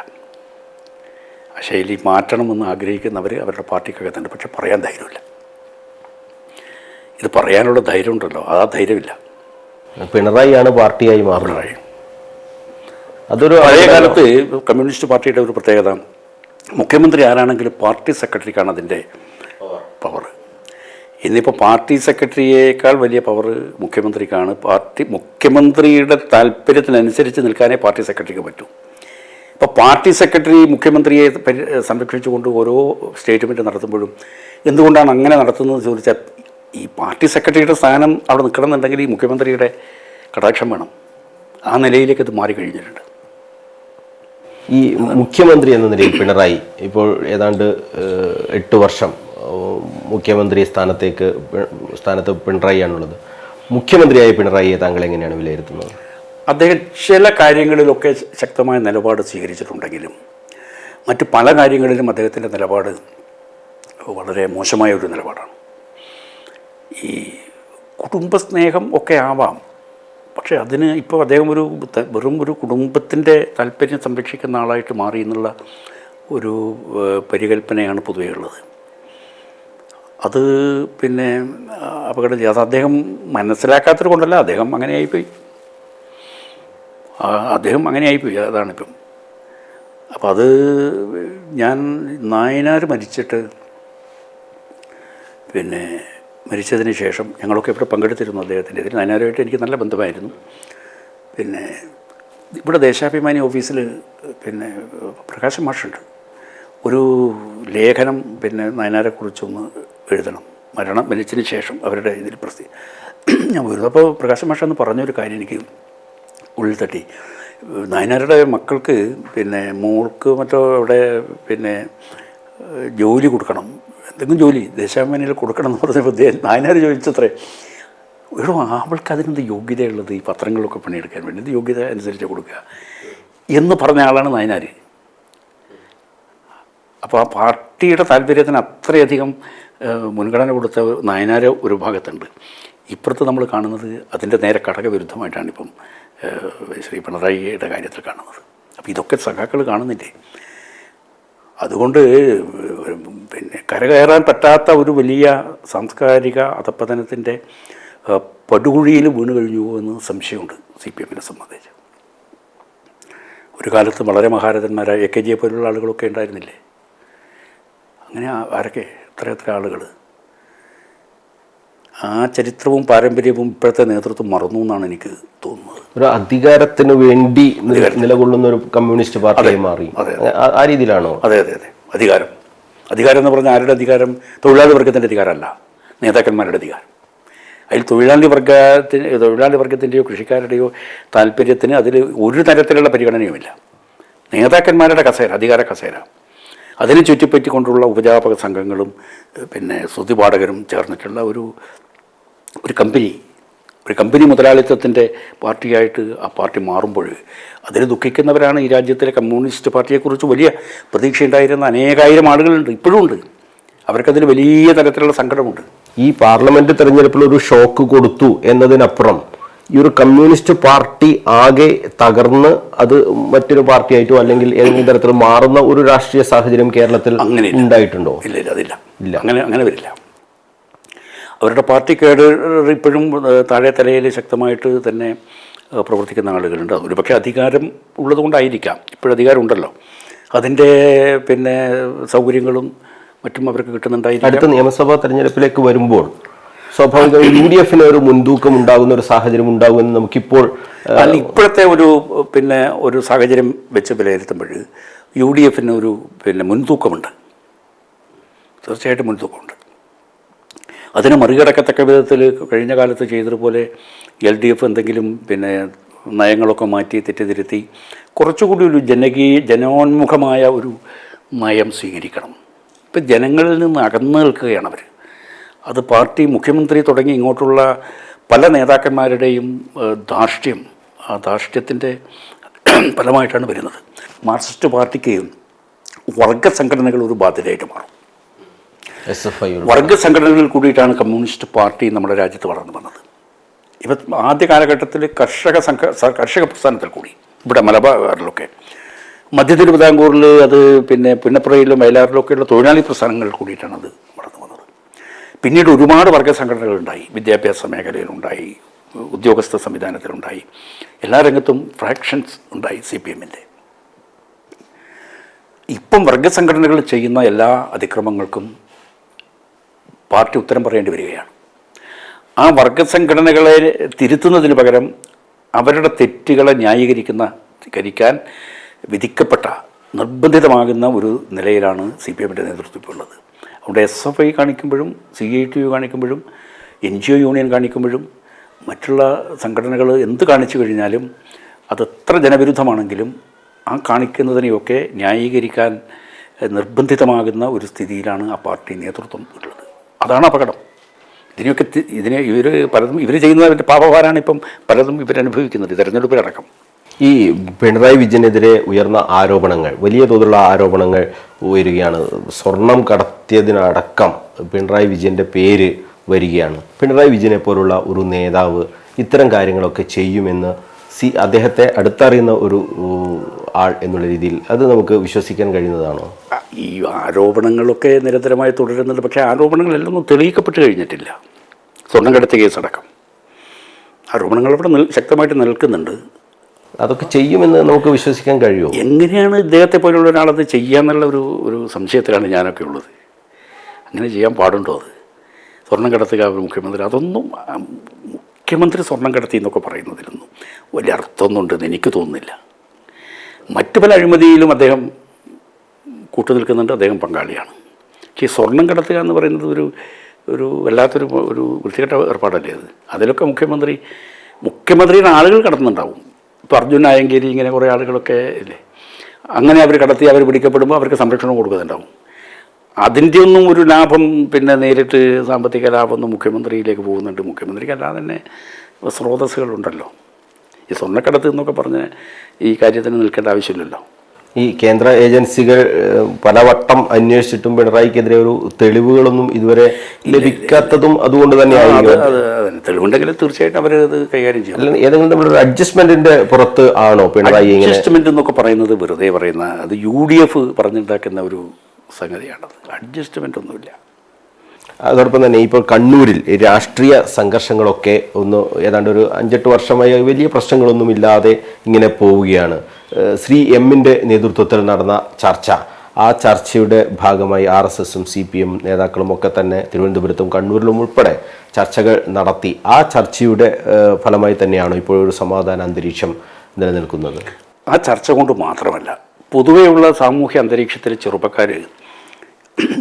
ആ ശൈലി മാറ്റണമെന്ന് ആഗ്രഹിക്കുന്നവർ അവരുടെ പാർട്ടിക്കകത്തുണ്ട്. പക്ഷെ പറയാൻ ധൈര്യമില്ല. ഇത് പറയാനുള്ള ധൈര്യം ഉണ്ടല്ലോ, ആ ധൈര്യമില്ല. പിണറായിയാണ് പാർട്ടിയായി മാറുന്നത്. അതൊരു പഴയ കാലത്ത് കമ്മ്യൂണിസ്റ്റ് പാർട്ടിയുടെ ഒരു പ്രത്യേകത, മുഖ്യമന്ത്രി ആരാണെങ്കിലും പാർട്ടി സെക്രട്ടറിക്കാണ് അതിൻ്റെ പവർ. ഇന്നിപ്പോൾ പാർട്ടി സെക്രട്ടറിയേക്കാൾ വലിയ പവർ മുഖ്യമന്ത്രിക്കാണ്. മുഖ്യമന്ത്രിയുടെ താല്പര്യത്തിനനുസരിച്ച് നിൽക്കാനേ പാർട്ടി സെക്രട്ടറിക്ക് പറ്റൂ. ഇപ്പോൾ പാർട്ടി സെക്രട്ടറി മുഖ്യമന്ത്രിയെ സംരക്ഷിച്ചുകൊണ്ട് ഓരോ സ്റ്റേറ്റ്മെൻറ്റ് നടത്തുമ്പോഴും എന്തുകൊണ്ടാണ് അങ്ങനെ നടത്തുന്നതെന്ന് ചോദിച്ചാൽ, ഈ പാർട്ടി സെക്രട്ടറിയുടെ സ്ഥാനം അവിടെ നിൽക്കണമെന്നുണ്ടെങ്കിൽ ഈ മുഖ്യമന്ത്രിയുടെ കടാക്ഷം വേണം. ആ നിലയിലേക്ക് അത് മാറിക്കഴിഞ്ഞിട്ടുണ്ട്. ഈ മുഖ്യമന്ത്രി എന്ന നിലയിൽ പിണറായി ഇപ്പോൾ ഏതാണ്ട് 8 വർഷം മുഖ്യമന്ത്രി സ്ഥാനത്ത് പിണറായിയാണുള്ളത്. മുഖ്യമന്ത്രിയായ പിണറായിയെ താങ്കൾ എങ്ങനെയാണ് വിലയിരുത്തുന്നത്? അദ്ദേഹം ചില കാര്യങ്ങളിലൊക്കെ ശക്തമായ നിലപാട് സ്വീകരിച്ചിട്ടുണ്ടെങ്കിലും മറ്റ് പല കാര്യങ്ങളിലും അദ്ദേഹത്തിൻ്റെ നിലപാട് വളരെ മോശമായ ഒരു നിലപാടാണ്. ഈ കുടുംബസ്നേഹം ഒക്കെ ആവാം, പക്ഷേ അതിന് ഇപ്പോൾ അദ്ദേഹം വെറും ഒരു കുടുംബത്തിൻ്റെ താല്പര്യം സംരക്ഷിക്കുന്ന ആളായിട്ട് മാറി എന്നുള്ള ഒരു പരികല്പനയാണ് പൊതുവേ ഉള്ളത്. അത് പിന്നെ അപകടം അത് അദ്ദേഹം മനസ്സിലാക്കാത്തത് കൊണ്ടല്ല, അദ്ദേഹം അങ്ങനെയായിപ്പോയി. അതാണിപ്പം. അപ്പം അത് നായനാർ മരിച്ചിട്ട് പിന്നെ മരിച്ചതിന് ശേഷം ഞങ്ങളൊക്കെ ഇവിടെ പങ്കെടുത്തിരുന്നു അദ്ദേഹത്തിൻ്റെ ഇതിൽ. നയനാരുമായിട്ട് എനിക്ക് നല്ല ബന്ധമായിരുന്നു. പിന്നെ ഇവിടെ ദേശാഭിമാനി ഓഫീസിൽ പിന്നെ പ്രകാശൻ മാഷുണ്ട്. ഒരു ലേഖനം പിന്നെ നയനാരെക്കുറിച്ചൊന്ന് എഴുതണം, മരിച്ചതിന് ശേഷം അവരുടെ ഇതിൽ ഞാൻ വരുന്നു. അപ്പോൾ പ്രകാശൻ മാഷ എന്ന് പറഞ്ഞൊരു കാര്യം എനിക്ക് ഉള്ളിൽ തട്ടി. നയനാരുടെ മക്കൾക്ക് പിന്നെ മോൾക്ക് മറ്റോ അവിടെ പിന്നെ ജോലി കൊടുക്കണം, എന്തെങ്കിലും ജോലി ദേശാഭിമാനിയിൽ കൊടുക്കണം എന്ന് പറഞ്ഞപ്പോൾ നായനാർ ചോദിച്ചത്രേ, എടോ അവൾക്ക് അതിനെന്ത് യോഗ്യതയുള്ളത് ഈ പത്രങ്ങളിലൊക്കെ പണിയെടുക്കാൻ വേണ്ടി, എന്ത് യോഗ്യത അനുസരിച്ച് കൊടുക്കുക എന്ന് പറഞ്ഞ ആളാണ് നായനാർ. അപ്പോൾ ആ പാർട്ടിയുടെ താല്പര്യത്തിന് അത്രയധികം മുൻഗണന കൊടുത്ത നായനാർ ഒരു ഭാഗത്തുണ്ട്. ഇപ്പുറത്ത് നമ്മൾ കാണുന്നത് അതിൻ്റെ നേരെ ഘടകവിരുദ്ധമായിട്ടാണ് ഇപ്പം ശ്രീ പിണറായിയുടെ കാര്യത്തിൽ കാണുന്നത്. അപ്പോൾ ഇതൊക്കെ സഖാക്കൾ കാണുന്നില്ലേ? അതുകൊണ്ട് പിന്നെ കരകയറാൻ പറ്റാത്ത ഒരു വലിയ സാംസ്കാരിക അധപ്പതനത്തിൻ്റെ പടുകുഴിയിൽ വീണ് കഴിഞ്ഞു എന്ന് സംശയമുണ്ട് CPM-നെ സംബന്ധിച്ച്. ഒരു കാലത്ത് വളരെ മഹാരഥന്മാരായ AKG പോലുള്ള ആളുകളൊക്കെ ഉണ്ടായിരുന്നില്ലേ? അങ്ങനെ ആരൊക്കെ എത്ര ആളുകൾ. ആ ചരിത്രവും പാരമ്പര്യവും ഇപ്പോഴത്തെ നേതൃത്വം മറന്നു എന്നാണ് എനിക്ക് തോന്നുന്നത്. ഒരു അധികാരത്തിന് വേണ്ടി നിലകൊള്ളുന്ന ഒരു കമ്മ്യൂണിസ്റ്റ് പാർട്ടിയായി മാറി. ആ രീതിയിലാണോ? അതെ. അധികാരം എന്ന് പറഞ്ഞാൽ ആരുടെ അധികാരം? തൊഴിലാളി വർഗത്തിൻ്റെ അധികാരമല്ല, നേതാക്കന്മാരുടെ അധികാരം. അതിൽ തൊഴിലാളി വർഗത്തിൻ്റെയോ കൃഷിക്കാരുടെയോ താല്പര്യത്തിന് അതിൽ ഒരു തരത്തിലുള്ള പരിഗണനയുമില്ല. നേതാക്കന്മാരുടെ കസേര, അധികാര കസേര, അതിനെ ചുറ്റിപ്പറ്റിക്കൊണ്ടുള്ള ഉപജാപക സംഘങ്ങളും പിന്നെ സ്തുതിപാഠകരും ചേർന്നിട്ടുള്ള ഒരു കമ്പനി മുതലാളിത്തത്തിൻ്റെ പാർട്ടിയായിട്ട് ആ പാർട്ടി മാറുമ്പോൾ അതിന് ദുഃഖിക്കുന്നവരാണ് ഈ രാജ്യത്തിലെ കമ്മ്യൂണിസ്റ്റ് പാർട്ടിയെക്കുറിച്ച് വലിയ പ്രതീക്ഷയുണ്ടായിരുന്ന അനേകായിരം ആളുകളുണ്ട്, ഇപ്പോഴും ഉണ്ട്. അവർക്കതിൽ വലിയ തരത്തിലുള്ള സങ്കടമുണ്ട്. ഈ പാർലമെന്റ് തെരഞ്ഞെടുപ്പിൽ ഒരു ഷോക്ക് കൊടുത്തു എന്നതിനപ്പുറം ഈ ഒരു കമ്മ്യൂണിസ്റ്റ് പാർട്ടി ആകെ തകർന്ന് അത് മറ്റൊരു പാർട്ടിയായിട്ടോ അല്ലെങ്കിൽ ഏതെങ്കിലും തരത്തിൽ മാറുന്ന ഒരു രാഷ്ട്രീയ സാഹചര്യം കേരളത്തിൽ ഉണ്ടായിട്ടുണ്ടോ? ഇല്ല, അതില്ല. അങ്ങനെ വരില്ല. അവരുടെ പാർട്ടി കേഡർ ഇപ്പോഴും താഴെ തലയിൽ ശക്തമായിട്ട് തന്നെ പ്രവർത്തിക്കുന്ന ആളുകളുണ്ട്. ഒരു പക്ഷേ അധികാരം ഉള്ളതുകൊണ്ടായിരിക്കാം, ഇപ്പോഴും അധികാരം ഉണ്ടല്ലോ, അതിൻ്റെ പിന്നെ സൗകര്യങ്ങളും മറ്റും അവർക്ക് കിട്ടുന്നുണ്ടായിരിക്കും. അടുത്ത നിയമസഭാ തെരഞ്ഞെടുപ്പിലേക്ക് വരുമ്പോൾ സ്വാഭാവികമായി UDF-ന് ഒരു മുൻതൂക്കം ഉണ്ടാകുന്ന ഒരു സാഹചര്യം ഉണ്ടാകുമെന്ന് നമുക്കിപ്പോൾ ഇപ്പോഴത്തെ ഒരു സാഹചര്യം വെച്ച് വിലയിരുത്തുമ്പോൾ UDF-ന് ഒരു മുൻതൂക്കമുണ്ട്, തീർച്ചയായിട്ടും മുൻതൂക്കമുണ്ട്. അതിനെ മറികടക്കത്തക്ക വിധത്തിൽ കഴിഞ്ഞ കാലത്ത് ചെയ്തതുപോലെ LDF എന്തെങ്കിലും നയങ്ങളൊക്കെ മാറ്റി തെറ്റിതിരുത്തി കുറച്ചുകൂടി ഒരു ജനോന്മുഖമായ ഒരു നയം സ്വീകരിക്കണം. ഇപ്പം ജനങ്ങളിൽ നിന്ന് അകന്നു നിൽക്കുകയാണ് അവർ. അത് പാർട്ടി മുഖ്യമന്ത്രി തുടങ്ങി ഇങ്ങോട്ടുള്ള പല നേതാക്കന്മാരുടെയും ധാർഷ്ട്യം, ആ ധാർഷ്ട്യത്തിൻ്റെ ഫലമായിട്ടാണ് വരുന്നത്. മാർക്സിസ്റ്റ് പാർട്ടിക്ക് വർഗ സംഘടനകൾ ഒരു ബാധ്യതയായിട്ട് മാറും. വർഗ സംഘടനകളിൽ കൂടിയിട്ടാണ് കമ്മ്യൂണിസ്റ്റ് പാർട്ടി നമ്മുടെ രാജ്യത്ത് വളർന്നു വന്നത്. ഇപ്പം ആദ്യ കാലഘട്ടത്തിൽ കർഷക പ്രസ്ഥാനത്തിൽ കൂടി ഇവിടെ മലബാറിലൊക്കെ, മധ്യ തിരുവിതാംകൂറിൽ അത് പുന്നപ്രയിലും വയലാറിലും ഒക്കെയുള്ള തൊഴിലാളി പ്രസ്ഥാനങ്ങളിൽ കൂടിയിട്ടാണ് അത് വളർന്നു വന്നത്. പിന്നീട് ഒരുപാട് വർഗ സംഘടനകളുണ്ടായി, വിദ്യാഭ്യാസ മേഖലയിലുണ്ടായി, ഉദ്യോഗസ്ഥ സംവിധാനത്തിലുണ്ടായി, എല്ലാ രംഗത്തും ഫ്രാക്ഷൻസ് ഉണ്ടായി CPM-ൻ്റെ. ഇപ്പം വർഗ സംഘടനകൾ ചെയ്യുന്ന എല്ലാ അതിക്രമങ്ങൾക്കും പാർട്ടി ഉത്തരം പറയേണ്ടി വരികയാണ്. ആ വർഗ സംഘടനകളെ തിരുത്തുന്നതിന് പകരം അവരുടെ തെറ്റുകളെ ന്യായീകരിക്കാൻ വിധിക്കപ്പെട്ട നിർബന്ധിതമാകുന്ന ഒരു നിലയിലാണ് CPM-ൻ്റെ നേതൃത്വം ഇപ്പോൾ ഉള്ളത്. അവിടെ SFI കാണിക്കുമ്പോഴും CITU കാണിക്കുമ്പോഴും NGO യൂണിയൻ കാണിക്കുമ്പോഴും മറ്റുള്ള സംഘടനകൾ എന്ത് കാണിച്ചു കഴിഞ്ഞാലും അതെത്ര ജനവിരുദ്ധമാണെങ്കിലും ആ കാണിക്കുന്നതിനെയൊക്കെ ന്യായീകരിക്കാൻ നിർബന്ധിതമാകുന്ന ഒരു സ്ഥിതിയിലാണ് ആ പാർട്ടി നേതൃത്വം ഉള്ളത്. അതാണ് അപകടം. ഇവർ ചെയ്യുന്നതിൻ്റെ പാപഭാരമാണ് ഇപ്പം പലതും ഇവരനുഭവിക്കുന്നത്, തെരഞ്ഞെടുപ്പിലടക്കം. ഈ പിണറായി വിജയനെതിരെ ഉയർന്ന ആരോപണങ്ങൾ, വലിയ തോതിലുള്ള ആരോപണങ്ങൾ ഉയരുകയാണ്. സ്വർണം കടത്തിയതിനടക്കം പിണറായി വിജയൻ്റെ പേര് വരികയാണ്. പിണറായി വിജയനെ പോലുള്ള ഒരു നേതാവ് ഇത്തരം കാര്യങ്ങളൊക്കെ ചെയ്യുമെന്ന് അദ്ദേഹത്തെ അടുത്തറിയുന്ന ഒരു ആൾ എന്നുള്ള രീതിയിൽ അത് നമുക്ക് വിശ്വസിക്കാൻ കഴിയുന്നതാണോ? ഈ ആരോപണങ്ങളൊക്കെ നിരന്തരമായി തുടരുന്നുണ്ട്. പക്ഷേ ആരോപണങ്ങളെല്ലാം ഒന്നും തെളിയിക്കപ്പെട്ട് കഴിഞ്ഞിട്ടില്ല. സ്വർണം കടത്തിയ കേസടക്കം ആരോപണങ്ങൾ ഇവിടെ ശക്തമായിട്ട് നിൽക്കുന്നുണ്ട്. അതൊക്കെ ചെയ്യുമെന്ന് നമുക്ക് വിശ്വസിക്കാൻ കഴിയുമോ? എങ്ങനെയാണ് ഇദ്ദേഹത്തെ പോലുള്ള ഒരാളത് ചെയ്യാന്നുള്ള ഒരു സംശയത്തിലാണ് ഞാനൊക്കെ ഉള്ളത്. അങ്ങനെ ചെയ്യാൻ പാടുണ്ടോ? അത് സ്വർണം കടത്തുക ഒരു മുഖ്യമന്ത്രി, അതൊന്നും മുഖ്യമന്ത്രി സ്വർണം കടത്തി എന്നൊക്കെ പറയുന്നതിലൊന്നും വലിയ അർത്ഥമൊന്നുണ്ടെന്ന് എനിക്ക് തോന്നുന്നില്ല. മറ്റു പല അഴിമതിയിലും അദ്ദേഹം കൂട്ടുനിൽക്കുന്നുണ്ട്, അദ്ദേഹം പങ്കാളിയാണ്. പക്ഷേ ഈ സ്വർണം കടത്തുക എന്ന് പറയുന്നത് ഒരു വല്ലാത്തൊരു വൃത്തികെട്ട ഏർപ്പാടല്ലേ അത്. അതിലൊക്കെ മുഖ്യമന്ത്രിയുടെ ആളുകൾ കടത്തുന്നുണ്ടാവും. ഇപ്പോൾ അർജുൻ നായങ്കേരി ഇങ്ങനെ കുറേ ആളുകളൊക്കെ ഇല്ലേ, അങ്ങനെ അവർ കടത്തി അവർ പിടിക്കപ്പെടുമ്പോൾ അവർക്ക് സംരക്ഷണം കൊടുക്കുന്നുണ്ടാവും. അതിൻ്റെ ഒന്നും ഒരു ലാഭം നേരിട്ട് സാമ്പത്തിക ലാഭമൊന്നും മുഖ്യമന്ത്രിയിലേക്ക് പോകുന്നുണ്ട്. മുഖ്യമന്ത്രിക്ക് അല്ലാതെ തന്നെ സ്രോതസ്സുകളുണ്ടല്ലോ. ഈ സ്വർണ്ണക്കടത്ത് എന്നൊക്കെ പറഞ്ഞ് ഈ കാര്യത്തിന് നിൽക്കേണ്ട ആവശ്യമില്ലല്ലോ. ഈ കേന്ദ്ര ഏജൻസികൾ പലവട്ടം അന്വേഷിച്ചിട്ടും പിണറായിക്കെതിരെ ഒരു തെളിവുകളൊന്നും ഇതുവരെ ലഭിക്കാത്തതും അതുകൊണ്ട് തന്നെയാണ്. തെളിവുണ്ടെങ്കിൽ തീർച്ചയായിട്ടും അവർ അത് കൈകാര്യം ചെയ്യും. ഏതെങ്കിലും നമ്മുടെ അഡ്ജസ്റ്റ്മെന്റിന്റെ പുറത്ത് ആണോ പിണറായി? അഡ്ജസ്റ്റ്മെന്റ് എന്നൊക്കെ പറയുന്നത് വെറുതെ പറയുന്ന, അത് UDF പറഞ്ഞുണ്ടാക്കുന്ന ഒരു സംഗതിയാണത്. അഡ്ജസ്റ്റ്മെന്റ് ഒന്നുമില്ല. അതോടൊപ്പം തന്നെ ഇപ്പോൾ കണ്ണൂരിൽ രാഷ്ട്രീയ സംഘർഷങ്ങളൊക്കെ ഏതാണ്ട് ഒരു 5-8 വർഷമായി വലിയ പ്രശ്നങ്ങളൊന്നുമില്ലാതെ ഇങ്ങനെ പോവുകയാണ്. ശ്രീ എമ്മിൻ്റെ നേതൃത്വത്തിൽ നടന്ന ചർച്ച, ആ ചർച്ചയുടെ ഭാഗമായി RSSും CPM നേതാക്കളും ഒക്കെ തന്നെ തിരുവനന്തപുരത്തും കണ്ണൂരിലും ഉൾപ്പെടെ ചർച്ചകൾ നടത്തി. ആ ചർച്ചയുടെ ഫലമായി തന്നെയാണ് ഇപ്പോഴൊരു സമാധാന അന്തരീക്ഷം നിലനിൽക്കുന്നത്. ആ ചർച്ച കൊണ്ട് മാത്രമല്ല, പൊതുവെയുള്ള സാമൂഹ്യ അന്തരീക്ഷത്തിൽ ചെറുപ്പക്കാർ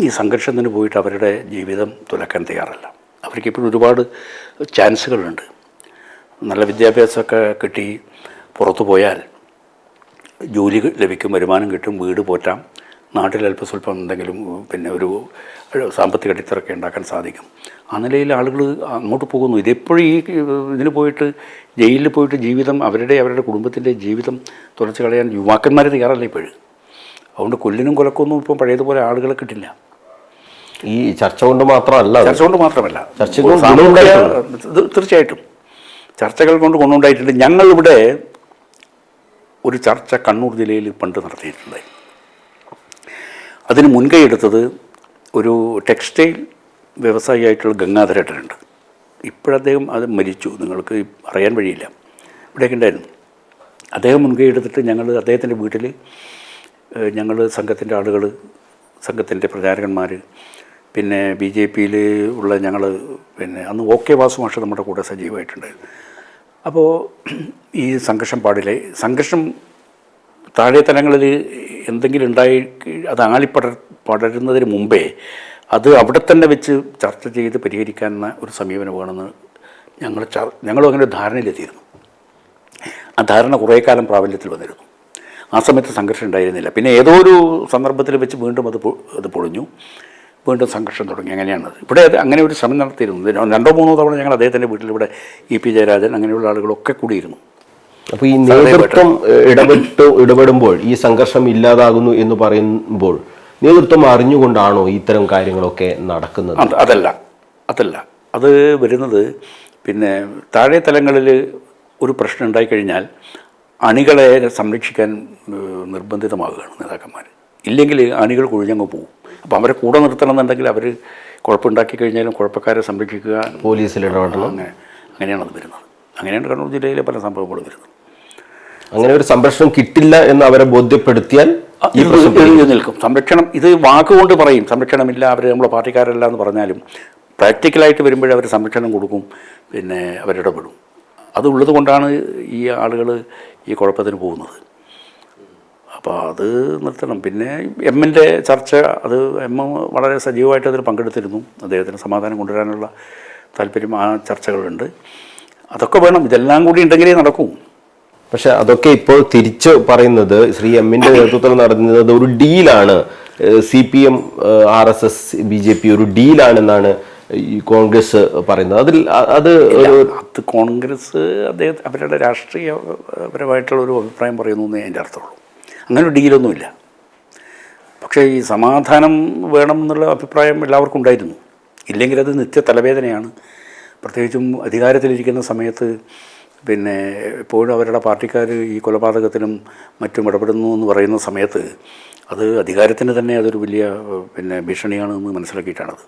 ഈ സംഘർഷത്തിന് പോയിട്ട് അവരുടെ ജീവിതം തുലക്കാൻ തയ്യാറല്ല. അവർക്കിപ്പോഴും ഒരുപാട് ചാൻസുകളുണ്ട്. നല്ല വിദ്യാഭ്യാസമൊക്കെ കിട്ടി പുറത്തു പോയാൽ ജോലി ലഭിക്കും, വരുമാനം കിട്ടും, വീട് പോറ്റാം, നാട്ടിൽ അല്പസ്വല്പം എന്തെങ്കിലും ഒരു സാമ്പത്തിക അടിത്തറയൊക്കെ ഉണ്ടാക്കാൻ സാധിക്കും. ആ നിലയിൽ ആളുകൾ അങ്ങോട്ട് പോകുന്നു. ഇതെപ്പോഴും ഇതിന് പോയിട്ട് ജയിലിൽ പോയിട്ട് ജീവിതം അവരുടെ കുടുംബത്തിൻ്റെ ജീവിതം തുലച്ച് കളയാൻ യുവാക്കന്മാർ തയ്യാറല്ല ഇപ്പോഴും. അതുകൊണ്ട് കൊല്ലിനും കൊലക്കൊന്നും ഇപ്പം പഴയതുപോലെ ആളുകളെ കിട്ടില്ല. ഈ ചർച്ച കൊണ്ട് മാത്രമല്ല, തീർച്ചയായിട്ടും ചർച്ചകൾ കൊണ്ട് ഗുണമുണ്ടായിട്ടുണ്ട്. ഞങ്ങളിവിടെ ഒരു ചർച്ച കണ്ണൂർ ജില്ലയിൽ പണ്ട് നടത്തിയിട്ടുണ്ട്. അതിന് മുൻകൈ എടുത്തത് ഒരു ടെക്സ്റ്റൈൽ വ്യവസായിയായിട്ടുള്ള ഗംഗാധരേട്ടനുണ്ട്. ഇപ്പോഴദ്ദേഹം അത് മരിച്ചു, നിങ്ങൾക്ക് അറിയാൻ വഴിയില്ല. ഇവിടെയൊക്കെ ഉണ്ടായിരുന്നു. അദ്ദേഹം മുൻകൈ എടുത്തിട്ട് ഞങ്ങൾ അദ്ദേഹത്തിൻ്റെ വീട്ടിൽ ഞങ്ങൾ സംഘത്തിൻ്റെ ആളുകൾ, സംഘത്തിൻ്റെ പ്രചാരകന്മാർ, പിന്നെ BJPയിൽ ഉള്ള ഞങ്ങൾ, അന്ന് OK വാസു മാഷ് നമ്മുടെ കൂടെ സജീവമായിട്ടുണ്ടായിരുന്നു. അപ്പോൾ ഈ സംഘർഷം പാടില്ലേ, സംഘർഷം താഴെ തലങ്ങളിൽ എന്തെങ്കിലും ഉണ്ടായി അത് പടരുന്നതിന് മുമ്പേ അത് അവിടെ തന്നെ വെച്ച് ചർച്ച ചെയ്ത് പരിഹരിക്കാവുന്ന ഒരു സമീപനം വേണമെന്ന് ഞങ്ങളും അങ്ങനെ ഒരു ധാരണയിലെത്തിയിരുന്നു. ആ ധാരണ കുറേ കാലം പ്രാബല്യത്തിൽ വന്നിരുന്നു. ആ സമയത്ത് സംഘർഷം ഉണ്ടായിരുന്നില്ല. പിന്നെ ഏതോ ഒരു സന്ദർഭത്തിൽ വെച്ച് വീണ്ടും അത് പൊളിഞ്ഞു, വീണ്ടും സംഘർഷം തുടങ്ങി. അങ്ങനെയാണത്. ഇവിടെ അങ്ങനെ ഒരു ശ്രമം നടത്തിയിരുന്നു. 2-3 തവണ ഞങ്ങൾ അദ്ദേഹത്തിൻ്റെ വീട്ടിൽ ഇവിടെ EP ജയരാജൻ അങ്ങനെയുള്ള ആളുകളൊക്കെ കൂടിയിരുന്നു. അപ്പോൾ ഈ നേതൃത്വം ഇടപെടുമ്പോൾ ഈ സംഘർഷം ഇല്ലാതാകുന്നു എന്ന് പറയുമ്പോൾ നേതൃത്വം അറിഞ്ഞുകൊണ്ടാണോ ഇത്തരം കാര്യങ്ങളൊക്കെ നടക്കുന്നത്? അതല്ല അത് വരുന്നത് താഴെ തലങ്ങളിൽ ഒരു പ്രശ്നം ഉണ്ടായിക്കഴിഞ്ഞാൽ അണികളെ സംരക്ഷിക്കാൻ നിർബന്ധിതമാകുകയാണ് നേതാക്കന്മാർ. ഇല്ലെങ്കിൽ അണികൾ കൊഴിഞ്ഞങ്ങ് പോകും. അപ്പോൾ അവരെ കൂടെ നിർത്തണമെന്നുണ്ടെങ്കിൽ അവർ കുഴപ്പമുണ്ടാക്കി കഴിഞ്ഞാലും കുഴപ്പക്കാരെ സംരക്ഷിക്കുക, പോലീസിൽ ഇടപെടണം. അങ്ങനെയാണത് വരുന്നത്. അങ്ങനെയാണ് കണ്ണൂർ ജില്ലയിലെ പല സംഭവങ്ങൾ വരുന്നത്. അങ്ങനെ ഒരു സംരക്ഷണം കിട്ടില്ല എന്ന് അവരെ ബോധ്യപ്പെടുത്തിയാൽ നിൽക്കും സംരക്ഷണം. ഇത് വാക്കുകൊണ്ട് പറയും സംരക്ഷണമില്ല, അവർ നമ്മളെ പാർട്ടിക്കാരല്ല എന്ന് പറഞ്ഞാലും പ്രാക്ടിക്കലായിട്ട് വരുമ്പോഴവർ സംരക്ഷണം കൊടുക്കും, അവരിടപെടും. അതുള്ളത് കൊണ്ടാണ് ഈ ആളുകൾ ഈ കുഴപ്പത്തിന് പോകുന്നത്. അപ്പോൾ അത് നിർത്തണം. പിന്നെ എമ്മിൻ്റെ ചർച്ച, അത് എം വളരെ സജീവമായിട്ട് അതിൽ പങ്കെടുത്തിരുന്നു. അദ്ദേഹത്തിന് സമാധാനം കൊണ്ടുവരാനുള്ള താല്പര്യം ആ ചർച്ചകളുണ്ട്. അതൊക്കെ വേണം. ഇതെല്ലാം കൂടി ഉണ്ടെങ്കിലേ നടക്കും. പക്ഷെ അതൊക്കെ ഇപ്പോൾ തിരിച്ച് പറയുന്നത് ശ്രീ എമ്മിൻ്റെ നേതൃത്വത്തിൽ നടന്നത് ഒരു ഡീലാണ്. CPM RSS BJP ഒരു ഡീലാണെന്നാണ് ഈ കോൺഗ്രസ് പറയുന്നത്. അത് കോൺഗ്രസ് അവരുടെ രാഷ്ട്രീയപരമായിട്ടുള്ള ഒരു അഭിപ്രായം പറയുന്നു എന്നേ അതിൻ്റെ അർത്ഥമുള്ളൂ. അങ്ങനെ ഒരു ഡീലൊന്നുമില്ല. പക്ഷേ ഈ സമാധാനം വേണം എന്നുള്ള അഭിപ്രായം എല്ലാവർക്കും ഉണ്ടായിരുന്നു. ഇല്ലെങ്കിൽ അത് നിത്യ തലവേദനയാണ്. പ്രത്യേകിച്ചും അധികാരത്തിലിരിക്കുന്ന സമയത്ത് എപ്പോഴും അവരുടെ പാർട്ടിക്കാർ ഈ കൊലപാതകത്തിനും മറ്റും ഇടപെടുന്നു എന്ന് പറയുന്ന സമയത്ത് അത് അധികാരത്തിന് തന്നെ അതൊരു വലിയ ഭീഷണിയാണെന്ന് മനസ്സിലാക്കിയിട്ടാണത്.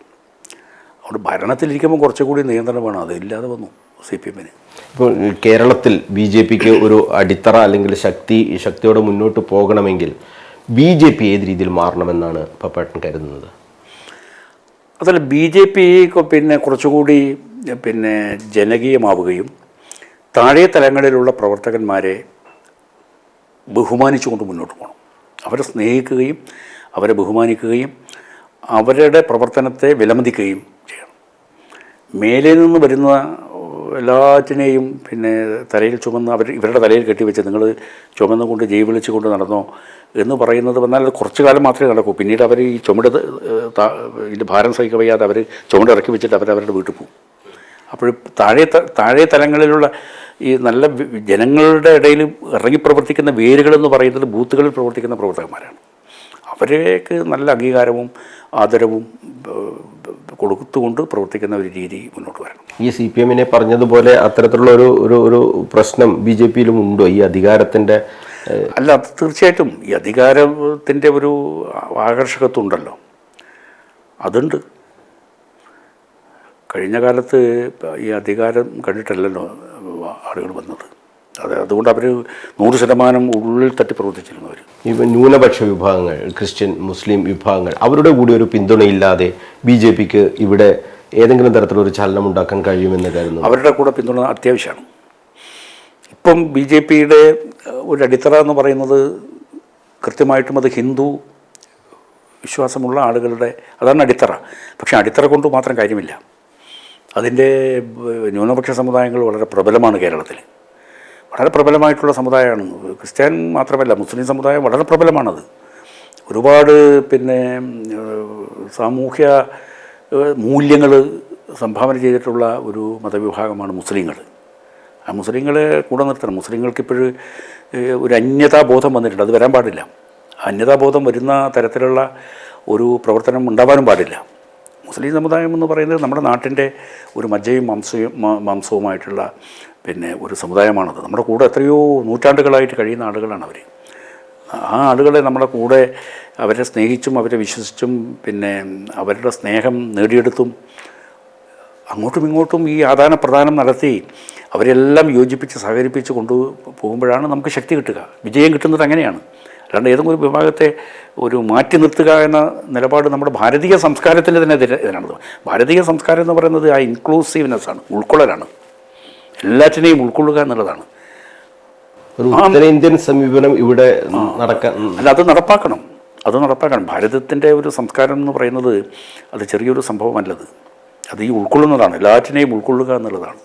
അതുകൊണ്ട് ഭരണത്തിലിരിക്കുമ്പോൾ കുറച്ചുകൂടി നിയന്ത്രണം വേണം. അതില്ലാതെ വന്നു CPM-ന്. ഇപ്പോൾ കേരളത്തിൽ BJPക്ക് ഒരു അടിത്തറ അല്ലെങ്കിൽ ശക്തിയോടെ മുന്നോട്ട് പോകണമെങ്കിൽ BJP ഏത് രീതിയിൽ മാറണമെന്നാണ് പപ്പേട്ടൻ കരുതുന്നത്? അതല്ല BJP പിന്നെ കുറച്ചുകൂടി പിന്നെ ജനകീയമാവുകയും താഴെ തലങ്ങളിലുള്ള പ്രവർത്തകന്മാരെ ബഹുമാനിച്ചുകൊണ്ട് മുന്നോട്ട് പോകണം. അവരെ സ്നേഹിക്കുകയും അവരെ ബഹുമാനിക്കുകയും അവരുടെ പ്രവർത്തനത്തെ വിലമതിക്കുകയും ചെയ്യണം. മേലെ നിന്ന് വരുന്ന എല്ലാറ്റിനെയും പിന്നെ തലയിൽ ചുമന്ന് ഇവരുടെ തലയിൽ കെട്ടിവെച്ച് നിങ്ങൾ ചുമന്നുകൊണ്ട് ജയ് വിളിച്ചുകൊണ്ട് നടന്നോ എന്ന് പറയുന്നത് വന്നാൽ അത് കുറച്ചു കാലം മാത്രമേ നടക്കൂ. പിന്നീട് അവർ ഈ ഇതിൻ്റെ ഭാരം സഹിക്കാൻ വയ്യാതെ അവർ ചുമട് ഇറക്കി വെച്ചിട്ട് അവരവരുടെ വീട്ടിൽ പോകും. അപ്പോൾ താഴെ തലങ്ങളിലുള്ള ഈ നല്ല ജനങ്ങളുടെ ഇടയിൽ ഇറങ്ങി പ്രവർത്തിക്കുന്ന വേരുകളെന്ന് പറയുന്നത് ബൂത്തുകളിൽ പ്രവർത്തിക്കുന്ന പ്രവർത്തകന്മാരാണ്. അവരേക്ക് നല്ല അംഗീകാരവും ആദരവും കൊടുത്തുകൊണ്ട് പ്രവർത്തിക്കുന്ന ഒരു രീതി മുന്നോട്ട് വരണം. ഈ CPM പറഞ്ഞതുപോലെ അത്തരത്തിലുള്ള ഒരു പ്രശ്നം BJPയിലും ഉണ്ടോ? ഈ അധികാരത്തിൻ്റെ അല്ല, അത് തീർച്ചയായിട്ടും ഈ അധികാരത്തിൻ്റെ ഒരു ആകർഷകത്വം ഉണ്ടല്ലോ, അതുണ്ട്. കഴിഞ്ഞ കാലത്ത് ഈ അധികാരം കണ്ടിട്ടല്ലല്ലോ ആളുകൾ വന്നത്. അതുകൊണ്ട് അവർ 100% ഉള്ളിൽ തട്ടി പ്രവർത്തിച്ചിരുന്നവർ. ഇപ്പം ന്യൂനപക്ഷ വിഭാഗങ്ങൾ, ക്രിസ്ത്യൻ മുസ്ലിം വിഭാഗങ്ങൾ, അവരുടെ കൂടി ഒരു പിന്തുണയില്ലാതെ BJPക്ക് ഇവിടെ ഏതെങ്കിലും തരത്തിലൊരു ചലനം ഉണ്ടാക്കാൻ കഴിയുമെന്ന് കരുതുന്നു. അവരുടെ കൂടെ പിന്തുണ അത്യാവശ്യമാണ്. ഇപ്പം BJPയുടെ ഒരു അടിത്തറ എന്ന് പറയുന്നത് കൃത്യമായിട്ടും അത് ഹിന്ദു വിശ്വാസമുള്ള ആളുകളുടെ അതാണ് അടിത്തറ. പക്ഷേ അടിത്തറ കൊണ്ട് മാത്രം കാര്യമില്ല. അതിൻ്റെ ന്യൂനപക്ഷ സമുദായങ്ങൾ വളരെ പ്രബലമാണ് കേരളത്തിൽ. വളരെ പ്രബലമായിട്ടുള്ള സമുദായമാണ്. ക്രിസ്ത്യൻ മാത്രമല്ല, മുസ്ലിം സമുദായം വളരെ പ്രബലമാണത്. ഒരുപാട് പിന്നെ സാമൂഹ്യ മൂല്യങ്ങൾ സംഭാവന ചെയ്തിട്ടുള്ള ഒരു മതവിഭാഗമാണ് മുസ്ലിങ്ങൾ. ആ മുസ്ലിങ്ങളെ കൂടെ നിർത്തണം. മുസ്ലിങ്ങൾക്കിപ്പോഴും ഒരു അന്യതാബോധം വന്നിട്ടുണ്ട്. അത് വരാൻ പാടില്ല. അന്യതാബോധം വരുന്ന തരത്തിലുള്ള ഒരു പ്രവർത്തനം ഉണ്ടാവാനും പാടില്ല. മുസ്ലിം സമുദായം എന്ന് പറയുന്നത് നമ്മുടെ നാട്ടിൻ്റെ ഒരു മജ്ജയും മാംസവുമായിട്ടുള്ള പിന്നെ ഒരു സമുദായമാണത്. നമ്മുടെ കൂടെ എത്രയോ നൂറ്റാണ്ടുകളായിട്ട് കഴിയുന്ന ആളുകളാണ് അവർ. ആ ആളുകളെ നമ്മുടെ കൂടെ അവരെ സ്നേഹിച്ചും അവരെ വിശ്വസിച്ചും പിന്നെ അവരുടെ സ്നേഹം നേടിയെടുത്തും അങ്ങോട്ടും ഇങ്ങോട്ടും ഈ ആദാന പ്രദാനം നടത്തി അവരെല്ലാം യോജിപ്പിച്ച് സഹകരിപ്പിച്ച് കൊണ്ടുപോകുമ്പോഴാണ് നമുക്ക് ശക്തി കിട്ടുക, വിജയം കിട്ടുന്നത് അങ്ങനെയാണ്. അല്ലാണ്ട് ഏതെങ്കിലും ഒരു വിഭാഗത്തെ ഒരു മാറ്റി നിർത്തുക എന്ന നിലപാട് നമ്മുടെ ഭാരതീയ സംസ്കാരത്തിൻ്റെ തന്നെ ഇതിനാണ്. ഭാരതീയ സംസ്കാരം എന്ന് പറയുന്നത് ആ ഇൻക്ലൂസീവ്നെസ്സാണ്, ഉൾക്കൊള്ളലാണ്, എല്ലാറ്റിനെയും ഉൾക്കൊള്ളുക എന്നുള്ളതാണ്. ഒരു ഉത്തരേന്ത്യൻ സമീപനം ഇവിടെ അല്ല, അത് നടപ്പാക്കണം. ഭാരതത്തിൻ്റെ ഒരു സംസ്കാരം എന്ന് പറയുന്നത് അത് ചെറിയൊരു സംഭവമല്ലത്. അത് ഈ ഉൾക്കൊള്ളുന്നതാണ്, എല്ലാറ്റിനെയും ഉൾക്കൊള്ളുക എന്നുള്ളതാണ്.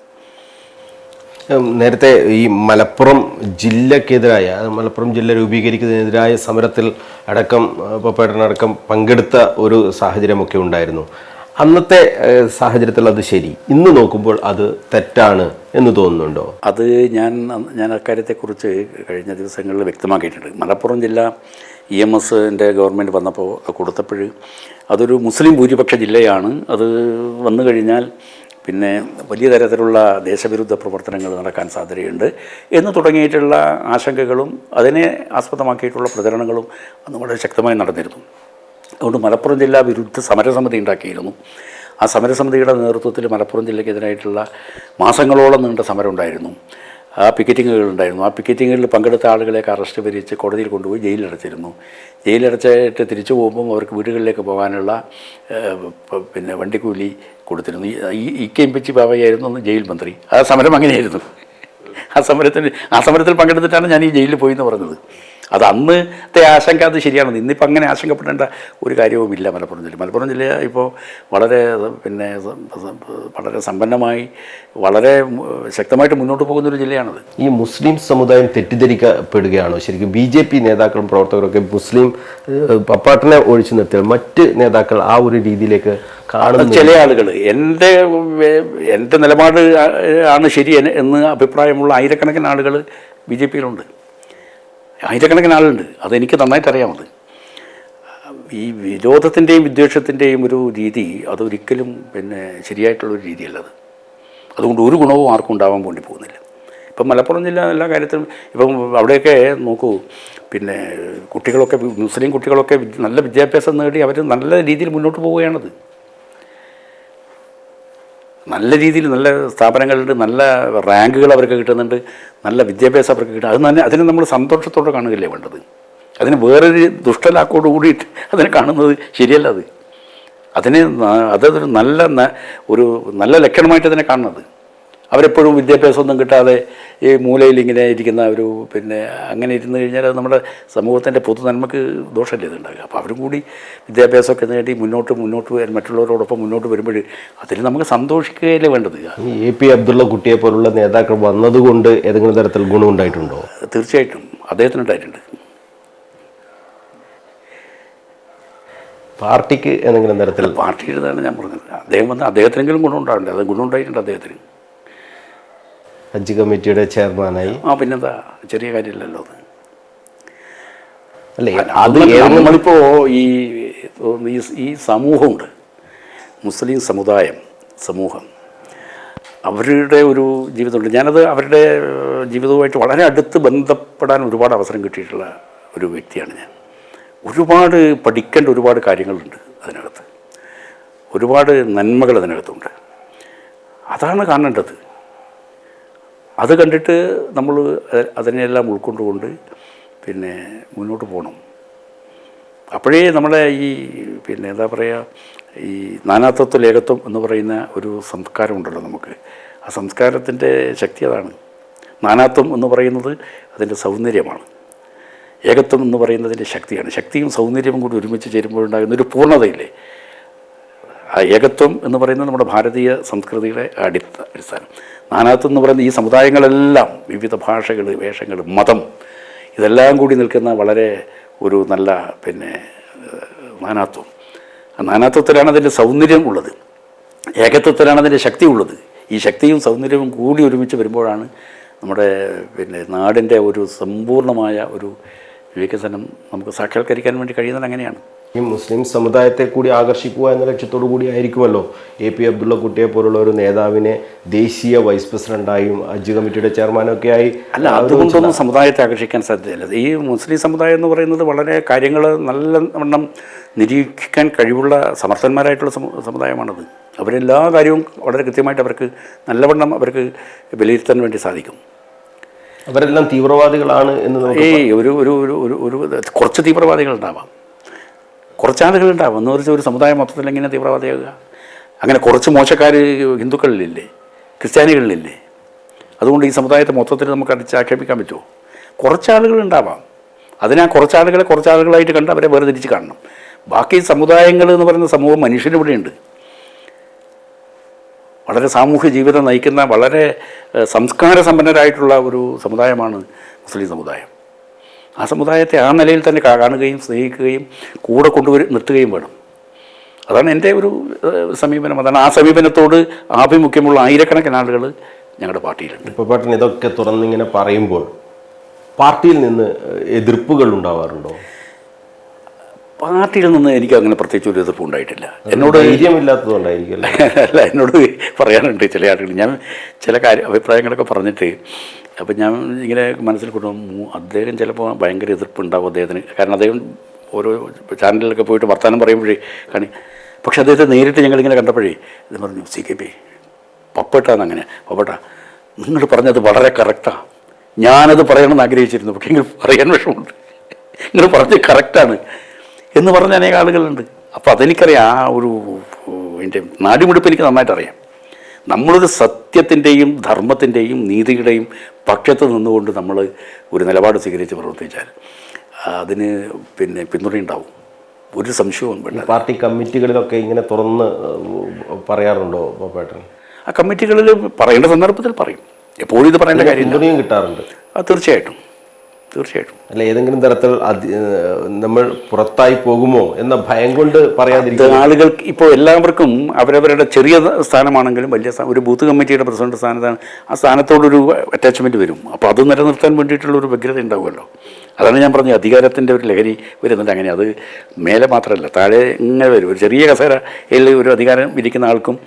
നേരത്തെ ഈ മലപ്പുറം ജില്ല രൂപീകരിക്കുന്നതിനെതിരായ സമരത്തിൽ അടക്കം പപ്പേട്ടനടക്കം പങ്കെടുത്ത ഒരു സാഹചര്യമൊക്കെ ഉണ്ടായിരുന്നു. അന്നത്തെ സാഹചര്യത്തിൽ അത് ശരി, ഇന്ന് നോക്കുമ്പോൾ അത് തെറ്റാണ് എന്ന് തോന്നുന്നുണ്ടോ? അത് ഞാൻ അക്കാര്യത്തെക്കുറിച്ച് കഴിഞ്ഞ ദിവസങ്ങളിൽ വ്യക്തമാക്കിയിട്ടുണ്ട്. മലപ്പുറം ജില്ല EMSൻ്റെ ഗവൺമെൻറ് വന്നപ്പോൾ കൊടുത്തപ്പോൾ അതൊരു മുസ്ലിം ഭൂരിപക്ഷ ജില്ലയാണ്. അത് വന്നു കഴിഞ്ഞാൽ പിന്നെ വലിയ തരത്തിലുള്ള ദേശവിരുദ്ധ പ്രവർത്തനങ്ങൾ നടക്കാൻ സാധ്യതയുണ്ട് എന്ന് തുടങ്ങിയിട്ടുള്ള ആശങ്കകളും അതിനെ ആസ്പദമാക്കിയിട്ടുള്ള പ്രചരണങ്ങളും അന്ന് വളരെ ശക്തമായി നടന്നിരുന്നു. അതുകൊണ്ട് മലപ്പുറം ജില്ലാ വിരുദ്ധ സമരസമിതി ഉണ്ടാക്കിയിരുന്നു. ആ സമരസമിതിയുടെ നേതൃത്വത്തിൽ മലപ്പുറം ജില്ലയ്ക്കെതിരായിട്ടുള്ള മാസങ്ങളോളം നീണ്ട സമരം ഉണ്ടായിരുന്നു. ആ പിക്കറ്റിങ്ങുകളുണ്ടായിരുന്നു. ആ പിക്കറ്റിങ്ങുകളിൽ പങ്കെടുത്ത ആളുകളെയൊക്കെ അറസ്റ്റ് വരിച്ച് കോടതിയിൽ കൊണ്ടുപോയി ജയിലിലടച്ചിരുന്നു. ജയിലടച്ചിട്ട് തിരിച്ചു പോകുമ്പം അവർക്ക് വീടുകളിലേക്ക് പോകാനുള്ള പിന്നെ വണ്ടിക്കൂലി കൊടുത്തിരുന്നു. EK ബാബയായിരുന്നു അന്ന് ജയിൽ മന്ത്രി. ആ സമരം അങ്ങനെയായിരുന്നു. ആ സമരത്തിൽ പങ്കെടുത്തിട്ടാണ് ഞാൻ ഈ ജയിലിൽ പോയി എന്ന് പറഞ്ഞത്. അത് അന്നത്തെ ആശങ്ക അത് ശരിയാണ്. ഇന്നിപ്പോൾ അങ്ങനെ ആശങ്കപ്പെടേണ്ട ഒരു കാര്യവുമില്ല. മലപ്പുറം ജില്ല ഇപ്പോൾ വളരെ പിന്നെ വളരെ സമ്പന്നമായി വളരെ ശക്തമായിട്ട് മുന്നോട്ട് പോകുന്നൊരു ജില്ലയാണത്. ഈ മുസ്ലിം സമുദായം തെറ്റിദ്ധരിക്കപ്പെടുകയാണോ ശരിക്കും? BJP നേതാക്കളും പ്രവർത്തകരൊക്കെ മുസ്ലിം പപ്പാട്ടിനെ ഒഴിച്ചു നിർത്തിയാൽ മറ്റ് നേതാക്കൾ ആ ഒരു രീതിയിലേക്ക് കാണുന്നു. ചില ആളുകൾ എൻ്റെ നിലപാട് ആണ് ശരി എന്ന് അഭിപ്രായമുള്ള ആയിരക്കണക്കിന് ആളുകൾ BJPയിലുണ്ട്. ആയിരക്കണക്കിന് ആളുണ്ട്. അതെനിക്ക് നന്നായിട്ട് അറിയാമത്. ഈ വിരോധത്തിൻ്റെയും വിദ്വേഷത്തിൻ്റെയും ഒരു രീതി അതൊരിക്കലും പിന്നെ ശരിയായിട്ടുള്ളൊരു രീതിയല്ലത്. അതുകൊണ്ട് ഒരു ഗുണവും ആർക്കും ഉണ്ടാവാൻ വേണ്ടി പോകുന്നില്ല. ഇപ്പം മലപ്പുറം ജില്ല എല്ലാ കാര്യത്തിലും ഇപ്പം അവിടെയൊക്കെ നോക്കൂ, പിന്നെ കുട്ടികളൊക്കെ മുസ്ലിം കുട്ടികളൊക്കെ നല്ല വിദ്യാഭ്യാസം നേടി അവർ നല്ല രീതിയിൽ മുന്നോട്ട് പോവുകയാണത്. നല്ല രീതിയിൽ നല്ല സ്ഥാപനങ്ങളുണ്ട്, നല്ല റാങ്കുകൾ അവർക്ക് കിട്ടുന്നുണ്ട്, നല്ല വിദ്യാഭ്യാസം അവർക്ക് കിട്ടും. അതിനെ നമ്മൾ സന്തോഷത്തോടെ കാണുകയല്ലേ വേണ്ടത്. അതിന് വേറൊരു ദുഷ്ടലാക്കോട് കൂടിയിട്ട് അതിനെ കാണുന്നത് ശരിയല്ല. അത് അതൊരു ഒരു നല്ല ലക്ഷണമായിട്ട് അതിനെ കാണുന്നത്. അവരെപ്പോഴും വിദ്യാഭ്യാസമൊന്നും കിട്ടാതെ ഈ മൂലയിൽ ഇങ്ങനെ ഇരിക്കുന്ന ഒരു അങ്ങനെ ഇരുന്ന് കഴിഞ്ഞാൽ അത് നമ്മുടെ സമൂഹത്തിൻ്റെ പൊതു നന്മക്ക് ദോഷമല്ലേ ഇതുണ്ടാകുക. അപ്പോൾ അവരും കൂടി വിദ്യാഭ്യാസമൊക്കെ നേടി മുന്നോട്ട് മറ്റുള്ളവരോടൊപ്പം മുന്നോട്ട് വരുമ്പോൾ അതിൽ നമുക്ക് സന്തോഷിക്കുകയല്ലേ വേണ്ടത്. ഈ എ.പി. അബ്ദുള്ള കുട്ടിയെ പോലുള്ള നേതാക്കൾ വന്നതുകൊണ്ട് ഏതെങ്കിലും തരത്തിൽ ഗുണമുണ്ടായിട്ടുണ്ടോ? തീർച്ചയായിട്ടും അദ്ദേഹത്തിനുണ്ടായിട്ടുണ്ട്. പാർട്ടിക്ക് ഏതെങ്കിലും തരത്തിൽ? പാർട്ടിയുടേതാണ് ഞാൻ പറഞ്ഞത്. അദ്ദേഹം വന്ന് അദ്ദേഹത്തിനെങ്കിലും ഗുണമുണ്ടായിട്ടുണ്ട്. അത് ഗുണമുണ്ടായിട്ടുണ്ട് അദ്ദേഹത്തിന്. ഹജ്ജ് കമ്മിറ്റിയുടെ ചെയർമാനായി. പിന്നെന്താ, ചെറിയ കാര്യമില്ലല്ലോ അത്. അല്ലേ, അത് നമ്മളിപ്പോൾ ഈ സമൂഹമുണ്ട്, മുസ്ലിം സമൂഹം, അവരുടെ ഒരു ജീവിതമുണ്ട്. ഞാനത് അവരുടെ ജീവിതവുമായിട്ട് വളരെ അടുത്ത് ബന്ധപ്പെടാൻ ഒരുപാട് അവസരം കിട്ടിയിട്ടുള്ള ഒരു വ്യക്തിയാണ് ഞാൻ. ഒരുപാട് പഠിക്കേണ്ട ഒരുപാട് കാര്യങ്ങളുണ്ട് അതിനകത്ത്, ഒരുപാട് നന്മകൾ അതിനകത്തുണ്ട്. അതാണ് കാണേണ്ടത്. അത് കണ്ടിട്ട് നമ്മൾ അതിനെല്ലാം ഉൾക്കൊണ്ടുകൊണ്ട് മുന്നോട്ട് പോകണം. അപ്പോഴേ നമ്മളെ ഈ എന്താ പറയുക, ഈ നാനാത്വത്വ ഏകത്വം എന്ന് പറയുന്ന ഒരു സംസ്കാരമുണ്ടല്ലോ നമുക്ക്. ആ സംസ്കാരത്തിൻ്റെ ശക്തി അതാണ്. നാനാത്വം എന്ന് പറയുന്നത് അതിൻ്റെ സൗന്ദര്യമാണ്. ഏകത്വം എന്ന് പറയുന്നതിൻ്റെ ശക്തിയാണ്. ശക്തിയും സൗന്ദര്യവും കൂടി ഒരുമിച്ച് ചേരുമ്പോഴുണ്ടാകുന്ന ഒരു പൂർണ്ണതയില്ലേ, ആ ഏകത്വം എന്ന് പറയുന്നത് നമ്മുടെ ഭാരതീയ സംസ്കൃതിയുടെ അടിസ്ഥാനം. നാനാത്വം എന്ന് പറയുന്ന ഈ സമുദായങ്ങളെല്ലാം, വിവിധ ഭാഷകൾ, വേഷങ്ങൾ, മതം, ഇതെല്ലാം കൂടി നിൽക്കുന്ന വളരെ ഒരു നല്ല നാനാത്വം. ആ നാനാത്വത്തിലാണ് അതിൻ്റെ സൗന്ദര്യം ഉള്ളത്, ഏകത്വത്തിലാണ് അതിൻ്റെ ശക്തി ഉള്ളത്. ഈ ശക്തിയും സൗന്ദര്യവും കൂടി ഒരുമിച്ച് വരുമ്പോഴാണ് നമ്മുടെ നാടിൻ്റെ ഒരു സമ്പൂർണ്ണമായ ഒരു വികസനം നമുക്ക് സാക്ഷാത്കരിക്കാൻ വേണ്ടി കഴിയുന്നത്. അങ്ങനെയാണ് ഈ മുസ്ലിം സമുദായത്തെ കൂടി ആകർഷിക്കുക എന്ന ലക്ഷ്യത്തോടു കൂടി ആയിരിക്കുമല്ലോ എ.പി. അബ്ദുള്ള കുട്ടിയെ പോലുള്ള ഒരു നേതാവിനെ ദേശീയ വൈസ് പ്രസിഡന്റായും ഹജ്ജ് കമ്മിറ്റിയുടെ ചെയർമാനും ഒക്കെ ആയി. അല്ല, അതുകൊണ്ടൊന്നും സമുദായത്തെ ആകർഷിക്കാൻ സാധ്യതയില്ല. ഈ മുസ്ലിം സമുദായം എന്ന് പറയുന്നത് വളരെ കാര്യങ്ങൾ നല്ലവണ്ണം നിരീക്ഷിക്കാൻ കഴിവുള്ള സമർത്ഥന്മാരായിട്ടുള്ള സമുദായമാണത്. അവരെല്ലാ കാര്യവും വളരെ കൃത്യമായിട്ട് അവർക്ക് നല്ലവണ്ണം അവർക്ക് വിലയിരുത്താൻ വേണ്ടി സാധിക്കും. അവരെല്ലാം തീവ്രവാദികളാണ് എന്ന് ഒരു കുറച്ച് തീവ്രവാദികളുണ്ടാവാം, കുറച്ചാളുകളുണ്ടാവും. എന്ന് വെച്ചാൽ ഒരു സമുദായം മൊത്തത്തിൽ എങ്ങനെ തീവ്രവാദിയാകുക? അങ്ങനെ കുറച്ച് മോശക്കാർ ഹിന്ദുക്കളിലില്ലേ, ക്രിസ്ത്യാനികളിലില്ലേ? അതുകൊണ്ട് ഈ സമുദായത്തെ മൊത്തത്തിൽ നമുക്ക് അടിച്ചാക്ഷേപിക്കാൻ പറ്റുമോ? കുറച്ചാളുകളുണ്ടാവാം. അതിനാ കുറച്ചാളുകളായിട്ട് കണ്ട് അവരെ വേർതിരിച്ച് കാണണം. ബാക്കി സമുദായങ്ങൾ എന്ന് പറയുന്ന സമൂഹം മനുഷ്യരിവിടെയുണ്ട്. വളരെ സാമൂഹ്യ ജീവിതം നയിക്കുന്ന വളരെ സംസ്കാര സമ്പന്നരായിട്ടുള്ള ഒരു സമുദായമാണ് മുസ്ലിം സമുദായം. ആ സമുദായത്തെ ആ നിലയിൽ തന്നെ കാണുകയും സ്നേഹിക്കുകയും കൂടെ നിർത്തുകയും വേണം. അതാണ് എൻ്റെ ഒരു സമീപനം. അതാണ് ആ സമീപനത്തോട് ആഭിമുഖ്യമുള്ള ആയിരക്കണക്കിന് ആളുകൾ ഞങ്ങളുടെ പാർട്ടിയിലുണ്ട്. ഇപ്പോൾ പാട്ടൻ ഇതൊക്കെ തുറന്നിങ്ങനെ പറയുമ്പോൾ പാർട്ടിയിൽ നിന്ന് എതിർപ്പുകൾ ഉണ്ടാവാറുണ്ടോ? പാർട്ടിയിൽ നിന്ന് എനിക്ക് അങ്ങനെ പ്രത്യേകിച്ച് ഒരു എതിർപ്പ് ഉണ്ടായിട്ടില്ല. എന്നോട് ധൈര്യമില്ലാത്തതുകൊണ്ടായിരിക്കും. അല്ല, എന്നോട് പറയാനുണ്ട് ചില ആളുകൾ. ഞാൻ ചില അഭിപ്രായങ്ങളൊക്കെ പറഞ്ഞിട്ട് അപ്പം ഞാൻ ഇങ്ങനെ മനസ്സിൽ കൊണ്ടുപോകും, അദ്ദേഹം ചിലപ്പോൾ ഭയങ്കര എതിർപ്പുണ്ടാവും അദ്ദേഹത്തിന്. കാരണം അദ്ദേഹം ഓരോ ചാനലിലൊക്കെ പോയിട്ട് വർത്തമാനം പറയുമ്പോഴേ പക്ഷെ അദ്ദേഹത്തെ നേരിട്ട് ഞങ്ങളിങ്ങനെ കണ്ടപ്പോഴേ ഇത് പറഞ്ഞു, CKP പപ്പേട്ടാന്ന്. അങ്ങനെ പപ്പേട്ട നിങ്ങൾ പറഞ്ഞത് വളരെ കറക്റ്റാണ്, ഞാനത് പറയണമെന്ന് ആഗ്രഹിച്ചിരുന്നു, പക്ഷേ നിങ്ങൾ പറയാൻ വിഷമമുണ്ട്, നിങ്ങൾ പറഞ്ഞത് കറക്റ്റാണ് എന്ന് പറഞ്ഞ അനേക ആളുകളുണ്ട്. അപ്പോൾ അതെനിക്കറിയാം, ആ ഒരു എൻ്റെ നാടിമുടിപ്പ് എനിക്ക് നന്നായിട്ട് അറിയാം. നമ്മളൊരു സത്യത്തിൻ്റെയും ധർമ്മത്തിൻ്റെയും നീതിയുടെയും പക്ഷത്ത് നിന്നുകൊണ്ട് നമ്മൾ ഒരു നിലപാട് സ്വീകരിച്ച് പ്രവർത്തിച്ചാൽ അതിന് പിന്തുണയുണ്ടാവും, ഒരു സംശയവും വേണ്ട. പാർട്ടി കമ്മിറ്റികളിലൊക്കെ ഇങ്ങനെ തുറന്ന് പറയാറുണ്ടോ പേട്ടൻ? ആ കമ്മിറ്റികളിൽ പറയേണ്ട സന്ദർഭത്തിൽ പറയും. എപ്പോഴും ഇത് പറയേണ്ട കാര്യം കിട്ടാറുണ്ട്. തീർച്ചയായിട്ടും. അല്ല, ഏതെങ്കിലും തരത്തിൽ നമ്മൾ പുറത്തായി പോകുമോ എന്ന ഭയം കൊണ്ട് പറയാതിരിക്കും ആളുകൾക്ക്. ഇപ്പോൾ എല്ലാവർക്കും അവരവരുടെ ചെറിയ സ്ഥാനമാണെങ്കിലും വലിയ ഒരു ബൂത്ത് കമ്മിറ്റിയുടെ പ്രസിഡന്റ് സ്ഥാനത്താണ്, ആ സ്ഥാനത്തോടൊരു അറ്റാച്ച്മെൻറ്റ് വരും. അപ്പോൾ അത് നിലനിർത്താൻ വേണ്ടിയിട്ടുള്ളൊരു വ്യഗ്രത ഉണ്ടാവുമല്ലോ. അതാണ് ഞാൻ പറഞ്ഞത്, അധികാരത്തിൻ്റെ ഒരു ലഹരി വരുന്നുണ്ട്. അങ്ങനെ അത് മേലെ മാത്രമല്ല, താഴെ ഇങ്ങനെ വരും. ഒരു ചെറിയ കസേരയിൽ ഒരു അധികാരം ഇരിക്കുന്ന ആൾക്കും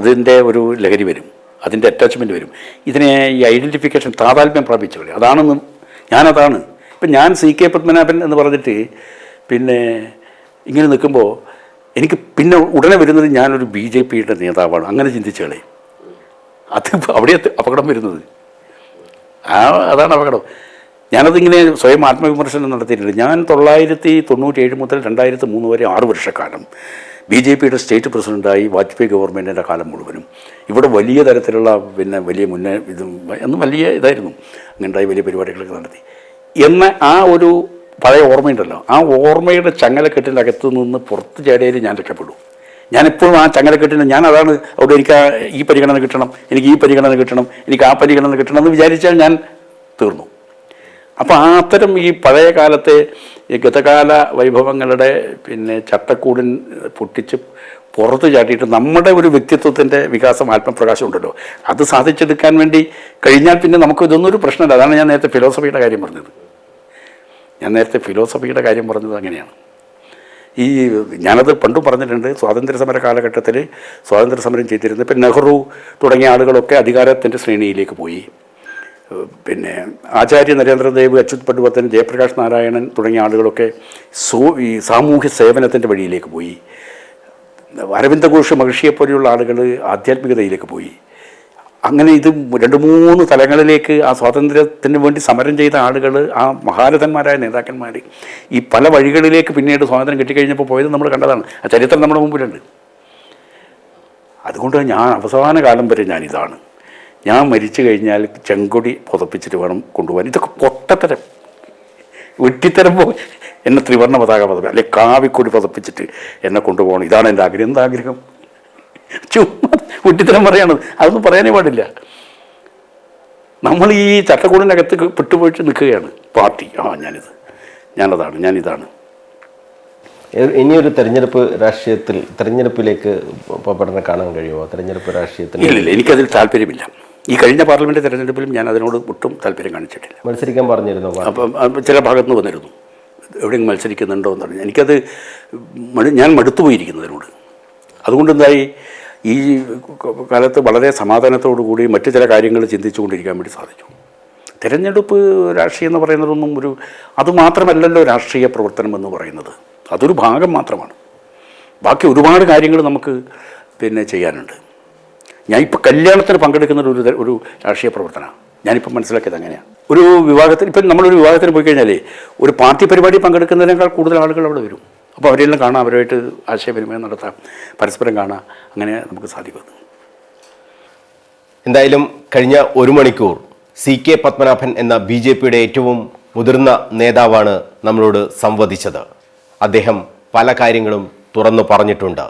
അതിൻ്റെ ഒരു ലഹരി വരും, അതിൻ്റെ അറ്റാച്ച്മെൻറ്റ് വരും. ഇതിനെ ഈ ഐഡൻറ്റിഫിക്കേഷൻ താതാത്മ്യം പ്രാപിച്ചവരെ അതാണെന്ന് ഞാനതാണ്. ഇപ്പം ഞാൻ CK പത്മനാഭൻ എന്ന് പറഞ്ഞിട്ട് ഇങ്ങനെ നിൽക്കുമ്പോൾ എനിക്ക് ഉടനെ വരുന്നത് ഞാനൊരു BJPയുടെ നേതാവാണ്, അങ്ങനെ ചിന്തിച്ചോളെ. അത് അവിടെ അപകടം വരുന്നത്, അതാണ് അപകടം. ഞാനതിങ്ങനെ സ്വയം ആത്മവിമർശനം നടത്തിയിട്ടുണ്ട്. ഞാൻ 1997 മുതൽ 2003 വരെ 6 വർഷക്കാലം BJPയുടെ സ്റ്റേറ്റ് പ്രസിഡൻ്റായി വാജ്പേയി ഗവൺമെൻറ്റിൻ്റെ കാലം മുഴുവനും ഇവിടെ വലിയ തരത്തിലുള്ള വലിയ അന്ന് വലിയ ഇതായിരുന്നു, അങ്ങനെയുണ്ടായി വലിയ പരിപാടികളൊക്കെ നടത്തി എന്ന ആ ഒരു പഴയ ഓർമ്മയുണ്ടല്ലോ, ആ ഓർമ്മയുടെ ചങ്ങലക്കെട്ടിൻ്റെ അകത്തു നിന്ന് പുറത്ത് ചാടിയാൽ ഞാൻ രക്ഷപ്പെടും. ഞാനെപ്പോഴും ആ ചങ്ങലക്കെട്ടിന് അതാണ് അവിടെ എനിക്ക് ഈ പരിഗണന കിട്ടണം, എനിക്ക് ഈ പരിഗണന കിട്ടണം, എനിക്ക് ആ പരിഗണന കിട്ടണം എന്ന് വിചാരിച്ചാൽ ഞാൻ തീർന്നു. അപ്പോൾ അത്തരം ഈ പഴയ കാലത്തെ ഈ ഗതകാല വൈഭവങ്ങളുടെ ചട്ടക്കൂടിൻ പൊട്ടിച്ച് പുറത്ത് ചാട്ടിയിട്ട് നമ്മുടെ ഒരു വ്യക്തിത്വത്തിൻ്റെ വികാസം, ആത്മപ്രകാശം ഉണ്ടല്ലോ, അത് സാധിച്ചെടുക്കാൻ വേണ്ടി കഴിഞ്ഞാൽ പിന്നെ നമുക്ക് ഇതൊന്നും ഒരു പ്രശ്നമില്ല. അതാണ് ഞാൻ നേരത്തെ ഫിലോസഫിയുടെ കാര്യം പറഞ്ഞത്. അങ്ങനെയാണ്. ഞാനത് പണ്ട് പറഞ്ഞിട്ടുണ്ട്. സ്വാതന്ത്ര്യ സമര കാലഘട്ടത്തിൽ സ്വാതന്ത്ര്യ സമരം ചെയ്തിരുന്നത് ഇപ്പം നെഹ്റു തുടങ്ങിയ ആളുകളൊക്കെ അധികാരത്തിൻ്റെ ശ്രേണിയിലേക്ക് പോയി. ആചാര്യ നരേന്ദ്രദേവ്, അച്യുത് പട്വർദ്ധൻ, ജയപ്രകാശ് നാരായണൻ തുടങ്ങിയ ആളുകളൊക്കെ ഈ സാമൂഹ്യ സേവനത്തിൻ്റെ വഴിയിലേക്ക് പോയി. അരവിന്ദ ഘോഷ് മഹർഷിയെപ്പോലെയുള്ള ആളുകൾ ആധ്യാത്മികതയിലേക്ക് പോയി. അങ്ങനെ ഇത് 2-3 തലങ്ങളിലേക്ക് ആ സ്വാതന്ത്ര്യത്തിന് വേണ്ടി സമരം ചെയ്ത ആളുകൾ, ആ മഹാരഥന്മാരായ നേതാക്കന്മാർ ഈ പല വഴികളിലേക്ക് പിന്നീട് സ്വാതന്ത്ര്യം കിട്ടിക്കഴിഞ്ഞപ്പോൾ പോയത് നമ്മൾ കണ്ടതാണ്. ആ ചരിത്രം നമ്മുടെ മുമ്പിലുണ്ട്. അതുകൊണ്ട് ഞാൻ അവസാന കാലം വരെ ഞാൻ മരിച്ചു കഴിഞ്ഞാൽ ചെങ്കൊടി പുതപ്പിച്ചിട്ട് വേണം കൊണ്ടുപോകാൻ. ഇതൊക്കെ പൊട്ടത്തരം, വെട്ടിത്തരം. എന്നെ ത്രിവർണ്ണ പതാക പദവി അല്ലെ കാവിക്കൊടി പതപ്പിച്ചിട്ട് എന്നെ കൊണ്ടുപോകണം, ഇതാണ് എൻ്റെ ആഗ്രഹം. എന്താഗ്രഹം? ചുമ്മാ വെട്ടിത്തരം പറയണത്. അതൊന്നും പറയാനേ പാടില്ല. നമ്മൾ ഈ ചട്ടക്കൂടിനകത്ത് പെട്ടുപോയിട്ട് നിൽക്കുകയാണ്. പാർട്ടി ഞാനിതാണ്. ഇനിയൊരു തെരഞ്ഞെടുപ്പിലേക്ക് പഠനം കാണാൻ കഴിയുമോ? തെരഞ്ഞെടുപ്പ് രാഷ്ട്രീയത്തിൽ ഇല്ല, എനിക്കതിൽ താല്പര്യമില്ല. ഈ കഴിഞ്ഞ പാർലമെൻറ്റ് തെരഞ്ഞെടുപ്പിലും ഞാൻ അതിനോട് ഒട്ടും താല്പര്യം കാണിച്ചിട്ടില്ല. മത്സരിക്കാൻ പറഞ്ഞിരുന്നു. അപ്പം ചില ഭാഗത്തുനിന്ന് വന്നിരുന്നു, എവിടെയെങ്കിലും മത്സരിക്കുന്നുണ്ടോ എന്ന് പറഞ്ഞു. എനിക്കത് ഞാൻ മടുത്തുപോയിരിക്കുന്നതിനോട്. അതുകൊണ്ടെന്തായി, ഈ കാലത്ത് വളരെ സമാധാനത്തോടു കൂടി മറ്റു ചില കാര്യങ്ങൾ ചിന്തിച്ചുകൊണ്ടിരിക്കാൻ വേണ്ടി സാധിച്ചു. തിരഞ്ഞെടുപ്പ് രാഷ്ട്രീയം എന്ന് പറയുന്നതൊന്നും അതുമാത്രമല്ലല്ലോ രാഷ്ട്രീയ പ്രവർത്തനം എന്ന് പറയുന്നത്. അതൊരു ഭാഗം മാത്രമാണ്. ബാക്കി ഒരുപാട് കാര്യങ്ങൾ നമുക്ക് ചെയ്യാനുണ്ട്. ഞാനിപ്പോൾ കല്യാണത്തിന് പങ്കെടുക്കുന്ന ഒരു രാഷ്ട്രീയ പ്രവർത്തനമാണ്. ഞാനിപ്പം മനസ്സിലാക്കിയത് അങ്ങനെയാണ്. ഒരു വിവാഹത്തിന്, ഇപ്പം നമ്മളൊരു വിവാഹത്തിന് പോയി കഴിഞ്ഞാൽ ഒരു പാർട്ടി പരിപാടി പങ്കെടുക്കുന്നതിനേക്കാൾ കൂടുതൽ ആളുകൾ അവിടെ വരും. അപ്പോൾ അവരെല്ലാം കാണാം, അവരുമായിട്ട് ആശയവിനിമയം നടത്താം, പരസ്പരം കാണാം. അങ്ങനെ നമുക്ക് സാധിക്കും. എന്തായാലും കഴിഞ്ഞ 1 മണിക്കൂർ CK പത്മനാഭൻ എന്ന BJPയുടെ ഏറ്റവും മുതിർന്ന നേതാവാണ് നമ്മളോട് സംവദിച്ചത്. അദ്ദേഹം പല കാര്യങ്ങളും തുറന്നു പറഞ്ഞിട്ടുണ്ട്.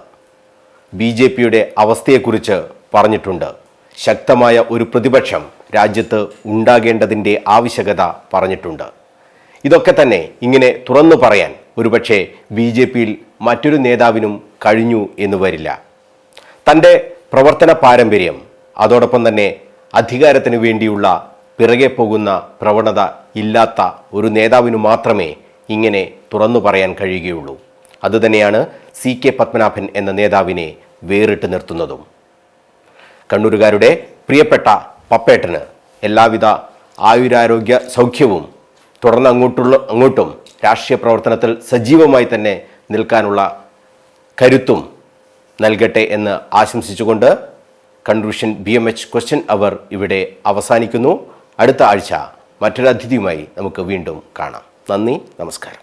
BJPയുടെ അവസ്ഥയെക്കുറിച്ച് പറഞ്ഞിട്ടുണ്ട്. ശക്തമായ ഒരു പ്രതിപക്ഷം രാജ്യത്ത് ഉണ്ടാകേണ്ടതിൻ്റെ ആവശ്യകത പറഞ്ഞിട്ടുണ്ട്. ഇതൊക്കെ തന്നെ ഇങ്ങനെ തുറന്നു പറയാൻ ഒരുപക്ഷെ BJPയിൽ മറ്റൊരു നേതാവിനും കഴിഞ്ഞു എന്ന് വരില്ല. തൻ്റെ പ്രവർത്തന പാരമ്പര്യം, അതോടൊപ്പം തന്നെ അധികാരത്തിന് വേണ്ടിയുള്ള പിറകെ പോകുന്ന പ്രവണത ഇല്ലാത്ത ഒരു നേതാവിനു മാത്രമേ ഇങ്ങനെ തുറന്നു പറയാൻ കഴിയുകയുള്ളൂ. അതുതന്നെയാണ് CK പത്മനാഭൻ എന്ന നേതാവിനെ വേറിട്ട് നിർത്തുന്നതും. കണ്ണൂരുകാരുടെ പ്രിയപ്പെട്ട പപ്പേട്ടന് എല്ലാവിധ ആയുരാരോഗ്യ സൗഖ്യവും, തുടർന്ന് അങ്ങോട്ടും രാഷ്ട്രീയ പ്രവർത്തനത്തിൽ സജീവമായി തന്നെ നിൽക്കാനുള്ള കരുത്തും നൽകട്ടെ എന്ന് ആശംസിച്ചുകൊണ്ട് കൺക്ലൂഷൻ BMH ക്വസ്റ്റ്യൻ അവർ ഇവിടെ അവസാനിക്കുന്നു. അടുത്ത ആഴ്ച മറ്റൊരു അതിഥിയുമായി നമുക്ക് വീണ്ടും കാണാം. നന്ദി, നമസ്കാരം.